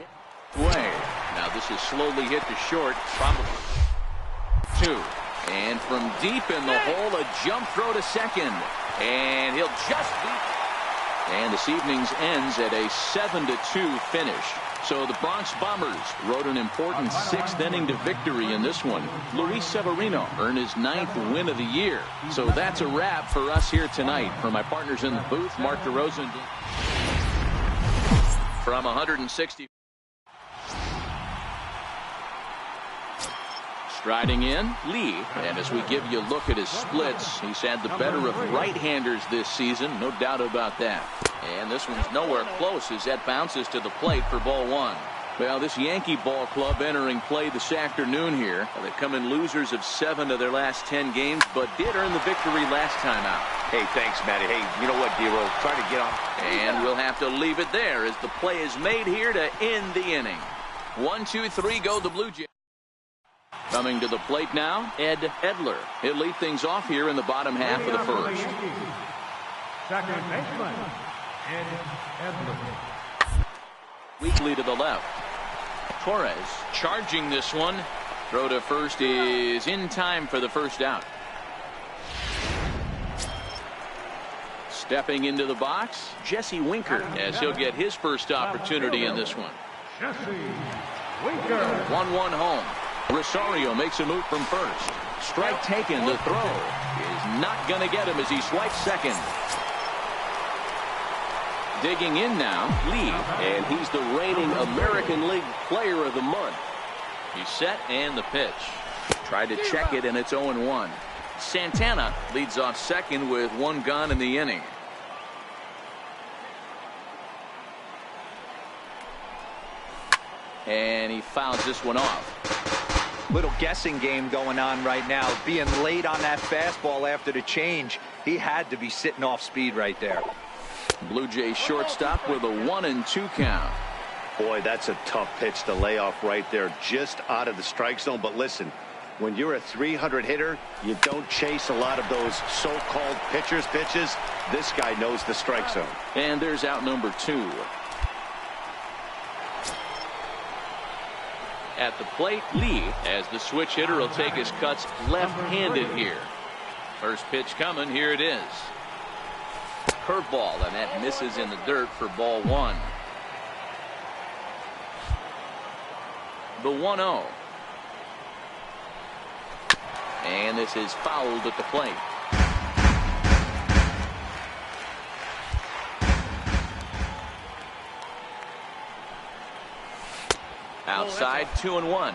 way. Now this is slowly hit to short. Probably 2. And from deep in the hole, a jump throw to second. And he'll just beat. And this evening's ends at a 7-2 finish. So the Bronx Bombers rode an important 6th inning to victory in this one. Luis Severino earned his 9th win of the year. So that's a wrap for us here tonight. For my partners in the booth, Mark DeRosa. From 160. Striding in, Lee. And as we give you a look at his splits, he's had the better of right-handers this season. No doubt about that. And this one's nowhere close as that bounces to the plate for ball 1. Well, this Yankee ball club entering play this afternoon here. They come in losers of 7 of their last 10 games, but did earn the victory last time out. Hey, thanks, Matty. Hey, you know what, D-Roll? Try to get on. And we'll have to leave it there as the play is made here to end the inning. 1, 2, 3, go the Blue Jays. Coming to the plate now, Ed Edler. He'll lead things off here in the bottom half of the first. Second baseman, Ed Edler. Weakly to the left. Torres charging this one. Throw to first is in time for the first out. Stepping into the box, Jesse Winker, as he'll get his first opportunity in this one. Jesse Winker. 1-1 home. Rosario makes a move from first. Strike taken. The throw is not going to get him as he swipes second. Digging in now, Lee, and he's the reigning American League Player of the Month. He's set and the pitch. Tried to check it, and it's 0-1. Santana leads off second with 1 gone in the inning. And he fouls this one off. Little guessing game going on right now. Being late on that fastball after the change. He had to be sitting off speed right there. Blue Jays shortstop with a 1-2 count. Boy, that's a tough pitch to lay off right there, just out of the strike zone. But listen, when you're a 300 hitter, you don't chase a lot of those so-called pitcher's pitches. This guy knows the strike zone. And there's out number 2. At the plate, Lee, as the switch hitter, will take his cuts left-handed here. First pitch coming. Here it is. Curveball, and that misses in the dirt for ball 1. The 1-0. And this is fouled at the plate. Outside, 2-1.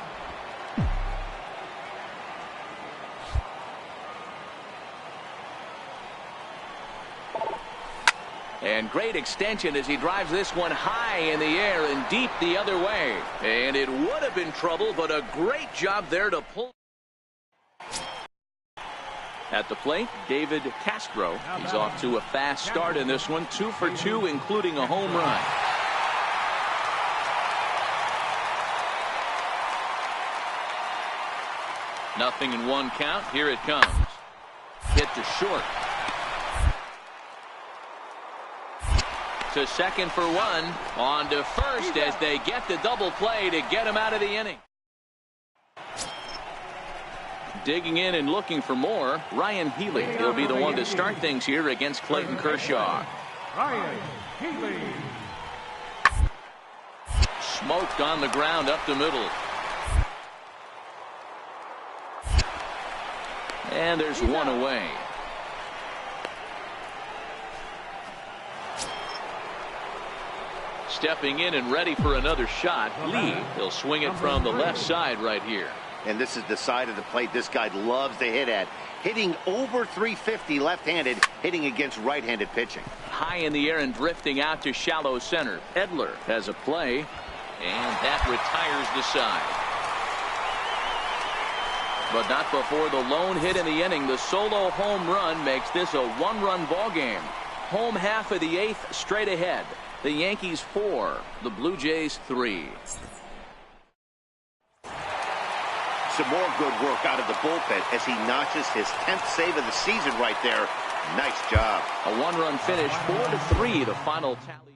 And great extension as he drives this one high in the air and deep the other way. And it would have been trouble, but a great job there to pull. At the plate, David Castro. He's off to a fast start in this one. 2 for 2, including a home run. Nothing in 1 count. Here it comes. Hit to short. To second for 1. On to first as they get the double play to get him out of the inning. Digging in and looking for more, Ryan Healy. He'll be the one to start things here against Clayton Kershaw. Ryan Healy. Smoked on the ground up the middle. And there's 1 away. Stepping in and ready for another shot, Lee. He'll swing it from the left side right here. And this is the side of the plate this guy loves to hit at. Hitting over 350 left-handed, hitting against right-handed pitching. High in the air and drifting out to shallow center. Edler has a play, and that retires the side. But not before the lone hit in the inning. The solo home run makes this a 1-run ball game. Home half of the 8th straight ahead. The Yankees 4, the Blue Jays 3. Some more good work out of the bullpen as he notches his 10th save of the season right there. Nice job. A 1-run finish, 4-3, the final tally.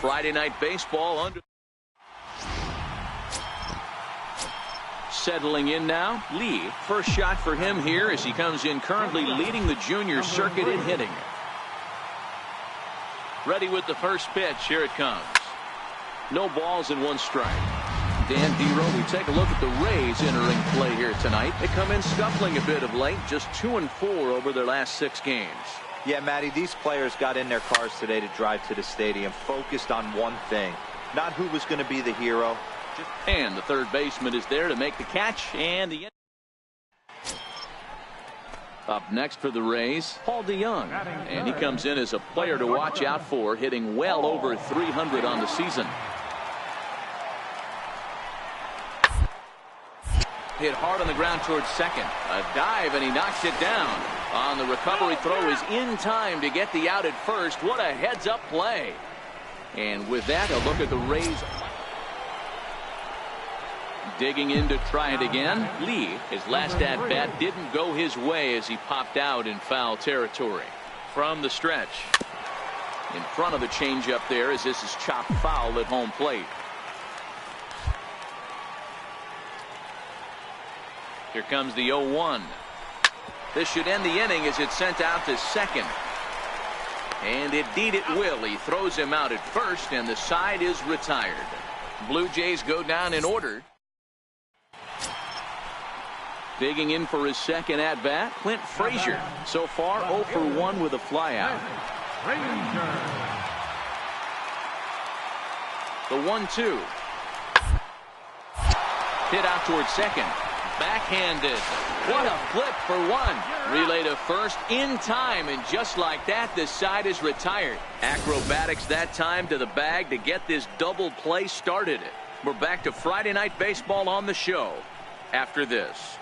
Friday Night Baseball under. Settling in now, Lee. First shot for him here as he comes in currently leading the junior circuit in hitting. Ready with the first pitch. Here it comes. No balls and 1 strike. Dan Dero, we take a look at the Rays entering play here tonight. They come in scuffling a bit of late, just 2-4 over their last 6 games. Yeah, Matty, these players got in their cars today to drive to the stadium, focused on one thing, not who was going to be the hero. And the third baseman is there to make the catch, and the up next for the Rays, Hau-Jyun, and he comes in as a player to watch out for, hitting well over 300 on the season. Hit hard on the ground towards second. A dive, and he knocks it down. On the recovery throw is in time to get the out at first. What a heads-up play. And with that, a look at the Rays. Digging in to try it again. Lee, his last at-bat didn't go his way as he popped out in foul territory. From the stretch. In front of the changeup there as this is chopped foul at home plate. Here comes the 0-1. This should end the inning as it's sent out to second. And indeed it will. He throws him out at first, and the side is retired. Blue Jays go down in order. Digging in for his second at-bat, Clint Frazier. So far 0 for 1 with a flyout. The 1-2. Hit out towards second. Backhanded. What a flip for 1. Relay to first in time, and just like that, the side is retired. Acrobatics that time to the bag to get this double play started. We're back to Friday Night Baseball on the show after this.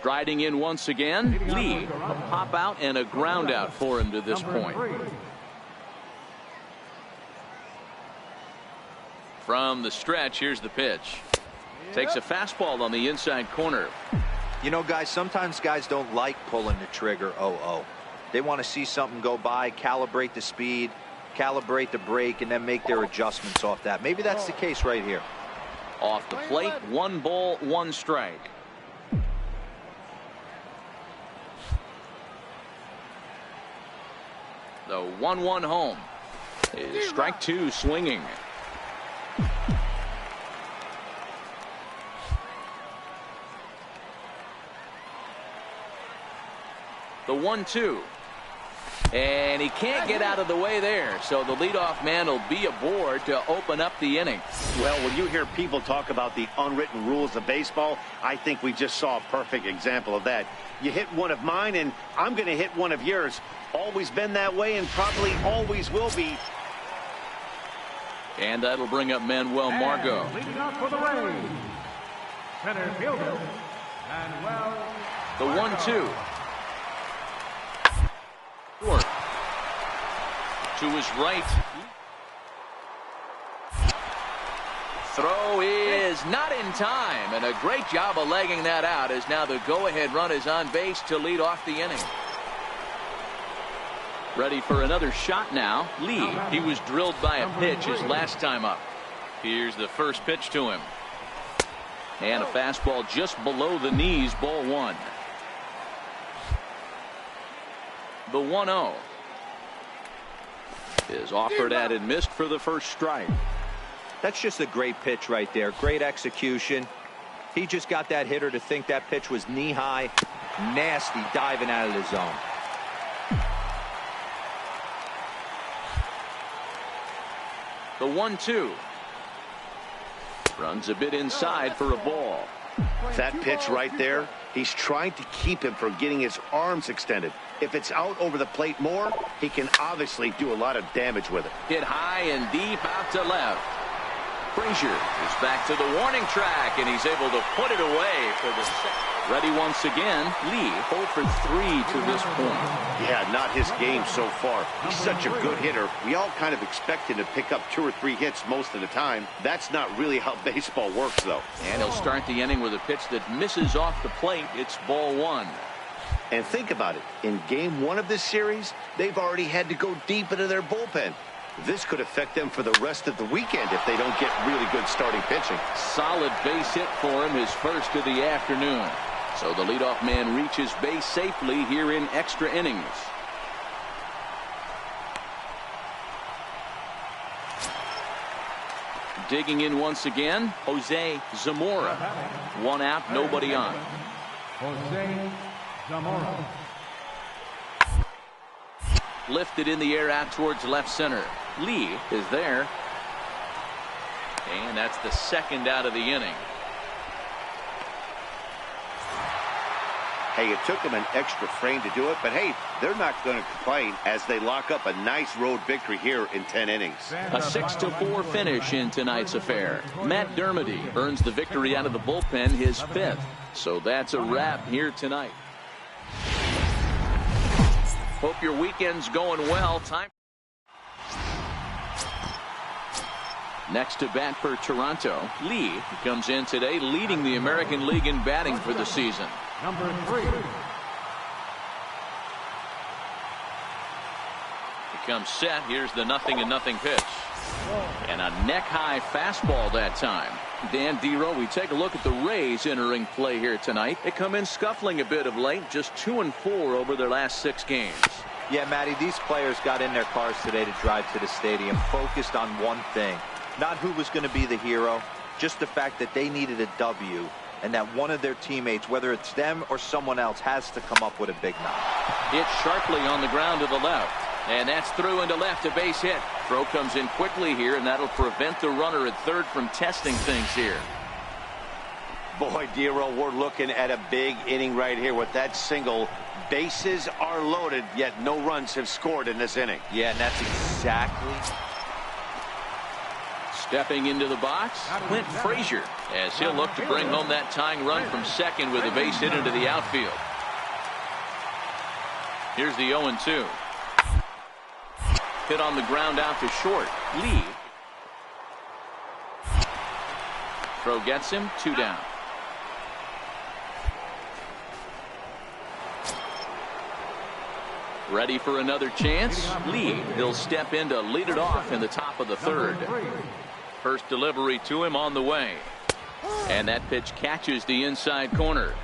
Striding in once again, Lee. A pop out and a ground out for him to this point. From the stretch, here's the pitch. Takes a fastball on the inside corner. You know, guys, sometimes guys don't like pulling the trigger 0-0. They want to see something go by, calibrate the speed, calibrate the break, and then make their adjustments off that. Maybe that's the case right here. Off the plate, 1 ball, 1 strike. The 1-1 home. Is strike 2 swinging. The 1-2. And he can't get out of the way there, so the leadoff man will be aboard to open up the inning. Well, when you hear people talk about the unwritten rules of baseball, I think we just saw a perfect example of that. You hit one of mine, and I'm going to hit one of yours. Always been that way, and probably always will be. And that'll bring up Manuel Margot. Leading off for the Rays, center fielder, Manuel. The 1-2. To his right. Throw is not in time, and a great job of legging that out as now the go-ahead run is on base to lead off the inning. Ready for another shot now. Lee, he was drilled by a pitch his last time up. Here's the first pitch to him. And a fastball just below the knees, ball 1. The 1-0 is offered at and missed for the first strike. That's just a great pitch right there. Great execution. He just got that hitter to think that pitch was knee-high. Nasty diving out of the zone. The 1-2. Runs a bit inside for a ball. That pitch right there, he's trying to keep him from getting his arms extended. If it's out over the plate more, he can obviously do a lot of damage with it. Hit high and deep out to left. Frazier is back to the warning track, and he's able to put it away for the second. Ready once again. Lee 0 for 3 to this point. Yeah, not his game so far. He's such a good hitter. We all kind of expect him to pick up 2 or 3 hits most of the time. That's not really how baseball works, though. And he'll start the inning with a pitch that misses off the plate. It's ball 1. And think about it. In game 1 of this series, they've already had to go deep into their bullpen. This could affect them for the rest of the weekend if they don't get really good starting pitching. Solid base hit for him, his first of the afternoon. So the leadoff man reaches base safely here in extra innings. Digging in once again, Jose Zamora. 1 out, nobody on. Jose Zamora. Lifted in the air out towards left center. Lee is there. And that's the second out of the inning. Hey, it took them an extra frame to do it, but hey, they're not going to complain as they lock up a nice road victory here in 10 innings. A 6-4 finish in tonight's affair. Matt Dermody earns the victory out of the bullpen, his 5th. So that's a wrap here tonight. Hope your weekend's going well. Time. Next to bat for Toronto, Lee comes in today leading the American League in batting for the season. Number 3. He comes set. Here's the 0-0 pitch. And a neck-high fastball that time. Dan Dero, we take a look at the Rays entering play here tonight. They come in scuffling a bit of late, just 2-4 over their last 6 games. Yeah, Matty, these players got in their cars today to drive to the stadium, focused on one thing. Not who was going to be the hero, just the fact that they needed a W, and that one of their teammates, whether it's them or someone else, has to come up with a big knock. Hit sharply on the ground to the left. And that's through into left, a base hit. Throw comes in quickly here, and that'll prevent the runner at third from testing things here. Boy, Dero, we're looking at a big inning right here with that single. Bases are loaded, yet no runs have scored in this inning. Yeah, and that's exactly. Stepping into the box, Clint Frazier, as he'll look to bring home that tying run from second with a base hit into the outfield. Here's the 0-2. Hit on the ground out to short. Lee. Throw gets him, 2 down. Ready for another chance. Lee, he'll step in to lead it off in the top of the 3rd. First delivery to him on the way. And that pitch catches the inside corner.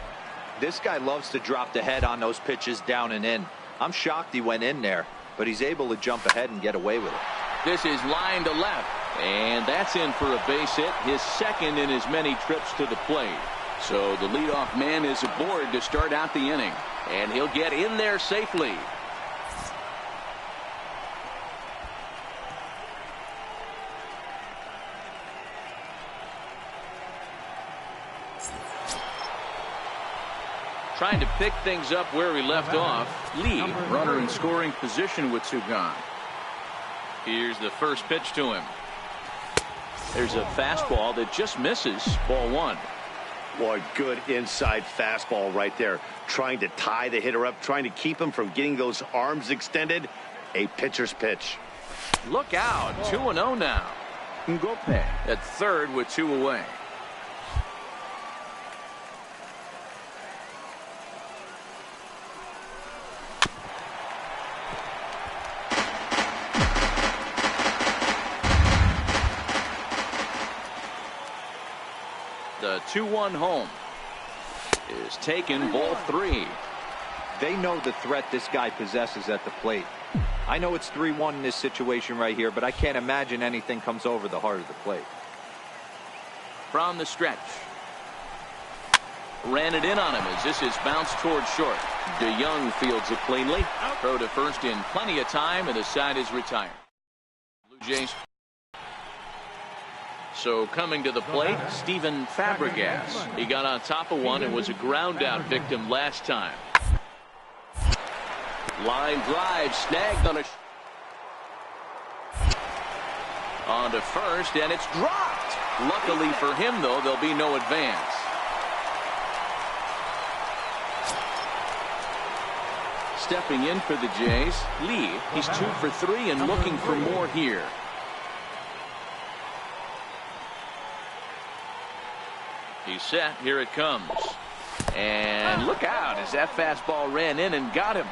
This guy loves to drop the head on those pitches down and in. I'm shocked he went in there, but he's able to jump ahead and get away with it. This is line to left, and that's in for a base hit, his 2nd in as many trips to the plate. So the leadoff man is aboard to start out the inning, and he'll get in there safely. Trying to pick things up where we left off. Lee, runner in scoring position with 2 gone. Here's the first pitch to him. There's a fastball that just misses. Ball 1. Boy, good inside fastball right there. Trying to tie the hitter up, trying to keep him from getting those arms extended. A pitcher's pitch. Look out. 2-0 now. Ngope at third with 2 away. The 2-1 home is taken, ball 3. They know the threat this guy possesses at the plate. I know it's 3-1 in this situation right here, but I can't imagine anything comes over the heart of the plate. From the stretch. Ran it in on him as this is bounced towards short. DeYoung fields it cleanly. Throw to first in plenty of time, and the side is retired. Blue Jays. So coming to the plate, Steven Fabregas. He got on top of one and was a ground out victim last time. Line drive snagged on to first, and it's dropped. Luckily for him, though, there'll be no advance. Stepping in for the Jays, Lee. He's 2 for 3 and looking for more here. He's set. Here it comes. And look out as that fastball ran in and got him.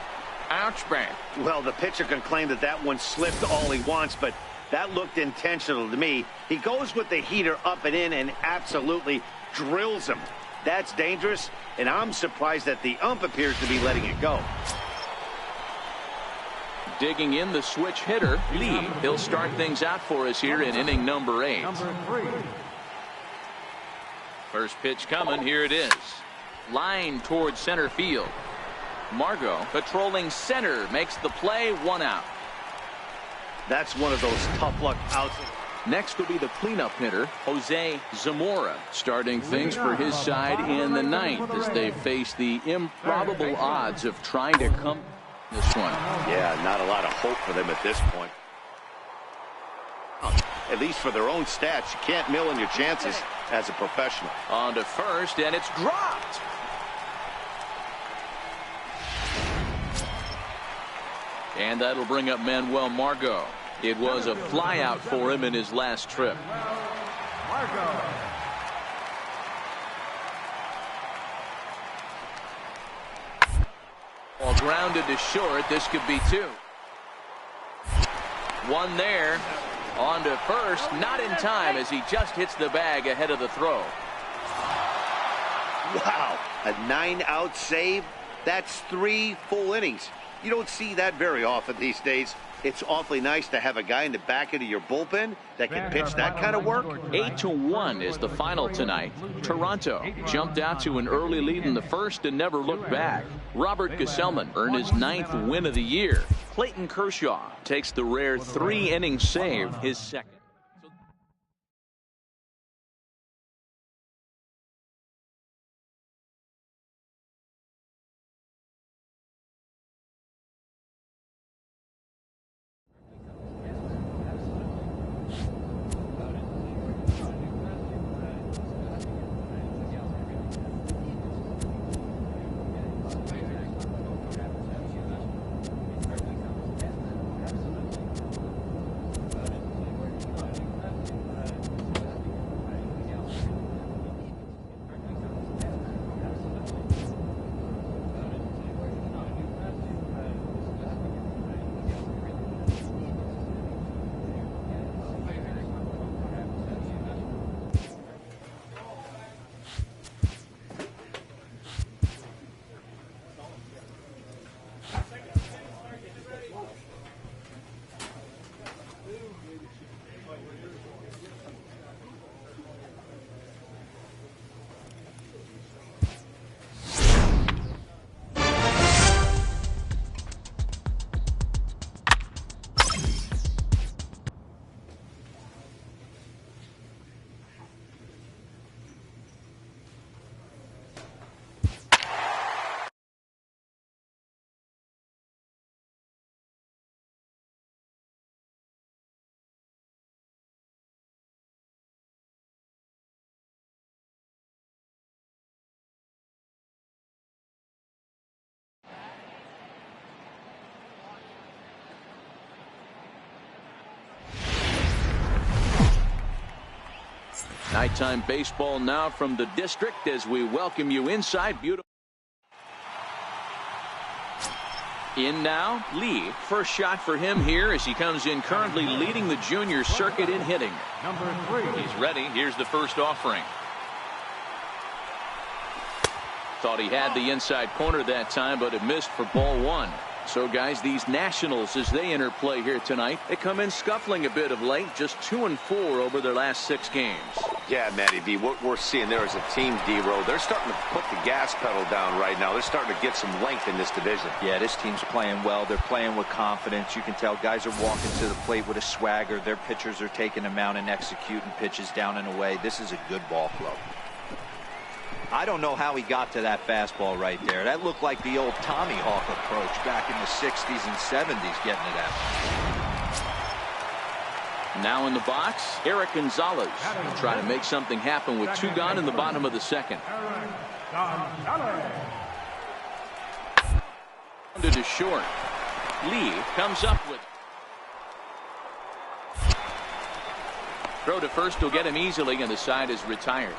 Ouch, man. Well, the pitcher can claim that that one slipped all he wants, but that looked intentional to me. He goes with the heater up and in and absolutely drills him. That's dangerous, and I'm surprised that the ump appears to be letting it go. Digging in the switch hitter, Lee. He'll start things out for us here in inning number 8. First pitch coming. Here it is. Line towards center field. Margot patrolling center makes the play. 1 out. That's one of those tough luck outs. Next will be the cleanup hitter, Jose Zamora, starting things for his side in the 9th as they face the improbable odds of trying to come this one. Yeah, not a lot of hope for them at this point. At least for their own stats, you can't mill in your chances as a professional. On to first, and it's dropped. And that'll bring up Manuel Margot. It was a flyout for him in his last trip. Ball grounded to short. This could be 2. One there. On to first. Not in time as he just hits the bag ahead of the throw. Wow. A 9-out save. That's 3 full innings. You don't see that very often these days. It's awfully nice to have a guy in the back end of your bullpen that can pitch that kind of work. 8-1 is the final tonight. Toronto jumped out to an early lead in the first and never looked back. Robert Gesellman earned his 9th win of the year. Clayton Kershaw takes the rare 3-inning save, his second. Nighttime baseball now from the district as we welcome you inside. Beautiful. In now, Lee. First shot for him here as he comes in currently leading the junior circuit in hitting. Number 3. He's ready. Here's the first offering. Thought he had the inside corner that time, but it missed for ball 1. So, guys, these Nationals, as they enter play here tonight, they come in scuffling a bit of late, just 2-4 over their last 6 games. Yeah, Matty B, what we're seeing there is a team, D-Row. They're starting to put the gas pedal down right now. They're starting to get some length in this division. Yeah, this team's playing well. They're playing with confidence. You can tell guys are walking to the plate with a swagger. Their pitchers are taking them out and executing pitches down and away. This is a good ball club. I don't know how he got to that fastball right there. That looked like the old Tommy Hawk approach back in the 60s and 70s getting it out. Now in the box, Eric Gonzalez will try to make something happen with 2 gone in the bottom of the 2nd. grounded to short. Lee comes up with. Throw to first will get him easily, and the side is retired.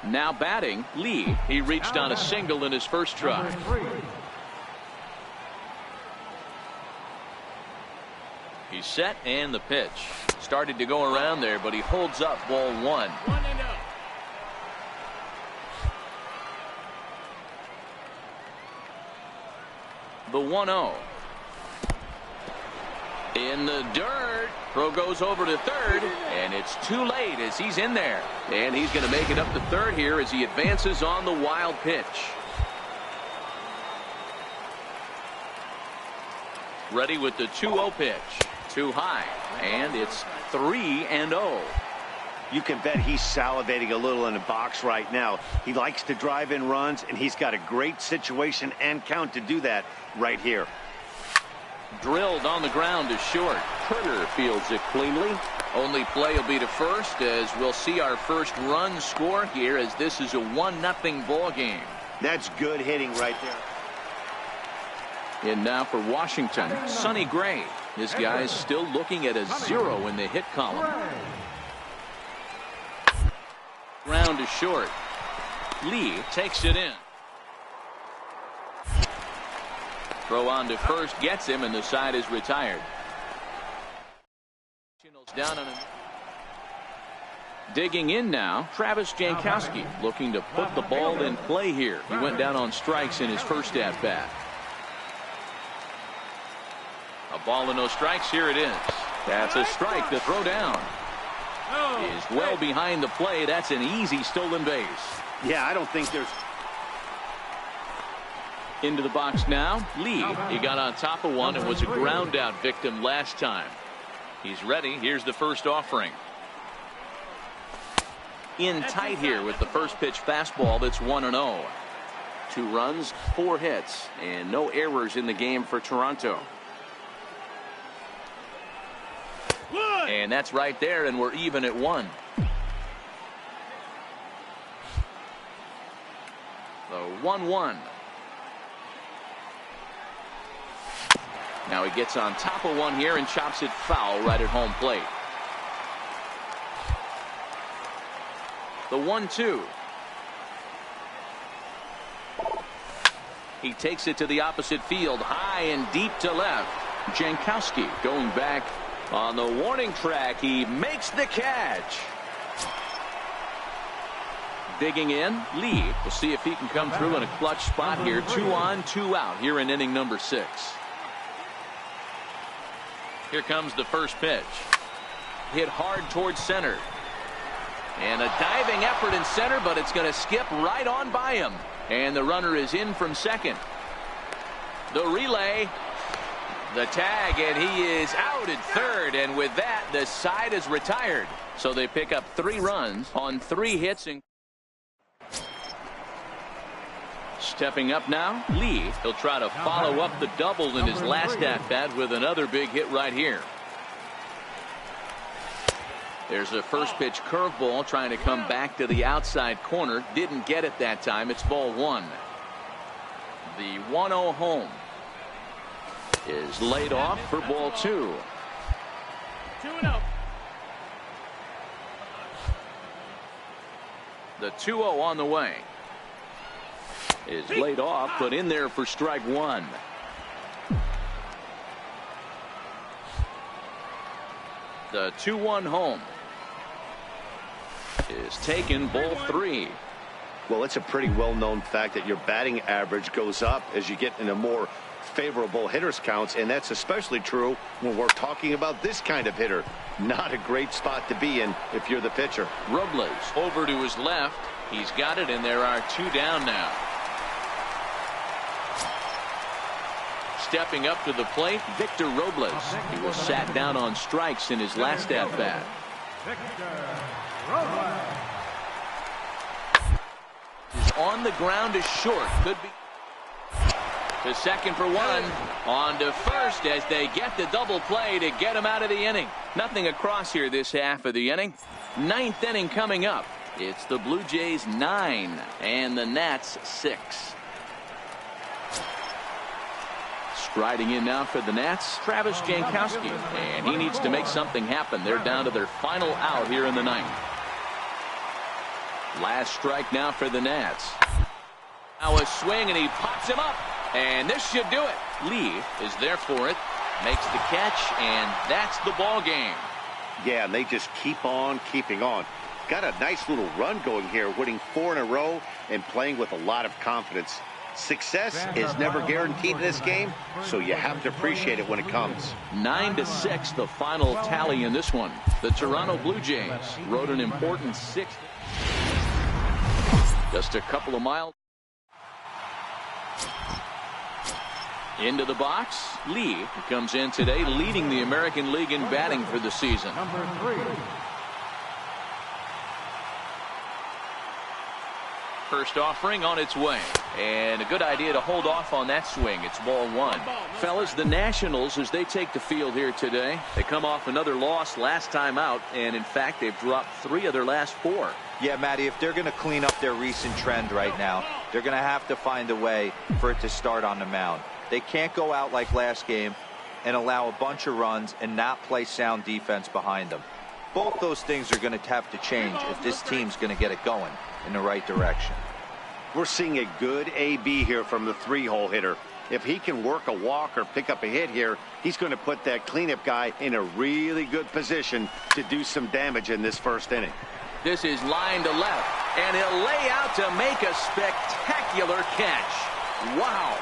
Now batting, Lee. He reached on a single in his first try. He's set, and the pitch. Started to go around there, but he holds up ball one. 1-0. The 1-0. In the dirt. Throw goes over to third, and it's too late as he's in there. And he's going to make it up to third here as he advances on the wild pitch. Ready with the 2-0 pitch. Too high, and it's 3-0. You can bet he's salivating a little in the box right now. He likes to drive in runs, and he's got a great situation and count to do that right here. Drilled on the ground to short. Turner fields it cleanly. Only play will be to first as we'll see our first run score here as this is a 1-0 ball game. That's good hitting right there. And now for Washington, Sonny Gray. This guy's still looking at a 0 in the hit column. Ground to short. Lee takes it in. Throw on to first gets him, and the side is retired. Down on him. Digging in now, Travis Jankowski looking to put the ball in play here. He went down on strikes in his first at bat. A ball and no strikes. Here it is. That's a strike. The throw down is well behind the play. That's an easy stolen base. Yeah, I don't think there's. Into the box now. Lee. He got on top of one and was a ground out victim last time. He's ready. Here's the first offering. In tight here with the first pitch fastball. That's 1-0. 2 runs, 4 hits, and no errors in the game for Toronto. And that's right there, and we're even at 1. The 1-1. Now he gets on top of one here and chops it foul right at home plate. The 1-2. He takes it to the opposite field, high and deep to left. Jankowski going back on the warning track. He makes the catch. Digging in, Lee. We'll see if he can come through in a clutch spot here. 2 on, 2 out here in inning number 6. Here comes the first pitch. Hit hard towards center. And a diving effort in center, but it's going to skip right on by him. And the runner is in from second. The relay. The tag, and he is out at third. And with that, the side is retired. So they pick up 3 runs on 3 hits. Stepping up now, Lee. He'll try to follow up the double in his last at-bat with another big hit right here. There's a first pitch curveball trying to come back to the outside corner. Didn't get it that time. It's ball 1. The 1-0 home is laid off for ball 2. 2-0. The 2-0 on the way. Is laid off, but in there for strike 1. The 2-1 home is taken, ball 3. Well, it's a pretty well-known fact that your batting average goes up as you get into more favorable hitters counts, and that's especially true when we're talking about this kind of hitter. Not a great spot to be in if you're the pitcher. Robles over to his left. He's got it, and there are 2 down now. Stepping up to the plate, Victor Robles. He was sat down on strikes in his last at-bat. Is on the ground is short. Could be to second for 1. On to first as they get the double play to get him out of the inning. Nothing across here this half of the inning. 9th inning coming up. It's the Blue Jays 9 and the Nats 6. Striding in now for the Nats, Travis Jankowski, and he needs to make something happen. They're down to their final out here in the ninth. Last strike now for the Nats. Now a swing, and he pops him up, and this should do it. Lee is there for it, makes the catch, and that's the ball game. Yeah, and they just keep on keeping on. Got a nice little run going here, winning 4 in a row and playing with a lot of confidence. Success is never guaranteed in this game, so you have to appreciate it when it comes. 9-6, the final tally in this one. The Toronto Blue Jays rode an important 6. Just a couple of miles. Into the box, Lee comes in today, leading the American League in batting for the season. Number 3. First offering on its way, and a good idea to hold off on that swing. It's ball 1. Fellas, the Nationals, as they take the field here today, they come off another loss last time out, and in fact they've dropped 3 of their last 4. Yeah, Matty, if they're going to clean up their recent trend right now, they're going to have to find a way for it to start on the mound. They can't go out like last game and allow a bunch of runs and not play sound defense behind them. Both those things are going to have to change if this team's going to get it going in the right direction. We're seeing a good AB here from the 3-hole hitter. If he can work a walk or pick up a hit here, he's going to put that cleanup guy in a really good position to do some damage in this first inning. This is line to left, and he'll lay out to make a spectacular catch. Wow.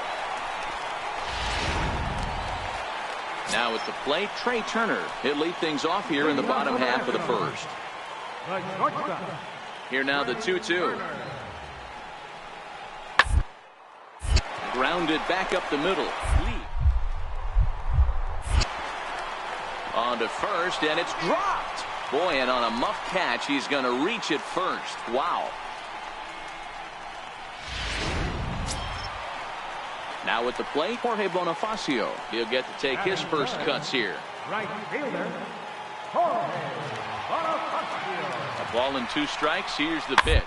Now at the plate, Trey Turner. He'll lead things off here in the bottom half of the first. Here now the 2-2. Grounded back up the middle. Lee. On to first, and it's dropped. Boy, and on a muff catch, he's going to reach it first. Wow. Now at the plate, Jorge Bonifacio. He'll get to take his first cuts here. Right fielder, Jorge Bonifacio. A ball and 2 strikes. Here's the pitch.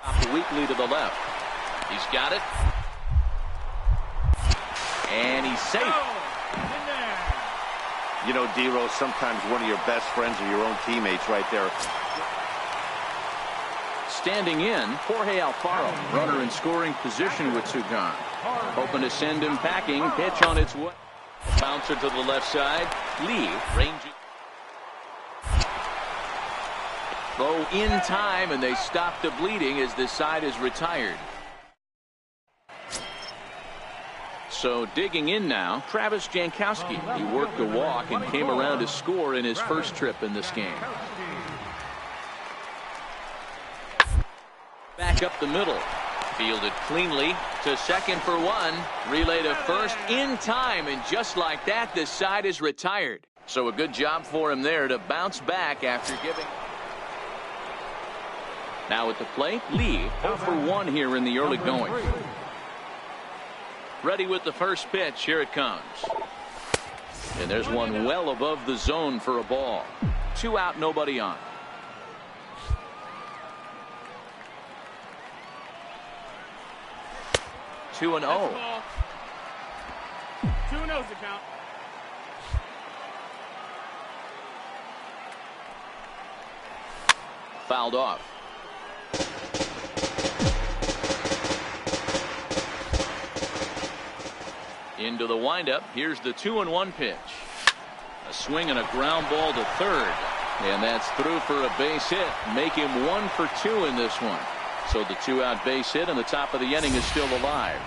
Off weakly to the left. He's got it. And he's safe. You know, D-Rose, sometimes one of your best friends are your own teammates right there. Standing in, Jorge Alfaro, runner in scoring position with 2 gone. Hoping to send him packing. Pitch on its way. Bouncer to the left side. Lee ranges. Throw in time, and they stop the bleeding as this side is retired. So digging in now, Travis Jankowski. He worked a walk and came around to score in his first trip in this game. Back up the middle. Fielded cleanly to second for 1. Relay to first in time, and just like that, this side is retired. So a good job for him there to bounce back after giving. Now at the plate, Lee 0 for 1 here in the early going. Ready with the first pitch. Here it comes. And there's one well above the zone for a ball. 2 out, nobody on. Two and 0. 2-0's the count. Fouled off. Into the windup. Here's the 2-1 pitch. A swing and a ground ball to third. And that's through for a base hit. Make him 1 for 2 in this one. So the 2-out base hit, and the top of the inning is still alive.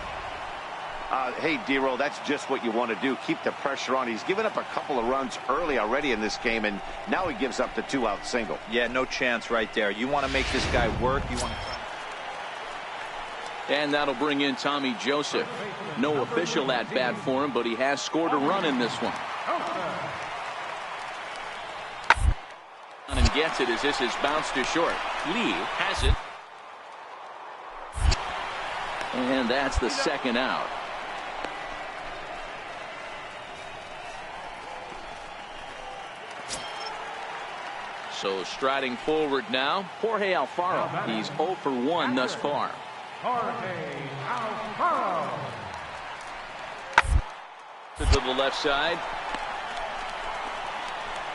Hey, D-Roll, that's just what you want to do. Keep the pressure on. He's given up a couple of runs early already in this game, and now he gives up the 2-out single. Yeah, no chance right there. You want to make this guy work. You want to. And that'll bring in Tommy Joseph. No official at-bat for him, but he has scored a run in this one. And gets it as this is bounced to short. Lee has it. And that's the second out. So striding forward now, Jorge Alfaro. He's 0 for 1 thus far. Jorge Alfaro. To the left side.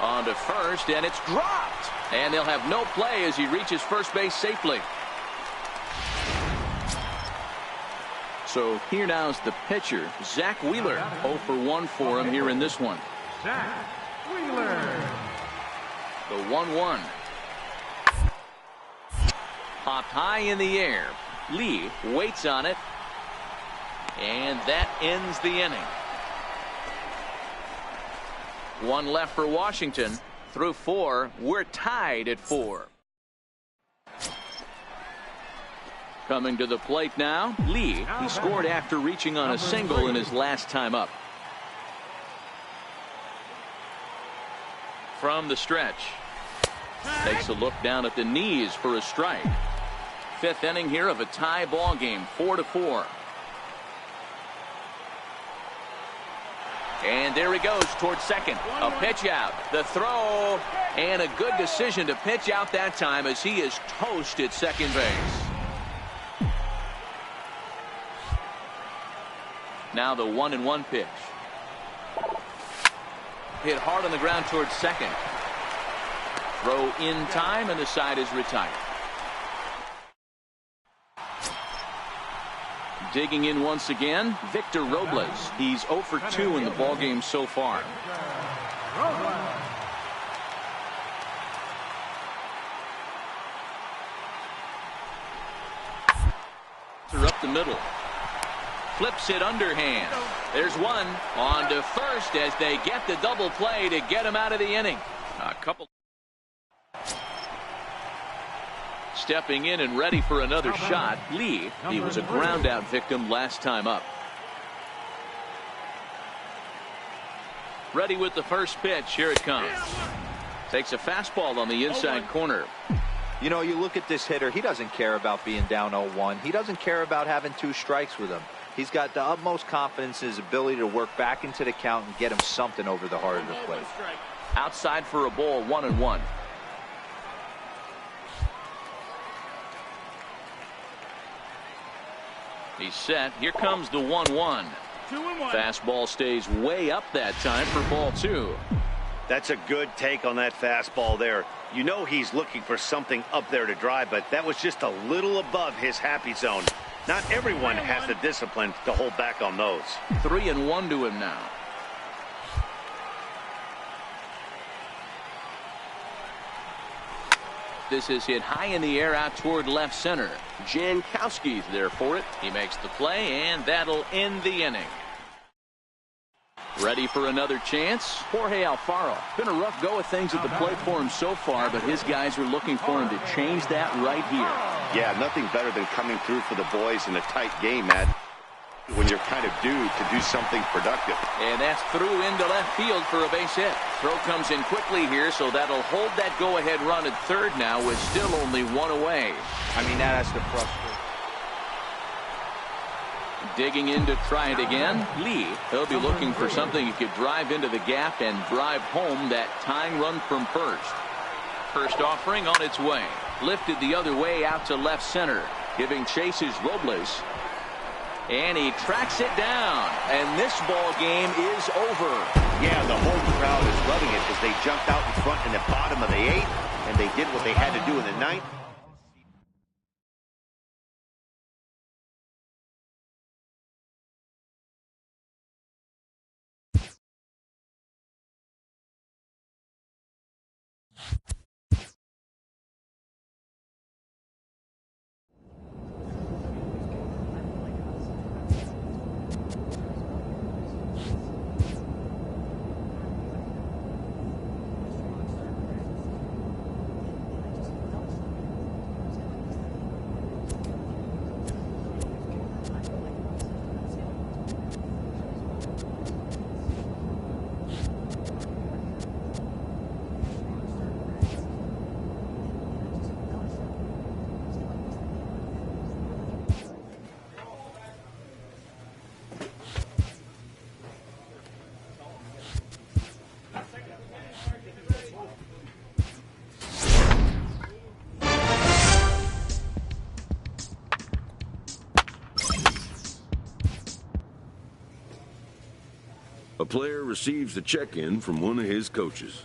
On to first, and it's dropped. And they'll have no play as he reaches first base safely. So here now is the pitcher, Zach Wheeler. 0 for 1 for him here in this one. Zach Wheeler. The 1-1. Popped high in the air. Lee waits on it. And that ends the inning. One left for Washington. Through 4, we're tied at 4. Coming to the plate now, Lee. He scored after reaching on a single in his last time up. From the stretch. Takes a look down at the knees for a strike. 5th inning here of a tie ball game, 4-4. And there he goes towards second. A pitch out. The throw. And a good decision to pitch out that time as he is toast at second base. Now the 1-1 pitch. Hit hard on the ground towards second. Throw in time, and the side is retired. Digging in once again, Victor Robles. He's 0 for 2 in the ballgame so far. Up the middle. Flips it underhand. There's one. On to first as they get the double play to get him out of the inning. A couple. Stepping in and ready for another shot, Lee. He was a ground out victim last time up. Ready with the first pitch. Here it comes. Takes a fastball on the inside corner. You know, you look at this hitter, he doesn't care about being down 0-1. He doesn't care about having 2 strikes with him. He's got the utmost confidence in his ability to work back into the count and get him something over the heart of the plate. Outside for a ball, 1-1. He's set. Here comes the 1-1. Fastball stays way up that time for ball 2. That's a good take on that fastball there. You know he's looking for something up there to drive, but that was just a little above his happy zone. Not everyone has the discipline to hold back on those. 3-1 to him now. This is hit high in the air out toward left center. Jankowski's there for it. He makes the play, and that'll end the inning. Ready for another chance? Jorge Alfaro. Been a rough go of things at the plate for him so far, but his guys are looking for him to change that right here. Yeah, nothing better than coming through for the boys in a tight game, Matt, when you're kind of due to do something productive. And that's through into left field for a base hit. Throw comes in quickly here, so that'll hold that go-ahead run at third now with still only 1 away. I mean, that has to frustrate. Digging in to try it again. Lee, he'll be looking for something he could drive into the gap and drive home that tying run from first. First offering on its way. Lifted the other way out to left center. Giving chase is Robles. And he tracks it down. And this ball game is over. Yeah, the home crowd is loving it as they jumped out in front in the bottom of the 8th. And they did what they had to do in the 9th. A player receives the check-in from one of his coaches.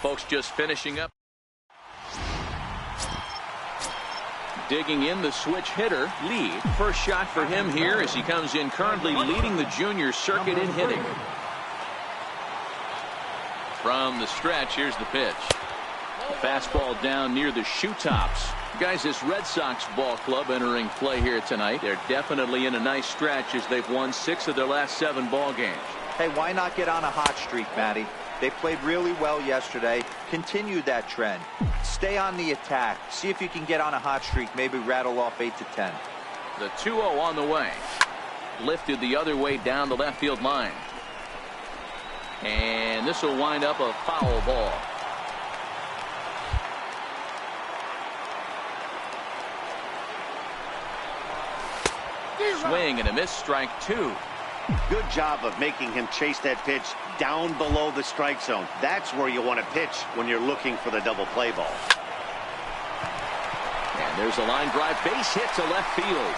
Folks just finishing up. Digging in the switch hitter, Lee. First shot for him here as he comes in currently leading the junior circuit in hitting. From the stretch, here's the pitch. Fastball down near the shoe tops. Guys, this Red Sox ball club entering play here tonight. They're definitely in a nice stretch as they've won 6 of their last 7 ball games. Hey, why not get on a hot streak, Matty? They played really well yesterday. Continue that trend. Stay on the attack. See if you can get on a hot streak. Maybe rattle off 8 to 10. The 2-0 on the way. Lifted the other way down the left field line. And this will wind up a foul ball. Swing and a miss, strike 2. Good job of making him chase that pitch down below the strike zone. That's where you want to pitch when you're looking for the double play ball. And there's a line drive base hit to left field.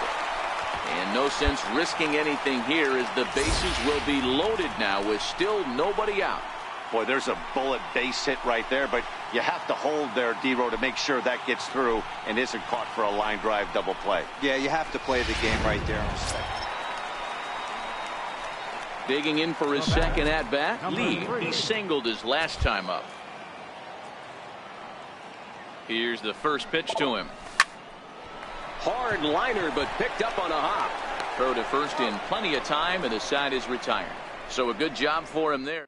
And no sense risking anything here as the bases will be loaded now with still nobody out. Boy, there's a bullet base hit right there, but you have to hold there, D-Row, to make sure that gets through and isn't caught for a line drive double play. Yeah, you have to play the game right there in a second. Digging in for his second at-bat, Lee. He singled his last time up. Here's the first pitch to him. Hard liner, but picked up on a hop. Throw to first in plenty of time, and the side is retired. So a good job for him there.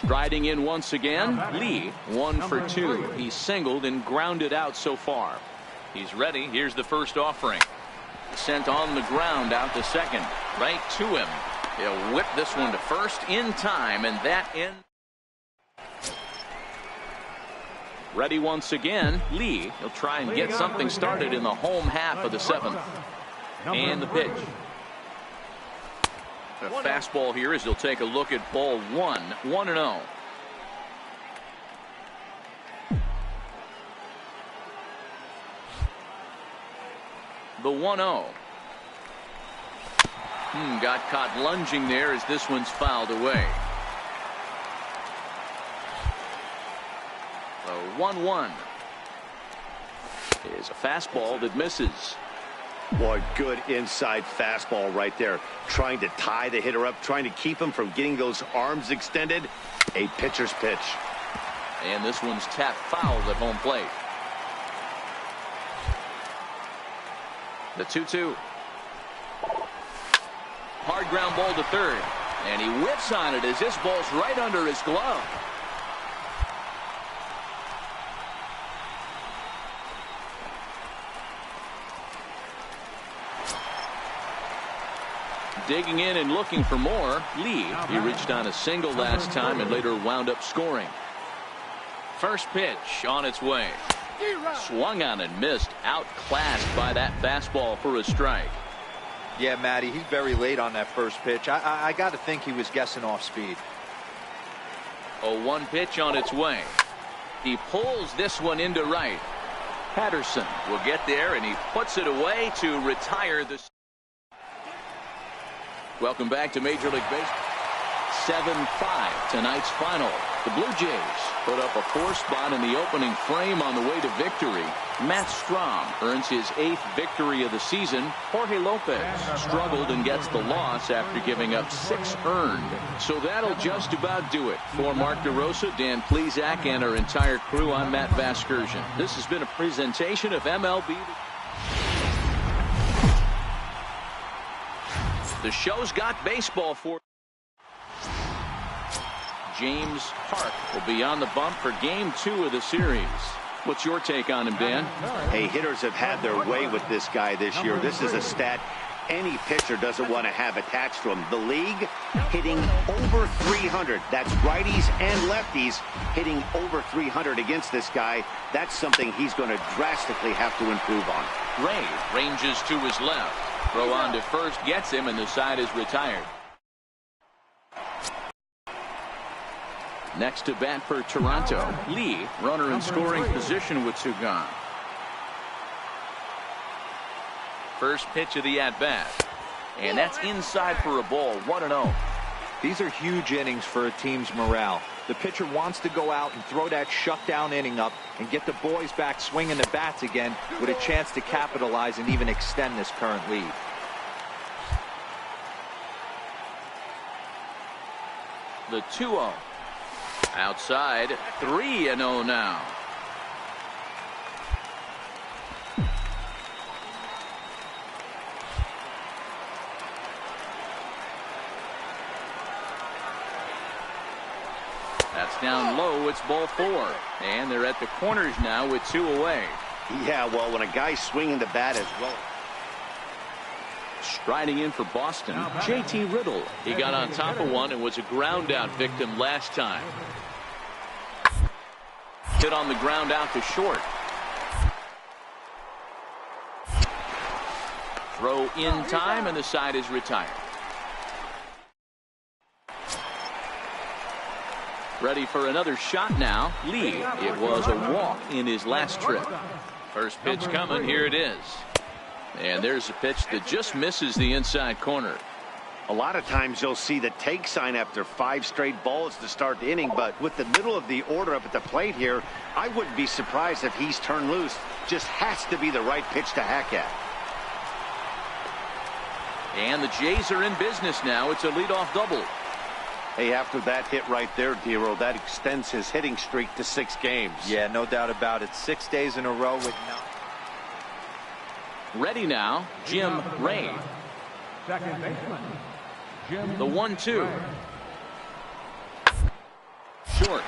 Striding in once again, Lee, 1 for 2. He's singled and grounded out so far. He's ready. Here's the first offering. Sent on the ground out to second. Right to him. He'll whip this one to first in time, and that ends. Ready once again, Lee. He'll try and get something started in the home half of the 7th. And the pitch. A fastball here as he'll take a look at ball 1. 1-0. The 1-0. Got caught lunging there as this one's fouled away. The 1-1 is a fastball that misses. Boy, good inside fastball right there. Trying to tie the hitter up, trying to keep him from getting those arms extended. A pitcher's pitch. And this one's tapped foul at home plate. The 2-2. Hard ground ball to third. And he whips on it as this ball's right under his glove. Digging in and looking for more, Lee. He reached on a single last time and later wound up scoring. First pitch on its way. Swung on and missed. Outclassed by that fastball for a strike. Yeah, Matty, he's very late on that first pitch. I got to think he was guessing off speed. A 1 pitch on its way. He pulls this one into right. Patterson will get there, and he puts it away to retire the. Welcome back to Major League Baseball. 7-5 tonight's final. The Blue Jays put up a 4 spot in the opening frame on the way to victory. Matt Strahm earns his 8th victory of the season. Jorge Lopez struggled and gets the loss after giving up 6 earned. So that'll just about do it. For Mark DeRosa, Dan Plesac, and our entire crew, I'm Matt Vasgersian. This has been a presentation of MLB. The show's got baseball for. James Park will be on the bump for game 2 of the series. What's your take on him, Dan? Hey, hitters have had their way with this guy this year. This is a stat any pitcher doesn't want to have attached to him. The league hitting over 300. That's righties and lefties hitting over 300 against this guy. That's something he's going to drastically have to improve on. Ray ranges to his left. Throw on to first gets him, and the side is retired. Next to bat for Toronto, Lee, runner in scoring position with 2 gone. First pitch of the at-bat. And that's inside for a ball, 1-0. These are huge innings for a team's morale. The pitcher wants to go out and throw that shutdown inning up and get the boys back swinging the bats again with a chance to capitalize and even extend this current lead. The 2-0. Outside, 3-0 now. That's down low. It's ball 4. And they're at the corners now with 2 away. Yeah, well, when a guy's swinging the bat as well. Striding in for Boston, J.T. Riddle. He got on top of one and was a ground out victim last time. Hit on the ground out to short. Throw in time, and the side is retired. Ready for another shot now. Lee. It was a walk in his last trip. First pitch coming. Here it is. And there's a pitch that just misses the inside corner. A lot of times you'll see the take sign after 5 straight balls to start the inning, but with the middle of the order up at the plate here, I wouldn't be surprised if he's turned loose. Just has to be the right pitch to hack at. And the Jays are in business now. It's a leadoff double. Hey, after that hit right there, Dero, that extends his hitting streak to 6 games. Yeah, no doubt about it. 6 days in a row with Ready now, Jim Ray. Second baseman, Jim. The 1-2. Short.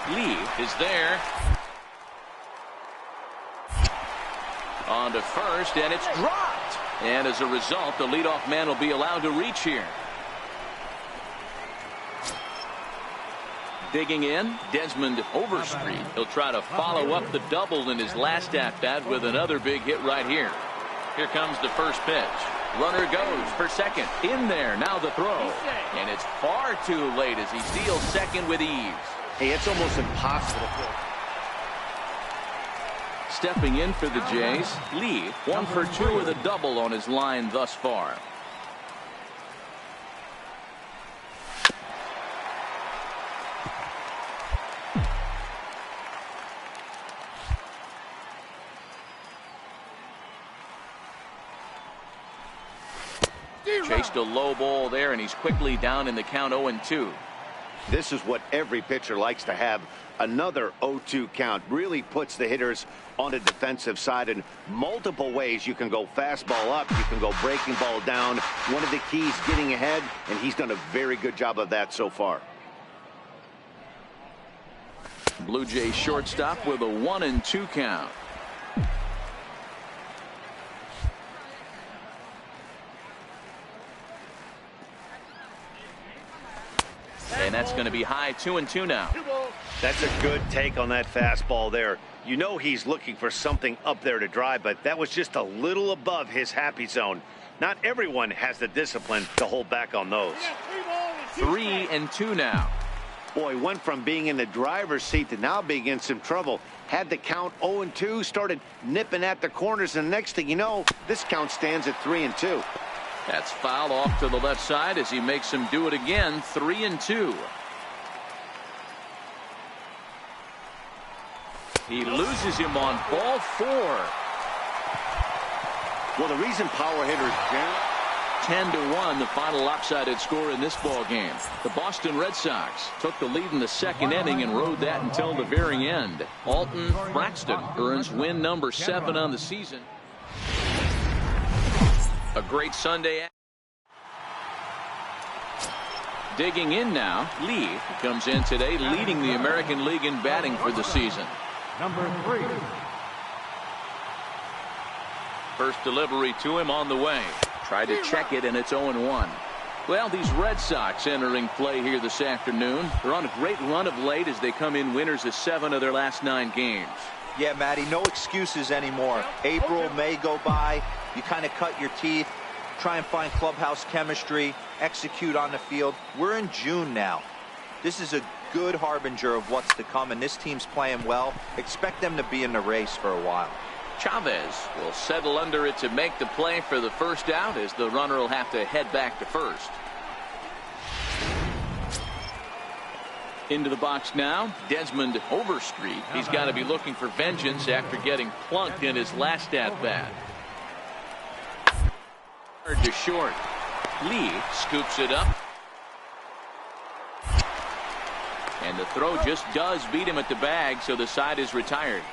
Lee is there. On to first, and it's dropped. And as a result, the leadoff man will be allowed to reach here. Digging in, Desmond Overstreet. He'll try to follow up the double in his last at-bat with another big hit right here. Here comes the first pitch. Runner goes for second. In there, now the throw. And it's far too late as he steals second with ease. Hey, it's almost impossible. Stepping in for the Jays, Lee, 1 for 2 with a double on his line thus far. Chased a low ball there, and he's quickly down in the count 0-2. This is what every pitcher likes to have. Another 0-2 count really puts the hitters on the defensive side in multiple ways. You can go fastball up, you can go breaking ball down. One of the keys, getting ahead, and he's done a very good job of that so far. Blue Jays shortstop with a 1-2 count. And that's going to be high, 2-2 now. That's a good take on that fastball there. You know he's looking for something up there to drive, but that was just a little above his happy zone. Not everyone has the discipline to hold back on those. 3-2 now. Boy, went from being in the driver's seat to now being in some trouble. Had the count 0-2, started nipping at the corners, and next thing you know, this count stands at 3-2. That's foul off to the left side as he makes him do it again. 3-2. He loses him on ball 4. Well, the reason power hitters 10-1, the final lopsided score in this ball game. The Boston Red Sox took the lead in the second inning and rode that until the very end. Alton Braxton earns win number 7 on the season. A great Sunday. Digging in now, Lee comes in today leading the American League in batting for the season. Number 3. First delivery to him on the way. Tried to check it, and it's 0-1. Well, these Red Sox entering play here this afternoon. They're on a great run of late as they come in winners of 7 of their last 9 games. Yeah, Matty, no excuses anymore. April, May go by. You kind of cut your teeth, try and find clubhouse chemistry, execute on the field. We're in June now. This is a good harbinger of what's to come, and this team's playing well. Expect them to be in the race for a while. Chavez will settle under it to make the play for the first out as the runner will have to head back to first. Into the box now, Desmond Overstreet. He's got to be looking for vengeance after getting plunked in his last at-bat. To short. Lee scoops it up. And the throw just does beat him at the bag, so the side is retired.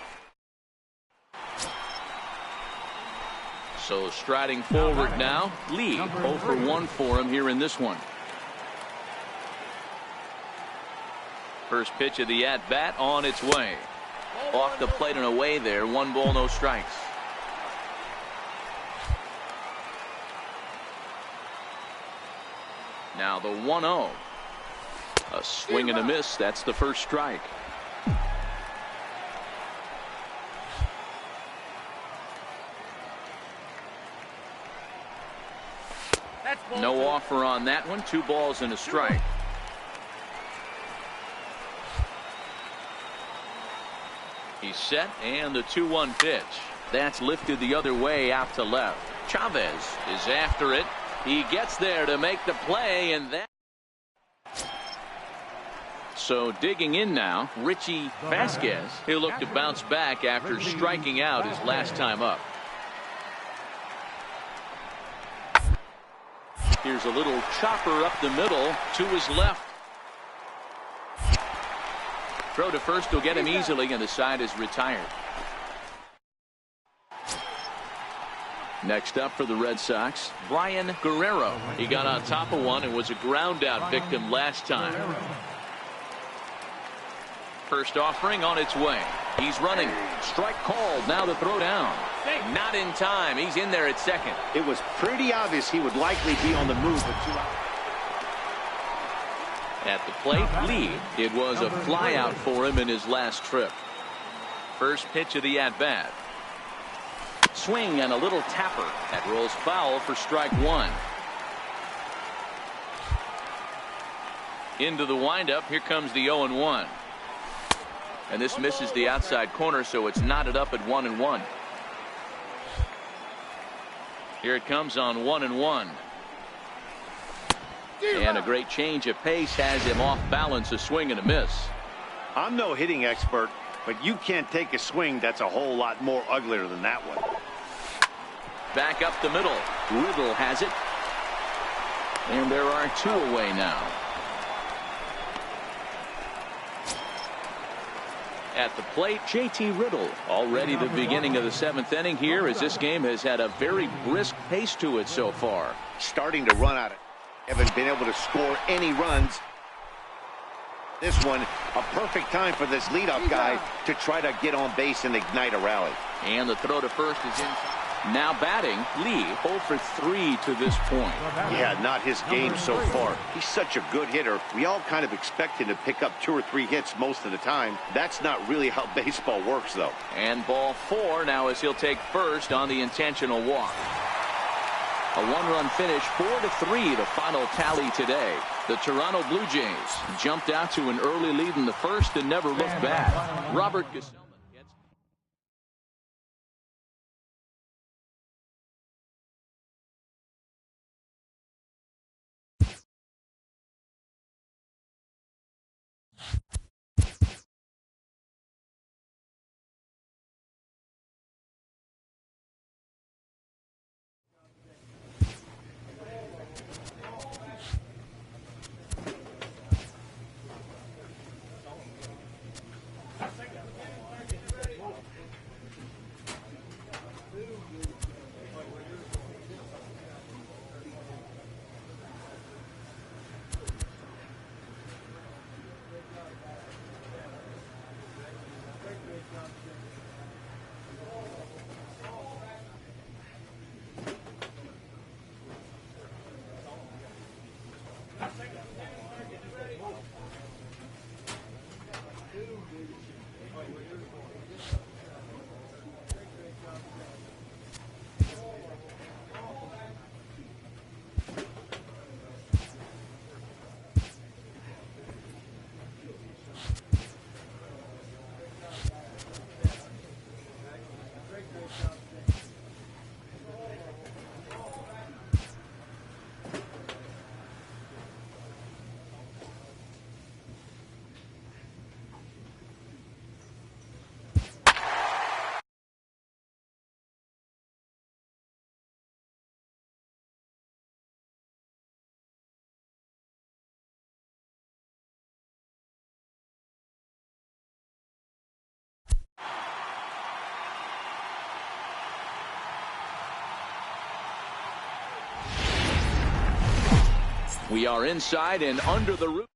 So striding forward now, Lee 0 for 1 for him here in this one. First pitch of the at-bat on its way. Off the plate and away there. 1 ball, no strikes. Now the 1-0. A swing and a miss. That's the first strike. No offer on that one. 2 balls and a strike. He's set, and the 2-1 pitch. That's lifted the other way out to left. Chavez is after it. He gets there to make the play, and that. So digging in now, Richie Vasquez. He'll look to bounce back after striking out his last time up. Here's a little chopper up the middle to his left. Throw to first will get him easily, and the side is retired. Next up for the Red Sox, Brian Guerrero. He got on top of one and was a ground out victim last time. First offering on its way. He's running. Strike called. Now the throw down. Not in time. He's in there at second. It was pretty obvious he would likely be on the move with 2 outs. At the plate, Lee. It was a fly out for him in his last trip. First pitch of the at-bat. Swing and a little tapper. That rolls foul for strike 1. Into the windup. Here comes the 0-1. And this misses the outside corner, so it's knotted up at 1-1. Here it comes on 1-1. And a great change of pace has him off balance. A swing and a miss. I'm no hitting expert, but you can't take a swing that's a whole lot more uglier than that one. Back up the middle. Riddle has it. And there are 2 away now. At the plate, JT Riddle. Already the beginning of the 7th inning here, as this game has had a very brisk pace to it so far. Starting to run out of. Haven't been able to score any runs. This one, a perfect time for this leadoff guy to try to get on base and ignite a rally. And the throw to first is in. Now batting, Lee 0 for 3 to this point. Yeah, not his game so far. He's such a good hitter. We all kind of expect him to pick up 2 or 3 hits most of the time. That's not really how baseball works, though. And ball 4 now as he'll take first on the intentional walk. A 1-run finish, 4-3, the final tally today. The Toronto Blue Jays jumped out to an early lead in the first and never looked back. Robert Gesellman. We are inside and under the roof.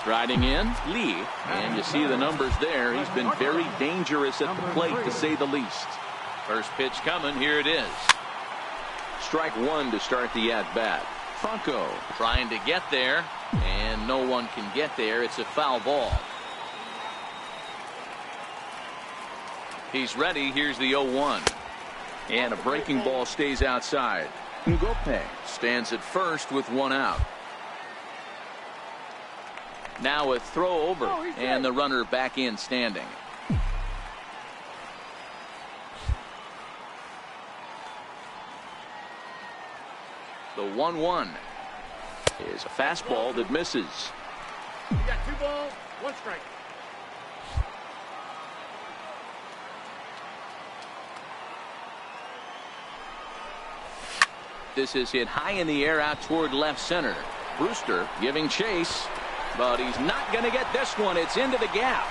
Striding in, Lee, and you see the numbers there. He's been very dangerous at the plate, to say the least. First pitch coming. Here it is. Strike one to start the at-bat. Franco trying to get there, and no one can get there. It's a foul ball. He's ready. Here's the 0-1. And a breaking ball stays outside. Ngope stands at first with one out. Now a throw over, and the runner back in standing. The 1-1 is a fastball that misses. You got 2 balls, 1 strike. This is hit high in the air out toward left center. Brewster giving chase, but he's not going to get this one. It's into the gap.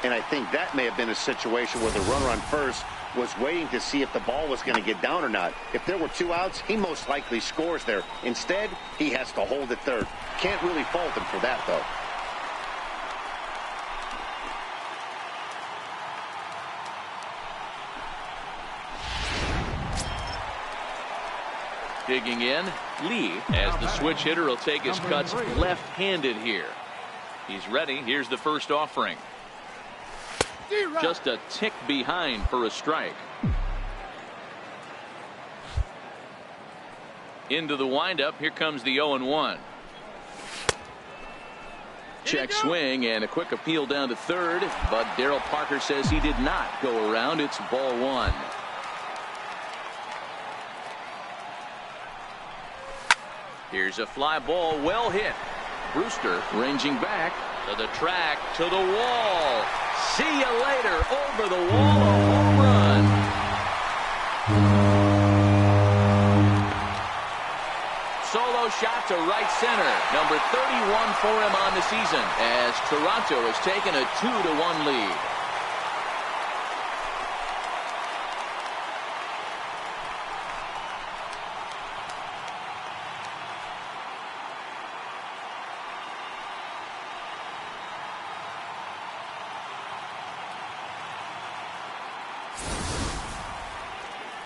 And I think that may have been a situation where the runner on first was waiting to see if the ball was going to get down or not. If there were 2 outs, he most likely scores there. Instead, he has to hold at third. Can't really fault him for that, though. Digging in, Lee, as the switch hitter will take his cuts left-handed here. He's ready. Here's the first offering. Just a tick behind for a strike. Into the windup. Here comes the 0-1. Check swing and a quick appeal down to third, but Darryl Parker says he did not go around. It's ball 1. Here's a fly ball, well hit. Brewster ranging back to the track, to the wall. See you later. Over the wall, a home run. Solo shot to right center. Number 31 for him on the season, as Toronto has taken a 2-1 lead.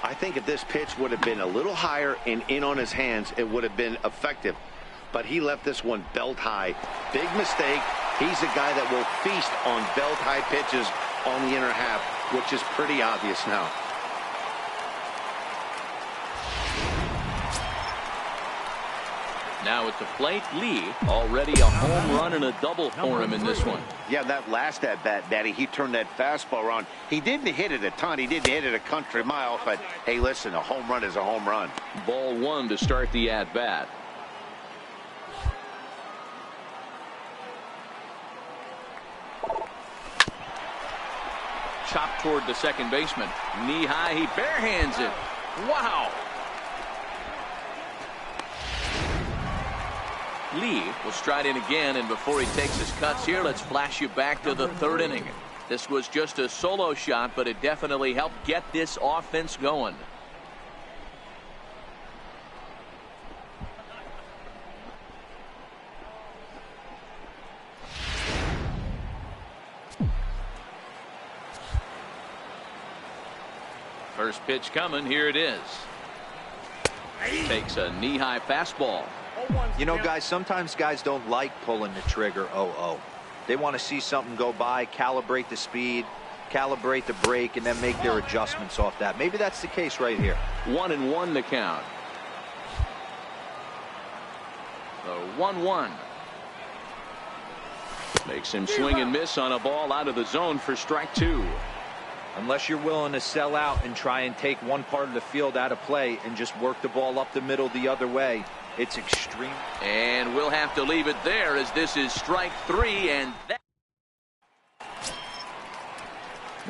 I think if this pitch would have been a little higher and in on his hands, it would have been effective. But he left this one belt high. Big mistake. He's a guy that will feast on belt high pitches on the inner half, which is pretty obvious now. Now at the plate, Lee, already a home run and a double for him in this one. Yeah, that last at-bat, Daddy, he turned that fastball around. He didn't hit it a ton. He didn't hit it a country mile. But, hey, listen, a home run is a home run. Ball 1 to start the at-bat. Chopped toward the second baseman. Knee high, he barehands it. Wow. Lee will stride in again, and before he takes his cuts here, let's flash you back to the 3rd inning. This was just a solo shot, but it definitely helped get this offense going. First pitch coming. Here it is. Takes a knee-high fastball. You know, guys, sometimes guys don't like pulling the trigger 0-0. They want to see something go by, calibrate the speed, calibrate the brake, and then make their adjustments off that. Maybe that's the case right here. 1-1 the count. The 1-1. Makes him swing and miss on a ball out of the zone for strike 2. Unless you're willing to sell out and try and take one part of the field out of play and just work the ball up the middle the other way, it's extreme. And we'll have to leave it there, as this is strike 3, and that.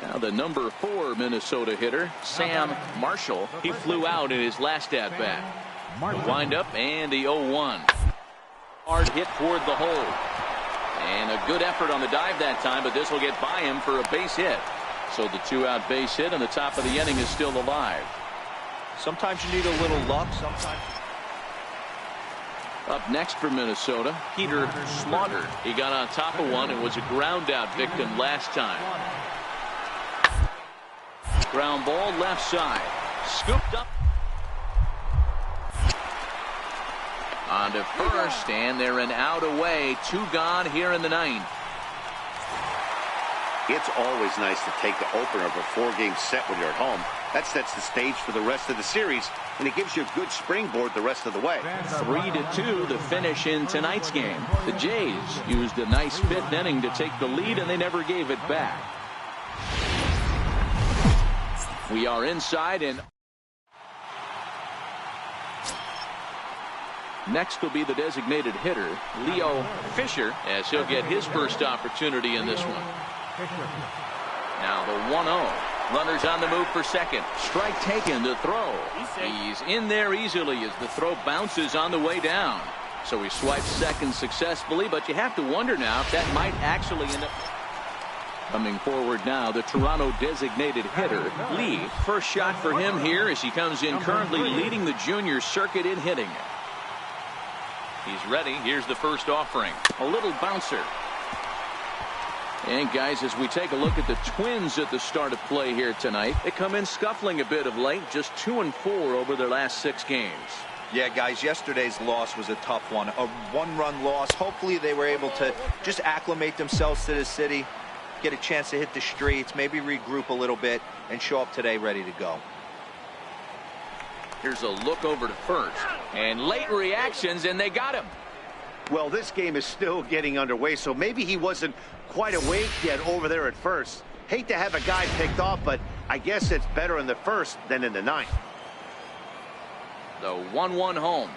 Now the number 4 Minnesota hitter, Sam Marshall. He flew out in his last at-bat. Wind up and the 0-1. Hard hit toward the hole. And a good effort on the dive that time, but this will get by him for a base hit. So the 2-out base hit on the top of the inning is still alive. Sometimes you need a little luck. Sometimes. Up next for Minnesota, Peter Slaughter. He got on top of one and was a ground out victim last time. Ground ball left side. Scooped up. On to first, and they're an out away. 2 gone here in the 9th. It's always nice to take the opener of a 4-game set when you're at home. That sets the stage for the rest of the series, and it gives you a good springboard the rest of the way. 3-2 the finish in tonight's game. The Jays used a nice 5th inning to take the lead, and they never gave it back. We are inside, and next will be the designated hitter, Leo Fisher, as he'll get his first opportunity in this one. Now the 1-0. Runners on the move for second. Strike taken to throw. He's in there easily as the throw bounces on the way down. So he swipes second successfully, but you have to wonder now if that might actually end up. Coming forward now, the Toronto designated hitter, Lee. First shot for him here as he comes in currently leading the junior circuit in hitting. He's ready. Here's the first offering. A little bouncer. And guys, as we take a look at the Twins at the start of play here tonight, they come in scuffling a bit of late, just 2-4 over their last 6 games. Yeah, guys, yesterday's loss was a tough one. A 1-run loss. Hopefully they were able to just acclimate themselves to the city, get a chance to hit the streets, maybe regroup a little bit, and show up today ready to go. Here's a look over to first. And late reactions, and they got him. Well, this game is still getting underway, so maybe he wasn't quite awake yet over there at first. Hate to have a guy picked off, but I guess it's better in the first than in the 9th. The 1-1 home.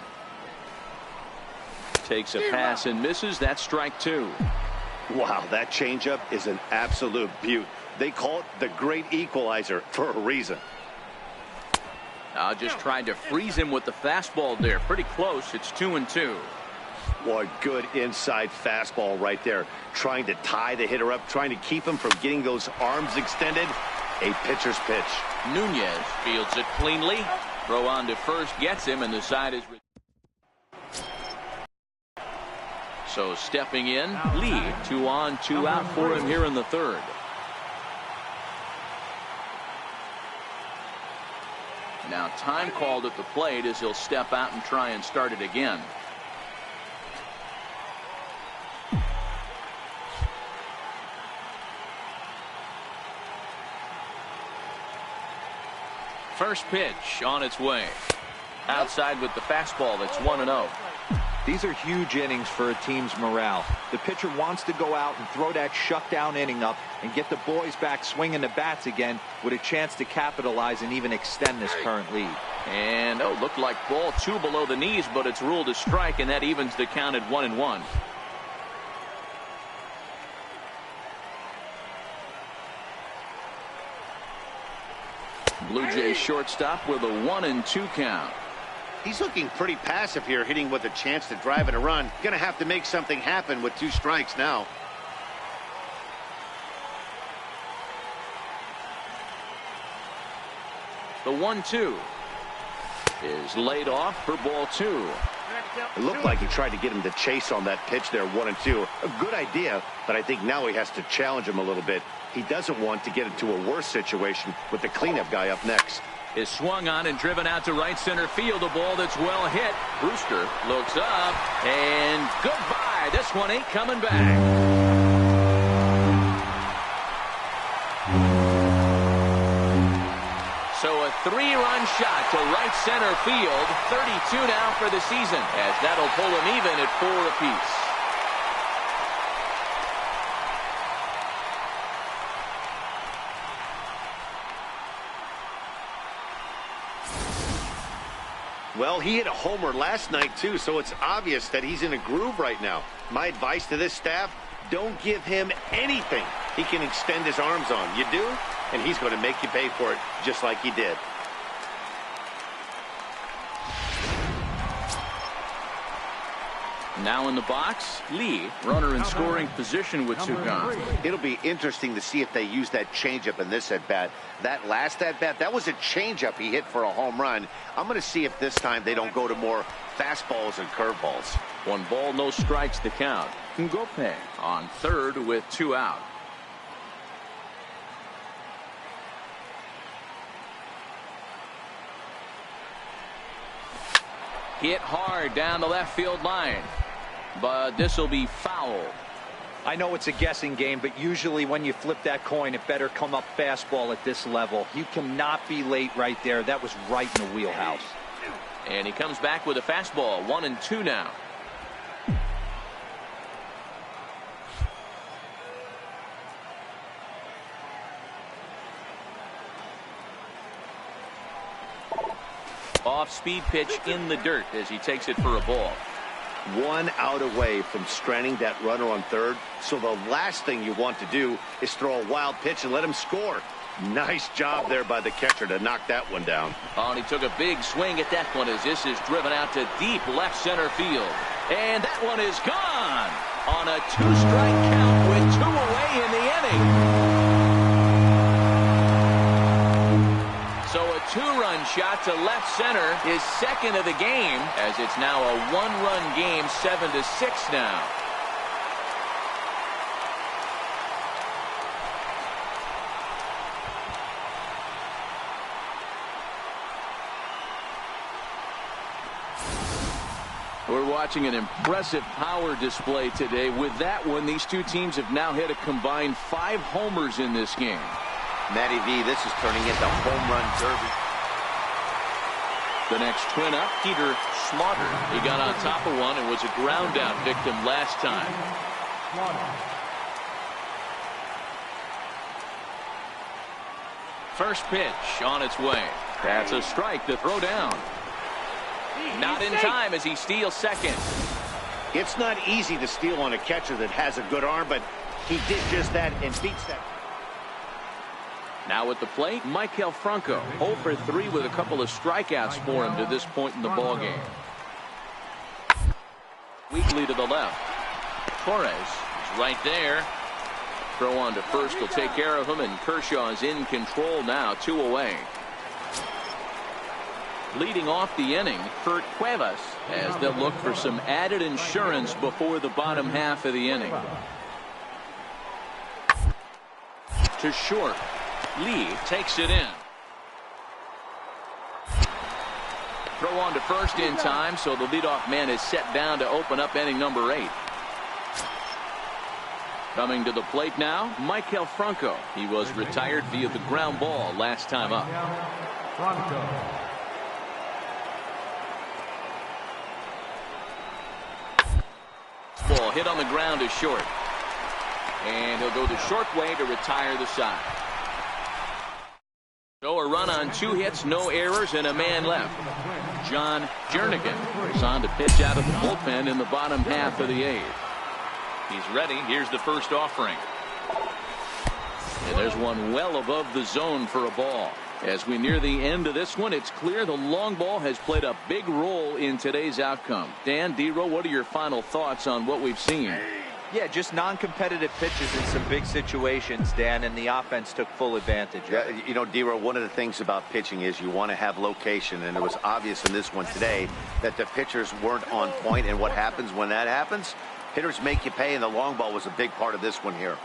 Takes a pass and misses. That's strike 2. Wow, that changeup is an absolute beaut. They call it the great equalizer for a reason. Just tried to freeze him with the fastball there. Pretty close. It's 2-2. Boy, good inside fastball right there. Trying to tie the hitter up, trying to keep him from getting those arms extended. A pitcher's pitch. Nunez fields it cleanly. Throw on to first, gets him, and the side is. So stepping in, Lee. 2 on, 2 out for him here in the 3rd. Now time called at the plate as he'll step out and try and start it again. First pitch on its way. Outside with the fastball. That's 1-0. These are huge innings for a team's morale. The pitcher wants to go out and throw that shutdown inning up and get the boys back swinging the bats again with a chance to capitalize and even extend this current lead. And looked like ball 2 below the knees, but it's ruled a strike, and that evens the count at 1-1. Blue Jays shortstop with a 1-2 count. He's looking pretty passive here, hitting with a chance to drive in a run. Gonna have to make something happen with 2 strikes now. The 1-2 is laid off for ball 2. It looked like he tried to get him to chase on that pitch there, 1-2. A good idea, but I think now he has to challenge him a little bit. He doesn't want to get into a worse situation with the cleanup guy up next. Is swung on and driven out to right center field. A ball that's well hit. Brewster looks up, and goodbye. This one ain't coming back. So a 3-run shot to right center field. 32 now for the season, as that'll pull him even at 4 apiece. Well, he hit a homer last night, too, so it's obvious that he's in a groove right now. My advice to this staff, don't give him anything he can extend his arms on. You do, and he's going to make you pay for it just like he did. Now in the box, Lee, runner in scoring position with 2 gone. It'll be interesting to see if they use that changeup in this at-bat. That last at-bat, that was a changeup he hit for a home run. I'm going to see if this time they don't go to more fastballs and curveballs. 1 ball, no strikes to count. Ngope on third with 2 out. Hit hard down the left field line, but this will be foul. I know it's a guessing game, but usually when you flip that coin, it better come up fastball at this level. You cannot be late right there. That was right in the wheelhouse. And he comes back with a fastball. 1-2 now. Off-speed pitch in the dirt as he takes it for a ball. 1 out away from stranding that runner on third. So the last thing you want to do is throw a wild pitch and let him score. Nice job there by the catcher to knock that one down. Oh, and he took a big swing at that one as this is driven out to deep left center field. And that one is gone on a 2-strike count with 2 away in the inning. So a 2-run shot to left center is second of the game as it's now a 1-run game, 7-6 now. We're watching an impressive power display today. With that one, these two teams have now hit a combined 5 homers in this game. Matty V, this is turning into home run derby. The next twin up, Peter Slaughter. He got on top of one and was a ground out victim last time. First pitch on its way. That's a strike to throw down. Not in time as he steals second. It's not easy to steal on a catcher that has a good arm, but he did just that and beats that. Now at the plate, Maikel Franco, 0 for 3 with a couple of strikeouts for him to this point in the ballgame. Weakly to the left. Torres is right there. Throw on to first will take care of him, and Kershaw is in control now, 2 away. Leading off the inning, Kurt Cuevas, as they'll look for some added insurance before the bottom half of the inning. To short. Lee takes it in. Throw on to first in time, so the leadoff man is set down to open up inning number 8. Coming to the plate now, Maikel Franco. He was retired via the ground ball last time up. Ball hit on the ground is short. And he'll go the short way to retire the side. So a run on 2 hits, no errors, and a man left. John Jernigan is on to pitch out of the bullpen in the bottom half of the 8th. He's ready. Here's the first offering. And there's one well above the zone for a ball. As we near the end of this one, it's clear the long ball has played a big role in today's outcome. Dan, D-Row, what are your final thoughts on what we've seen? Yeah, just non-competitive pitches in some big situations, Dan, and the offense took full advantage. Yeah, you know, D-Row, one of the things about pitching is you want to have location, and it was obvious in this one today that the pitchers weren't on point, and what happens when that happens? Hitters make you pay, and the long ball was a big part of this one here.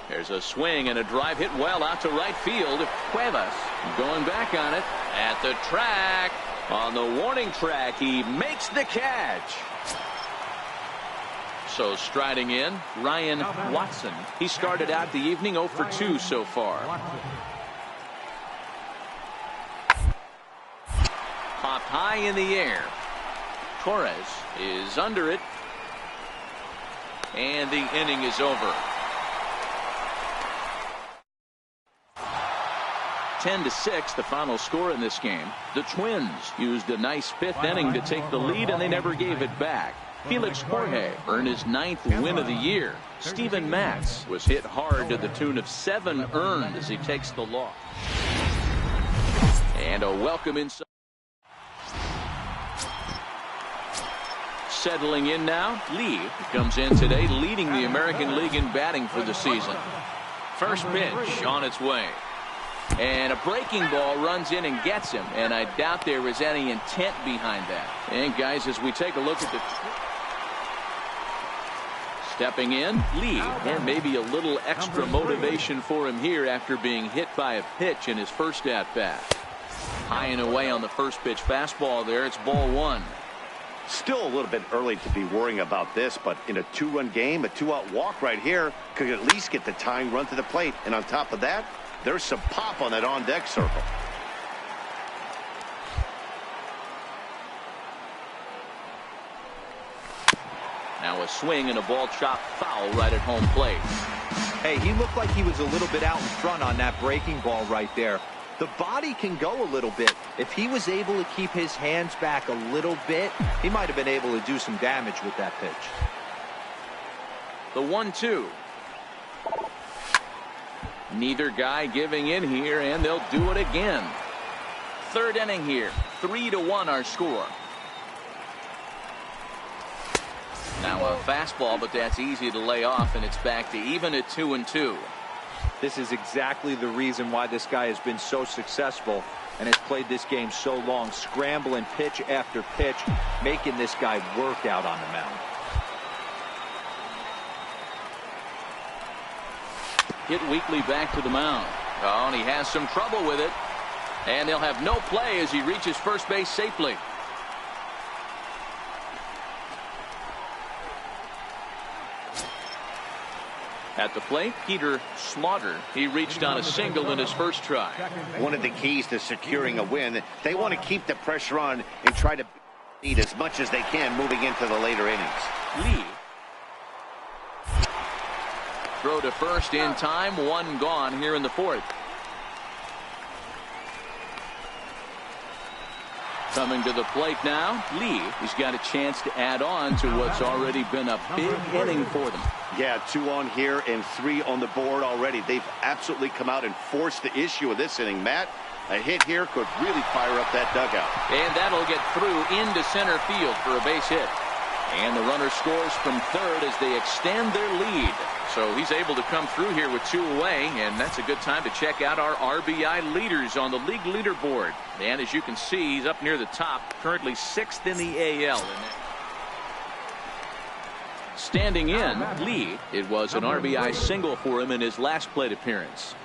There's a swing and a drive hit well out to right field. Cuevas going back on it at the track. On the warning track, he makes the catch. So striding in, Ryan Watson. He started out the evening 0 for 2 so far. Popped high in the air. Torres is under it. And the inning is over. 10-6, the final score in this game. The Twins used a nice 5th inning to take the lead, and they never gave it back. Felix Jorge earned his 9th win of the year. Steven Matz was hit hard to the tune of 7 earned as he takes the loss. And a welcome inside. settling in now. Lee comes in today leading the American League in batting for the season. First pitch on its way. And a breaking ball runs in and gets him. And I doubt there was any intent behind that. And guys, as we take a look at the... Stepping in, Lee, and maybe a little extra motivation for him here after being hit by a pitch in his first at-bat. High and away on the first pitch fastball there. It's ball one. Still a little bit early to be worrying about this, but in a two-run game, a two-out walk right here could at least get the tying run to the plate. And on top of that, there's some pop on that on-deck circle. Now a swing and a ball chopped foul right at home plate. Hey, he looked like he was a little bit out in front on that breaking ball right there. The body can go a little bit. If he was able to keep his hands back a little bit, he might have been able to do some damage with that pitch. The 1-2. Neither guy giving in here, and they'll do it again. Third inning here. 3-1 our score. Now a fastball, but that's easy to lay off, and it's back to even at 2-2. This is exactly the reason why this guy has been so successful and has played this game so long, scrambling pitch after pitch, making this guy work out on the mound. Hit weakly back to the mound. Oh, and he has some trouble with it. And they'll have no play as he reaches first base safely. At the plate, Peter Slaughter. He reached on a single in his first try. One of the keys to securing a win, they want to keep the pressure on and try to beat as much as they can moving into the later innings. Lee. Throw to first in time. One gone here in the fourth. Coming to the plate now, Lee. He's got a chance to add on to what's already been a big inning for them. Yeah, 2 on here and 3 on the board already. They've absolutely come out and forced the issue of this inning. Matt, a hit here could really fire up that dugout. And that'll get through into center field for a base hit. And the runner scores from third as they extend their lead. So he's able to come through here with 2 away, and that's a good time to check out our RBI leaders on the league leaderboard. And as you can see, he's up near the top, currently 6th in the AL. Standing in, Lee. It was an RBI single for him in his last plate appearance.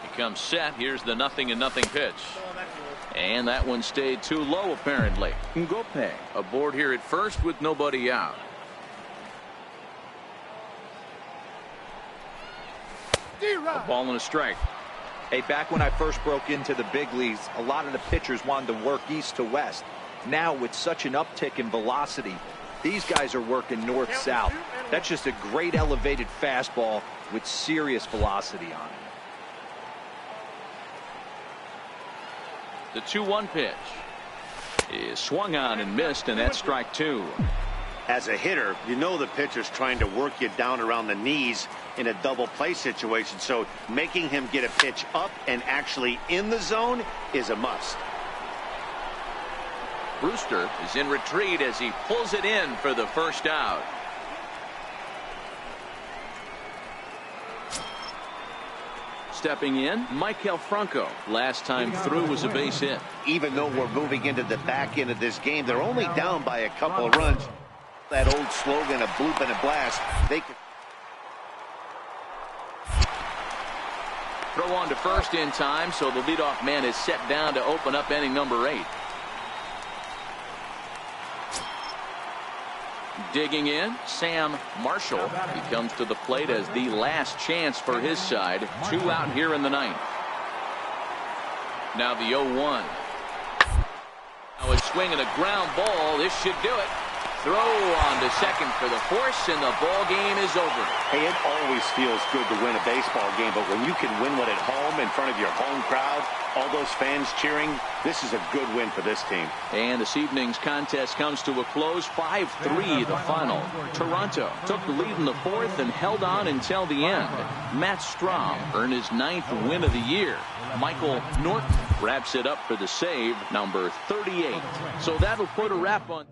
He comes set. Here's the 0-0 pitch. And that one stayed too low, apparently. Ngope aboard here at first with nobody out. A ball and a strike. Hey, back when I first broke into the big leagues, a lot of the pitchers wanted to work east to west. Now, with such an uptick in velocity, these guys are working north-south. That's just a great elevated fastball with serious velocity on it. The 2-1 pitch is swung on and missed, and that's strike 2. As a hitter, you know the pitcher's trying to work you down around the knees in a double play situation, so making him get a pitch up and actually in the zone is a must. Brewster is in retreat as he pulls it in for the first out. Stepping in, Maikel Franco. Last time through was a base hit. Even though we're moving into the back end of this game, they're only down by a couple of runs. That old slogan of bloop and a blast, they can throw on to first in time, so the leadoff man is set down to open up inning number 8. Digging in, Sam Marshall. He comes to the plate as the last chance for his side. 2 out here in the 9th. Now the 0-1. Now it's swinging a ground ball. This should do it. Throw on to second for the force, and the ball game is over. Hey, it always feels good to win a baseball game, but when you can win one at home in front of your home crowd, all those fans cheering, this is a good win for this team. And this evening's contest comes to a close, 5-3 the final. Toronto took the lead in the 4th and held on until the end. Matt Strahm earned his 9th win of the year. Michael Norton wraps it up for the save, number 38. So that'll put a wrap on